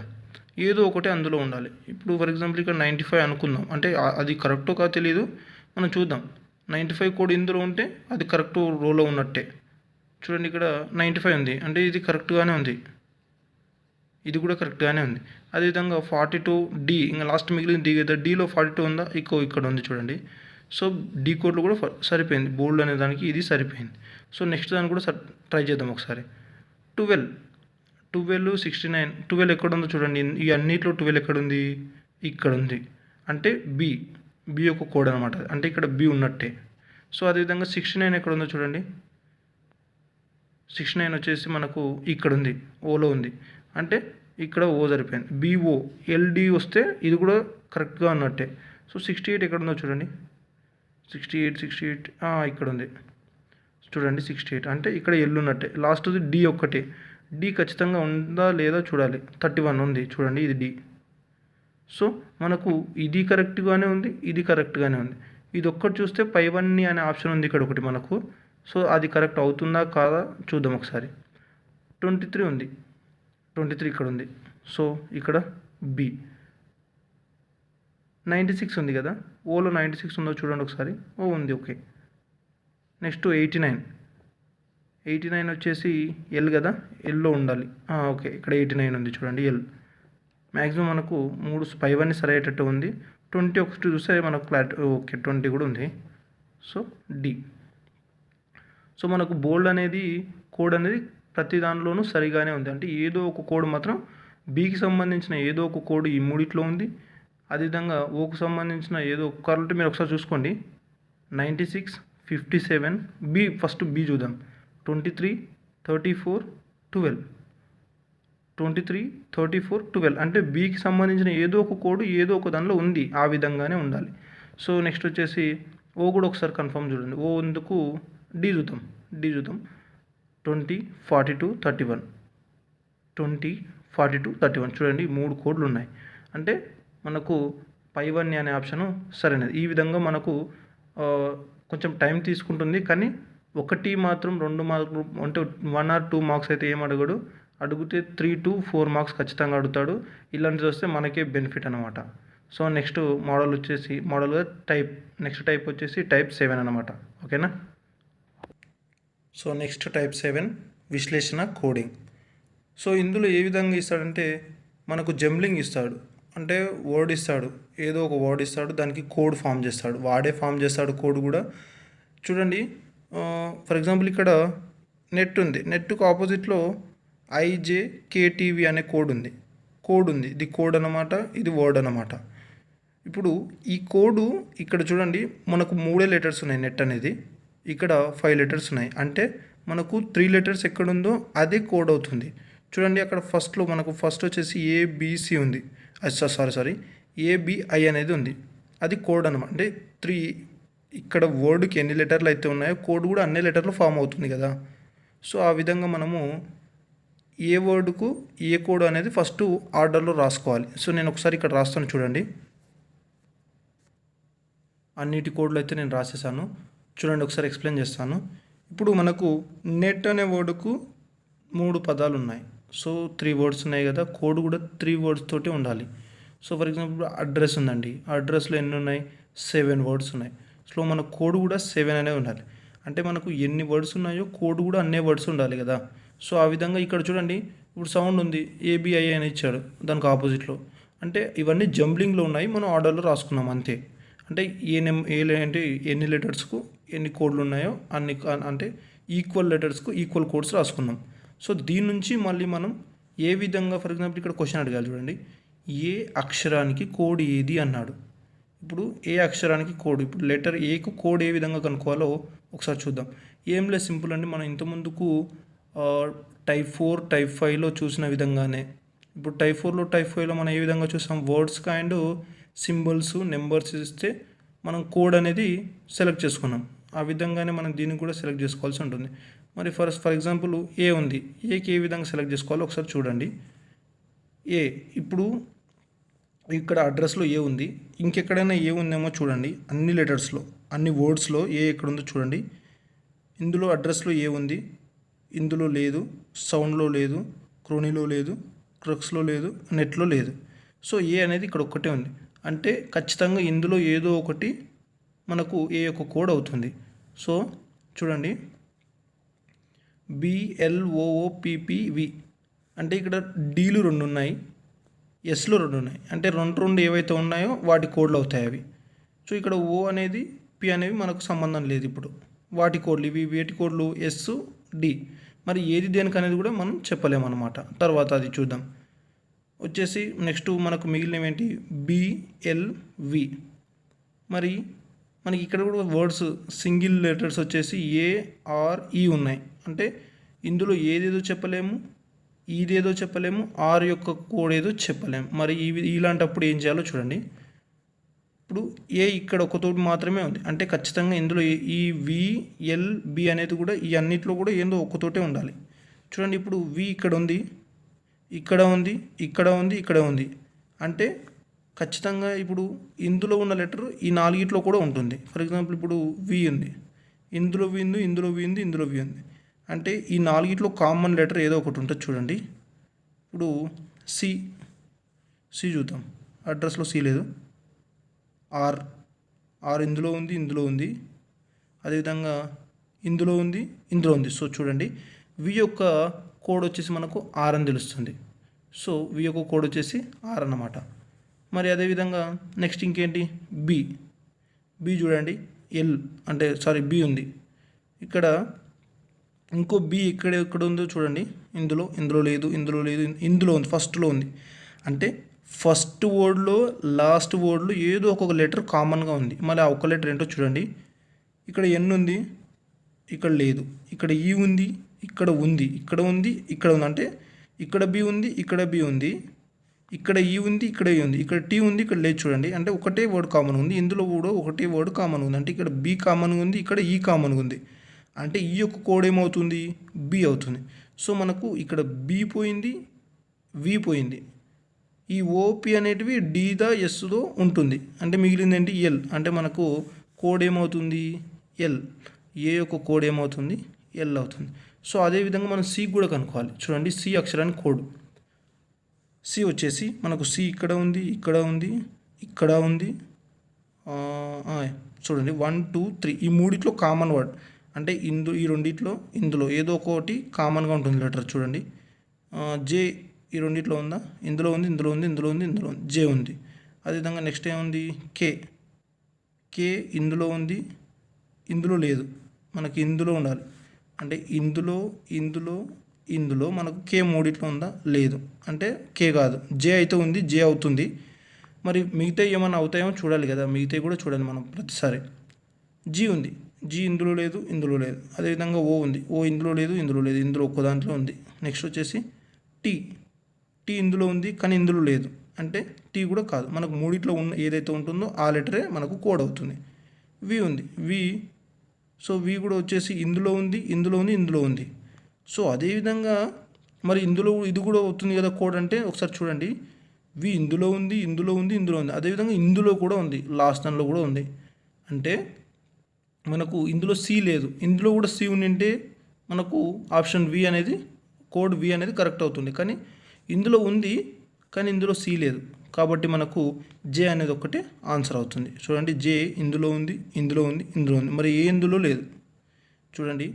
ఏదో ఒకటి అందులో ఉండాలి. ఇప్పుడు ఫర్ ఎగ్జాంపుల్ ఇక్కడ 95 అనుకుందాం, అంటే అది కరెక్టో కాదో తెలియదు, మనం చూద్దాం. 95 కోడ్ ఇందులో ఉంటే అది కరెక్ట్ రోలో ఉన్నట్టే. చూడండి, ఇక్కడ 95 ఉంది, అంటే ఇది కరెక్ట్గానే ఉంది, ఇది కూడా కరెక్ట్గానే ఉంది. అదేవిధంగా 42D, ఇంకా లాస్ట్ మిగిలిన డి కదా, డీలో 42 ఉందా, ఇక్కడ ఉంది చూడండి. సో డి కోడ్లు కూడా సరిపోయింది, బోల్డ్ అనే దానికి ఇది సరిపోయింది. సో నెక్స్ట్ దాన్ని కూడా ట్రై చేద్దాం ఒకసారి. 12 69, 12 ఎక్కడ ఉందో చూడండి. ఈ అన్నిట్లో 12 ఎక్కడ ఉంది, ఇక్కడ ఉంది, అంటే బి. బి యొక్క కోడ్ అనమాట, అంటే ఇక్కడ బి ఉన్నట్టే. సో అదేవిధంగా 69 ఎక్కడ ఉందో చూడండి. 69 వచ్చేసి మనకు ఇక్కడ ఉంది, ఓలో ఉంది, అంటే ఇక్కడ ఓ సరిపోయింది. బిఓ ఎల్డి వస్తే ఇది కూడా కరెక్ట్గా ఉన్నట్టే. సో 68 ఎక్కడ ఉందో చూడండి. 68 ఇక్కడ ఉంది చూడండి. 68 అంటే ఇక్కడ ఎల్ ఉన్నట్టే. లాస్ట్ది డి ఒక్కటే. డి ఖచ్చితంగా ఉందా లేదా చూడాలి. 31 ఉంది చూడండి, ఇది డి. సో మనకు ఇది కరెక్ట్గానే ఉంది, ఇది కరెక్ట్గానే ఉంది. ఇది ఒక్కటి చూస్తే పైవన్నీ అనే ఆప్షన్ ఉంది ఇక్కడ ఒకటి మనకు. సో అది కరెక్ట్ అవుతుందా కాదా చూద్దాం ఒకసారి. 23 ఉంది, 23 ఇక్కడ ఉంది. సో ఇక్కడ బి. 96 ఉంది కదా, ఓలో 96 ఉందో చూడండి ఒకసారి. ఓ ఉంది, ఓకే. నెక్స్ట్ 89 వచ్చేసి ఎల్ కదా, ఎల్లో ఉండాలి. ఓకే, ఇక్కడ 89 ఉంది చూడండి, ఎల్. మ్యాక్సిమం మనకు 3 పైవన్నీ సరి అయ్యేటట్టు ఉంది. 21 చూస్తే మనకు క్లారిటీ, ఓకే 20 కూడా ఉంది. So D. సో మనకు బోల్డ్ అనేది కోడ్ అనేది ప్రతి దానిలోనూ సరిగానే ఉంది. అంటే ఏదో ఒక కోడ్ మాత్రం బికి సంబంధించిన ఏదో ఒక కోడ్ ఈ మూడిట్లో ఉంది. అదేవిధంగా ఓకు సంబంధించిన ఏదో ఒక కాబట్టి మీరు ఒకసారి చూసుకోండి. 96, 57, బి. ఫస్ట్ బి చూద్దాం. 23, 34, 12. 23, 34, 12 అంటే బికి సంబంధించిన ఏదో ఒక కోడ్ ఏదో ఒక దానిలో ఉంది, ఆ విధంగానే ఉండాలి. సో నెక్స్ట్ వచ్చేసి ఓ కూడా ఒకసారి కన్ఫర్మ్ చూడండి. ఓ ఎందుకు డి చూద్దాం. 20, 42, 31. 20, 42, 31 చూడండి, 3 కోడ్లు ఉన్నాయి. అంటే మనకు పైవన్నీ అనే ఆప్షను సరైనది. ఈ విధంగా మనకు కొంచెం టైం తీసుకుంటుంది, కానీ ఒకటి మాత్రం 2 మార్కులు అంటే 1 or 2 మార్క్స్ అయితే ఏం అడగడు. అడిగితే 3 to 4 మార్క్స్ ఖచ్చితంగా అడుగుతాడు. ఇలాంటిది వస్తే మనకే బెనిఫిట్ అనమాట. సో నెక్స్ట్ మోడల్ వచ్చేసి మోడల్గా నెక్స్ట్ టైప్ వచ్చేసి టైప్ 7 అనమాట. ఓకేనా. సో నెక్స్ట్ టైప్ 7 విశ్లేషణ కోడింగ్. సో ఇందులో ఏ విధంగా ఇస్తాడంటే మనకు జంబ్లింగ్ ఇస్తాడు. అంటే వర్డ్ ఇస్తాడు, ఏదో ఒక వర్డ్ ఇస్తాడు, దానికి కోడ్ ఫామ్ చేస్తాడు, వాడే ఫామ్ చేస్తాడు కోడ్ కూడా. చూడండి, ఫర్ ఎగ్జాంపుల్ ఇక్కడ నెట్ ఉంది, నెట్కు ఆపోజిట్లో IJKTV అనే కోడ్ ఉంది. ఇది కోడ్ అనమాట, ఇది వర్డ్ అనమాట. ఇప్పుడు ఈ కోడు ఇక్కడ చూడండి, మనకు 3 లెటర్స్ ఉన్నాయి. నెట్ అనేది ఇక్కడ 5 లెటర్స్ ఉన్నాయి. అంటే మనకు 3 లెటర్స్ ఎక్కడుందో అదే కోడ్ అవుతుంది. చూడండి, అక్కడ మనకు ఫస్ట్ వచ్చేసి ABC ఉంది. సారీ ABI అనేది ఉంది, అది కోడ్ అనమాట. అంటే 3 ఇక్కడ వర్డ్కి ఎన్ని లెటర్లు అయితే ఉన్నాయో కోడ్ కూడా అన్ని లెటర్లు ఫామ్ అవుతుంది కదా. సో ఆ విధంగా మనము ఏ వర్డ్కు ఏ కోడ్ అనేది ఫస్ట్ ఆర్డర్లో రాసుకోవాలి. సో నేను ఒకసారి ఇక్కడ రాస్తాను చూడండి. అన్నిటి కోడ్లు అయితే నేను రాసేసాను చూడండి, ఒకసారి ఎక్స్ప్లెయిన్ చేస్తాను. ఇప్పుడు మనకు నెట్ అనే వర్డ్కు 3 పదాలు ఉన్నాయి. సో 3 వర్డ్స్ ఉన్నాయి కదా, కోడ్ కూడా 3 వర్డ్స్ తోటి ఉండాలి. సో ఫర్ ఎగ్జాంపుల్ అడ్రస్ ఉందండి, అడ్రస్లో ఎన్ని ఉన్నాయి, 7 వర్డ్స్ ఉన్నాయి. సో మన కోడ్ కూడా 7 అనే ఉండాలి. అంటే మనకు ఎన్ని వర్డ్స్ ఉన్నాయో కోడ్ కూడా అన్నే వర్డ్స్ ఉండాలి కదా. సో ఆ విధంగా ఇక్కడ చూడండి, ఇప్పుడు సౌండ్ ఉంది, ABI అని ఇచ్చాడు దానికి ఆపోజిట్లో. అంటే ఇవన్నీ జంబ్లింగ్లో ఉన్నాయి, మనం ఆర్డర్లో రాసుకున్నాం అంతే. అంటే అంటే ఎన్ని లెటర్స్కు ఎన్ని కోడ్లు ఉన్నాయో అన్ని, అంటే ఈక్వల్ లెటర్స్కు ఈక్వల్ కోడ్స్ రాసుకున్నాం. సో దీని నుంచి మళ్ళీ మనం ఏ విధంగా, ఫర్ ఎగ్జాంపుల్ ఇక్కడ క్వశ్చన్ అడగాలి చూడండి, ఏ అక్షరానికి కోడ్ ఏది అన్నాడు. ఇప్పుడు ఏ అక్షరానికి కోడ్, ఇప్పుడు లెటర్ ఏకు కోడ్ ఏ విధంగా కనుక్కోవాలో ఒకసారి చూద్దాం. ఏం లేదు, సింపుల్ అండి. మనం ఇంతకుముందుకు టైప్ 4, టైప్ 5లో చూసిన విధంగానే ఇప్పుడు టైప్ 4లో, టైప్ 5లో మనం ఏ విధంగా చూసాం, వర్డ్స్ అండ్ సింబల్స్ నెంబర్స్ ఇస్తే మనం కోడ్ అనేది సెలెక్ట్ చేసుకున్నాం. ఆ విధంగానే మనం దీన్ని కూడా సెలెక్ట్ చేసుకోవాల్సి ఉంటుంది. మరి ఫర్ ఎగ్జాంపుల్ ఏ ఉంది, ఏకి ఏ విధంగా సెలెక్ట్ చేసుకోవాలో ఒకసారి చూడండి. ఇప్పుడు ఇక్కడ అడ్రస్లో ఏ ఉంది, ఇంకెక్కడైనా ఏ ఉందేమో చూడండి. అన్ని లెటర్స్లో అన్ని వర్డ్స్లో ఏ ఎక్కడ ఉందో చూడండి. ఇందులో అడ్రస్లో ఏ ఉంది, ఇందులో లేదు, సౌండ్లో లేదు, క్రోనీలో లేదు, క్రక్స్లో లేదు, నెట్లో లేదు. సో ఏ అనేది ఇక్కడ ఒక్కటే ఉంది. అంటే ఖచ్చితంగా ఇందులో ఏదో ఒకటి మనకు ఏ యొక్క కోడ్ అవుతుంది. సో చూడండి, BLOOPPV అంటే ఇక్కడ డీలు 2 ఉన్నాయి, ఎస్లు 2 ఉన్నాయి. అంటే రెండు ఏవైతే ఉన్నాయో వాటి కోడ్లు అవుతాయి అవి. సో ఇక్కడ ఓ అనేది పి అనేవి మనకు సంబంధం లేదు. ఇప్పుడు వాటి కోడ్లు ఇవి, వేటి కోడ్లు SD. మరి ఏది దేనికి అనేది కూడా మనం చెప్పలేమన్నమాట. తర్వాత అది చూద్దాం. వచ్చేసి నెక్స్ట్ మనకు మిగిలినవి ఏంటి, BLV. మరి మనకి ఇక్కడ కూడా వర్డ్స్ సింగిల్ లెటర్స్ వచ్చేసి ఏ ఆర్ ఈ ఉన్నాయి. అంటే ఇందులో ఏదేదో చెప్పలేము, ఇదేదో చెప్పలేము, ఆర్ యొక్క కోడ్ ఏదో చెప్పలేము. మరి ఇలాంటప్పుడు ఏం చేయాలో చూడండి. ఇప్పుడు ఏ ఇక్కడ ఒకతోటి మాత్రమే ఉంది, అంటే ఖచ్చితంగా ఇందులో ఈ వి ఎల్ బి అనేది కూడా ఈ అన్నిట్లో కూడా ఏందో ఒకతోటే ఉండాలి. చూడండి, ఇప్పుడు వి ఇక్కడ ఉంది, ఇక్కడ ఉంది, ఇక్కడ ఉంది, ఇక్కడ ఉంది. అంటే ఖచ్చితంగా ఇప్పుడు ఇందులో ఉన్న లెటర్ ఈ నాలుగిట్లో కూడా ఉంటుంది. ఫర్ ఎగ్జాంపుల్ ఇప్పుడు వి ఉంది, ఇందులో వి ఉంది, ఇందులో వి ఉంది, ఇందులో వి ఉంది. అంటే ఈ నాలుగిట్లో కామన్ లెటర్ ఏదో ఒకటి ఉంటుంది. చూడండి, ఇప్పుడు సి చూద్దాం. అడ్రస్లో సి లేదు. ఆర్ ఇందులో ఉంది, ఇందులో ఉంది, అదేవిధంగా ఇందులో ఉంది, ఇందులో ఉంది. సో చూడండి, వి యొక్క కోడ్ వచ్చేసి మనకు ఆర్ అని తెలుస్తుంది. సో వి యొక్క కోడ్ వచ్చేసి ఆర్ అన్నమాట. మరి అదేవిధంగా నెక్స్ట్ ఇంకేంటి, బి చూడండి, ఎల్ అంటే బి ఉంది ఇక్కడ. ఇంకో బి ఎక్కడ ఉందో చూడండి, ఇందులో లేదు, ఇందులో ఉంది, ఫస్ట్లో ఉంది. అంటే ఫస్ట్ వర్డ్లో లాస్ట్ వర్డ్లో ఏదో ఒక్కొక్క లెటర్ కామన్గా ఉంది. మళ్ళీ ఆ ఒక్క లెటర్ ఏంటో చూడండి. ఇక్కడ ఎన్ ఉంది, ఇక్కడ లేదు. ఇక్కడ ఈ ఉంది, ఇక్కడ ఉంది, ఇక్కడ ఉంది, ఇక్కడ ఉంది. అంటే ఇక్కడ బి ఉంది, ఇక్కడ బి ఉంది, ఇక్కడ ఈ ఉంది, ఇక్కడ ఈ ఉంది, ఇక్కడ టీ ఉంది, ఇక్కడ లేదు. చూడండి, అంటే ఒకటే వర్డ్ కామన్ ఉంది. ఇందులో కూడా ఒకటే వర్డ్ కామన్ ఉంది. అంటే ఇక్కడ బి కామన్గా ఉంది, ఇక్కడ ఈ కామన్గా ఉంది. అంటే ఈ యొక్క కోడ్ ఏమవుతుంది, బి అవుతుంది. సో మనకు ఇక్కడ బి పోయింది, వి పోయింది. ఈ ఓపి అనేటివి డీదా ఎస్దో ఉంటుంది. అంటే మిగిలింది ఏంటి, ఎల్. అంటే మనకు కోడ్ ఏమవుతుంది, ఎల్. ఏ యొక్క కోడ్ ఏమవుతుంది, ఎల్ అవుతుంది. సో అదేవిధంగా మనం సి కూడా కనుక్కోవాలి. చూడండి, సి అక్షరానికి కోడ్. సి వచ్చేసి మనకు సి ఇక్కడ ఉంది, ఇక్కడ ఉంది, ఇక్కడ ఉంది. చూడండి 1 2 3 ఈ మూడిట్లో కామన్ వర్డ్. అంటే ఈ రెండిట్లో ఇందులో ఏదో ఒకటి కామన్గా ఉంటుంది లెటర్. చూడండి, జే ఈ రెండిట్లో ఉందా, ఇందులో ఉంది, ఇందులో ఉంది, ఇందులో ఉంది, ఇందులో ఉంది, జే ఉంది. అదేవిధంగా నెక్స్ట్ ఏముంది, కే ఇందులో ఉంది, ఇందులో లేదు. మనకి ఇందులో ఉండాలి. అంటే ఇందులో మనకు కే మూడిట్లో ఉందా, లేదు. అంటే కే కాదు, జే అయితే ఉంది, జే అవుతుంది. మరి మిగతా ఏమైనా అవుతాయేమో చూడాలి కదా, మిగతా కూడా చూడాలి మనం ప్రతిసారి. జీ ఉంది, జీ ఇందులో లేదు, ఇందులో లేదు. అదేవిధంగా ఓ ఉంది, ఓ ఇందులో లేదు, ఇందులో లేదు, ఇందులో ఒక్క దాంట్లో ఉంది. నెక్స్ట్ వచ్చేసి టీ ఇందులో ఉంది, కానీ ఇందులో లేదు. అంటే టీ కూడా కాదు, మనకు మూడిట్లో ఉన్న ఏదైతే ఉంటుందో ఆ లెటరే మనకు కోడ్ అవుతుంది. వి ఉంది, సో వి కూడా వచ్చేసి ఇందులో ఉంది, ఇందులో ఉంది, ఇందులో ఉంది. సో అదేవిధంగా మరి ఇది కూడా అవుతుంది కదా కోడ్. అంటే ఒకసారి చూడండి, వి ఇందులో ఉంది, ఇందులో ఉంది, ఇందులో ఉంది. అదేవిధంగా ఇందులో కూడా ఉంది, లాస్ట్ దానిలో కూడా ఉంది. అంటే మనకు ఇందులో సి లేదు, ఇందులో కూడా సి ఉండింటే మనకు ఆప్షన్ వి అనేది, కోడ్ వి అనేది కరెక్ట్ అవుతుంది. కానీ ఇందులో ఉంది, కానీ ఇందులో సి లేదు, కాబట్టి మనకు జే అనేది ఒకటి ఆన్సర్ అవుతుంది. చూడండి, జే ఇందులో ఉంది, ఇందులో ఉంది, ఇందులో ఉంది. మరి ఏ ఇందులో లేదు. చూడండి,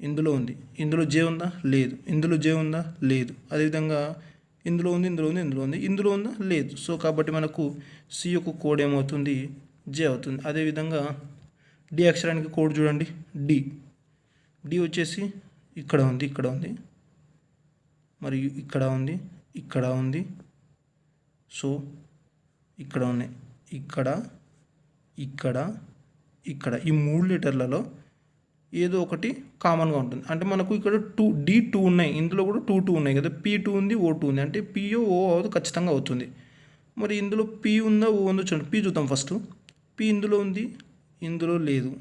ఇందులో ఉంది, ఇందులో జే ఉందా, లేదు. ఇందులో జే ఉందా, లేదు. అదేవిధంగా ఇందులో ఉంది, ఇందులో ఉంది, ఇందులో ఉంది, ఇందులో ఉందా, లేదు. సో కాబట్టి మనకు సి యొక్క కోడ్ ఏమవుతుంది, జే అవుతుంది. అదేవిధంగా డి అక్షరానికి కోడ్ చూడండి, డి వచ్చేసి ఇక్కడ ఉంది, ఇక్కడ ఉంది, మరియు ఇక్కడ ఉంది, ఇక్కడ ఉంది. సో ఇక్కడ ఉన్నాయి, ఇక్కడ ఈ 3 లెటర్లలో ఏదో ఒకటి కామన్గా ఉంటుంది. అంటే మనకు ఇక్కడ 2 ఉన్నాయి, ఇందులో కూడా 2 ఉన్నాయి కదా, P2 ఉంది, O2 ఉంది. అంటే పిఓ ఓ అవుతుంది, ఖచ్చితంగా అవుతుంది. మరి ఇందులో పి ఉందా, ఓ ఉందో చూడండి. పి చూద్దాం ఫస్ట్. పి ఇందులో ఉంది, ఇందులో లేదు,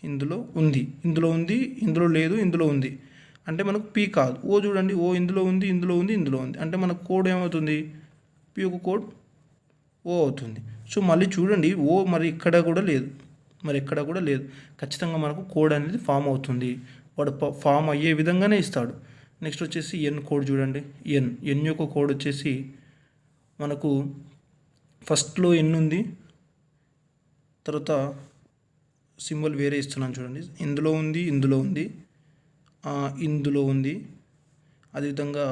ఇందులో ఉంది, ఇందులో ఉంది, ఇందులో లేదు, ఇందులో ఉంది. అంటే మనకు పి కాదు. ఓ చూడండి, ఓ ఇందులో ఉంది, ఇందులో ఉంది, ఇందులో ఉంది. అంటే మనకు కోడ్ ఏమవుతుంది, పి యొక్క కోడ్ ఓ అవుతుంది. సో మళ్ళీ చూడండి, ఓ మరి ఇక్కడ కూడా లేదు, ఖచ్చితంగా మనకు కోడ్ అనేది ఫామ్ అవుతుంది. వాడు ఫామ్ అయ్యే విధంగానే ఇస్తాడు. నెక్స్ట్ వచ్చేసి ఎన్ కోడ్ చూడండి, ఎన్ యొక్క కోడ్ వచ్చేసి మనకు ఫస్ట్లో ఎన్ ఉంది, తర్వాత సింబల్ వేరే ఇస్తున్నాను చూడండి. ఇందులో ఉంది, ఇందులో ఉంది, ఇందులో ఉంది, అదేవిధంగా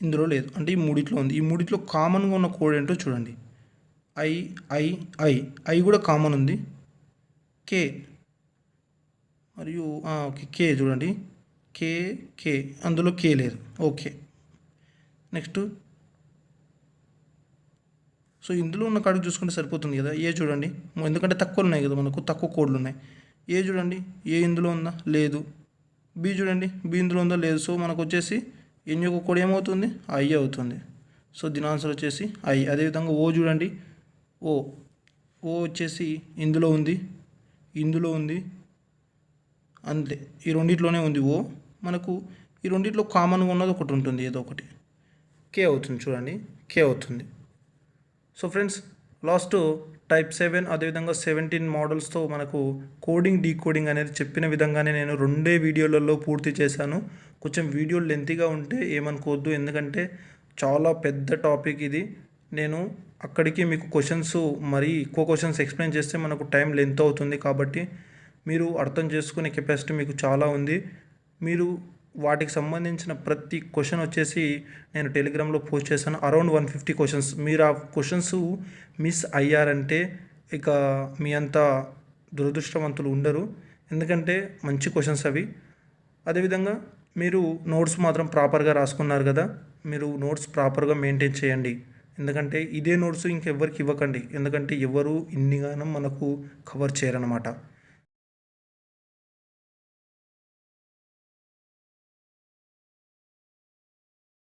ఇందులో లేదు. అంటే ఈ మూడిట్లో ఉంది. ఈ మూడిట్లో కామన్గా ఉన్న కోడ్ ఏంటో చూడండి. ఐ కూడా కామన్ ఉంది. కే మరియు ఓకే, కే చూడండి, కే అందులో కే లేదు. ఓకే, నెక్స్ట్ సో ఇందులో ఉన్న కాడికి చూసుకుంటే సరిపోతుంది కదా. ఏ చూడండి, ఎందుకంటే తక్కువ ఉన్నాయి కదా, మనకు తక్కువ కోడ్లు ఉన్నాయి. ఏ చూడండి, ఏ ఇందులో ఉందా, లేదు. బి చూడండి, బి ఇందులో ఉందా, లేదు. సో మనకు వచ్చేసి ఎన్ యొక్క కోడ్ ఏమవుతుంది, ఐ అవుతుంది. సో దీని ఆన్సర్ వచ్చేసి ఐ. అదేవిధంగా ఓ చూడండి, ఓ ఓ వచ్చేసి ఇందులో ఉంది, ఇందులో ఉంది, అంతే. ఈ రెండిట్లోనే ఉంది ఓ. మనకు ఈ రెండిట్లో కామన్గా ఉన్నది ఒకటి ఉంటుంది, ఏదో ఒకటి. కే అవుతుంది చూడండి, కే అవుతుంది. సో ఫ్రెండ్స్, లాస్ట్ టైప్ 7 అదేవిధంగా 17 మోడల్స్తో మనకు కోడింగ్ డీకోడింగ్ అనేది చెప్పిన విధంగానే నేను 2 వీడియోలలో పూర్తి చేశాను. కొంచెం వీడియో లెంతీగా ఉంటే ఏమనుకోవద్దు, ఎందుకంటే చాలా పెద్ద టాపిక్ ఇది. నేను అక్కడికి మీకు క్వశ్చన్స్ మరీ ఎక్కువ క్వశ్చన్స్ ఎక్స్ప్లెయిన్ చేస్తే మనకు టైం లెంత్ అవుతుంది. కాబట్టి మీరు అర్థం చేసుకునే కెపాసిటీ మీకు చాలా ఉంది. మీరు వాటికి సంబంధించిన ప్రతి క్వశ్చన్ వచ్చేసి నేను టెలిగ్రామ్లో పోస్ట్ చేశాను. Around 150 questions. మీరు ఆ క్వశ్చన్స్ మిస్ అయ్యారంటే ఇక మీ అంత దురదృష్టవంతులు ఉండరు, ఎందుకంటే మంచి క్వశ్చన్స్ అవి. అదేవిధంగా మీరు నోట్స్ మాత్రం ప్రాపర్గా రాసుకున్నారు కదా, మీరు నోట్స్ ప్రాపర్గా మెయింటైన్ చేయండి. ఎందుకంటే ఇదే నోట్స్ ఇంకెవ్వరికి ఇవ్వకండి, ఎందుకంటే ఎవరు ఇన్నిగానం మనకు కవర్ చేయరన్నమాట.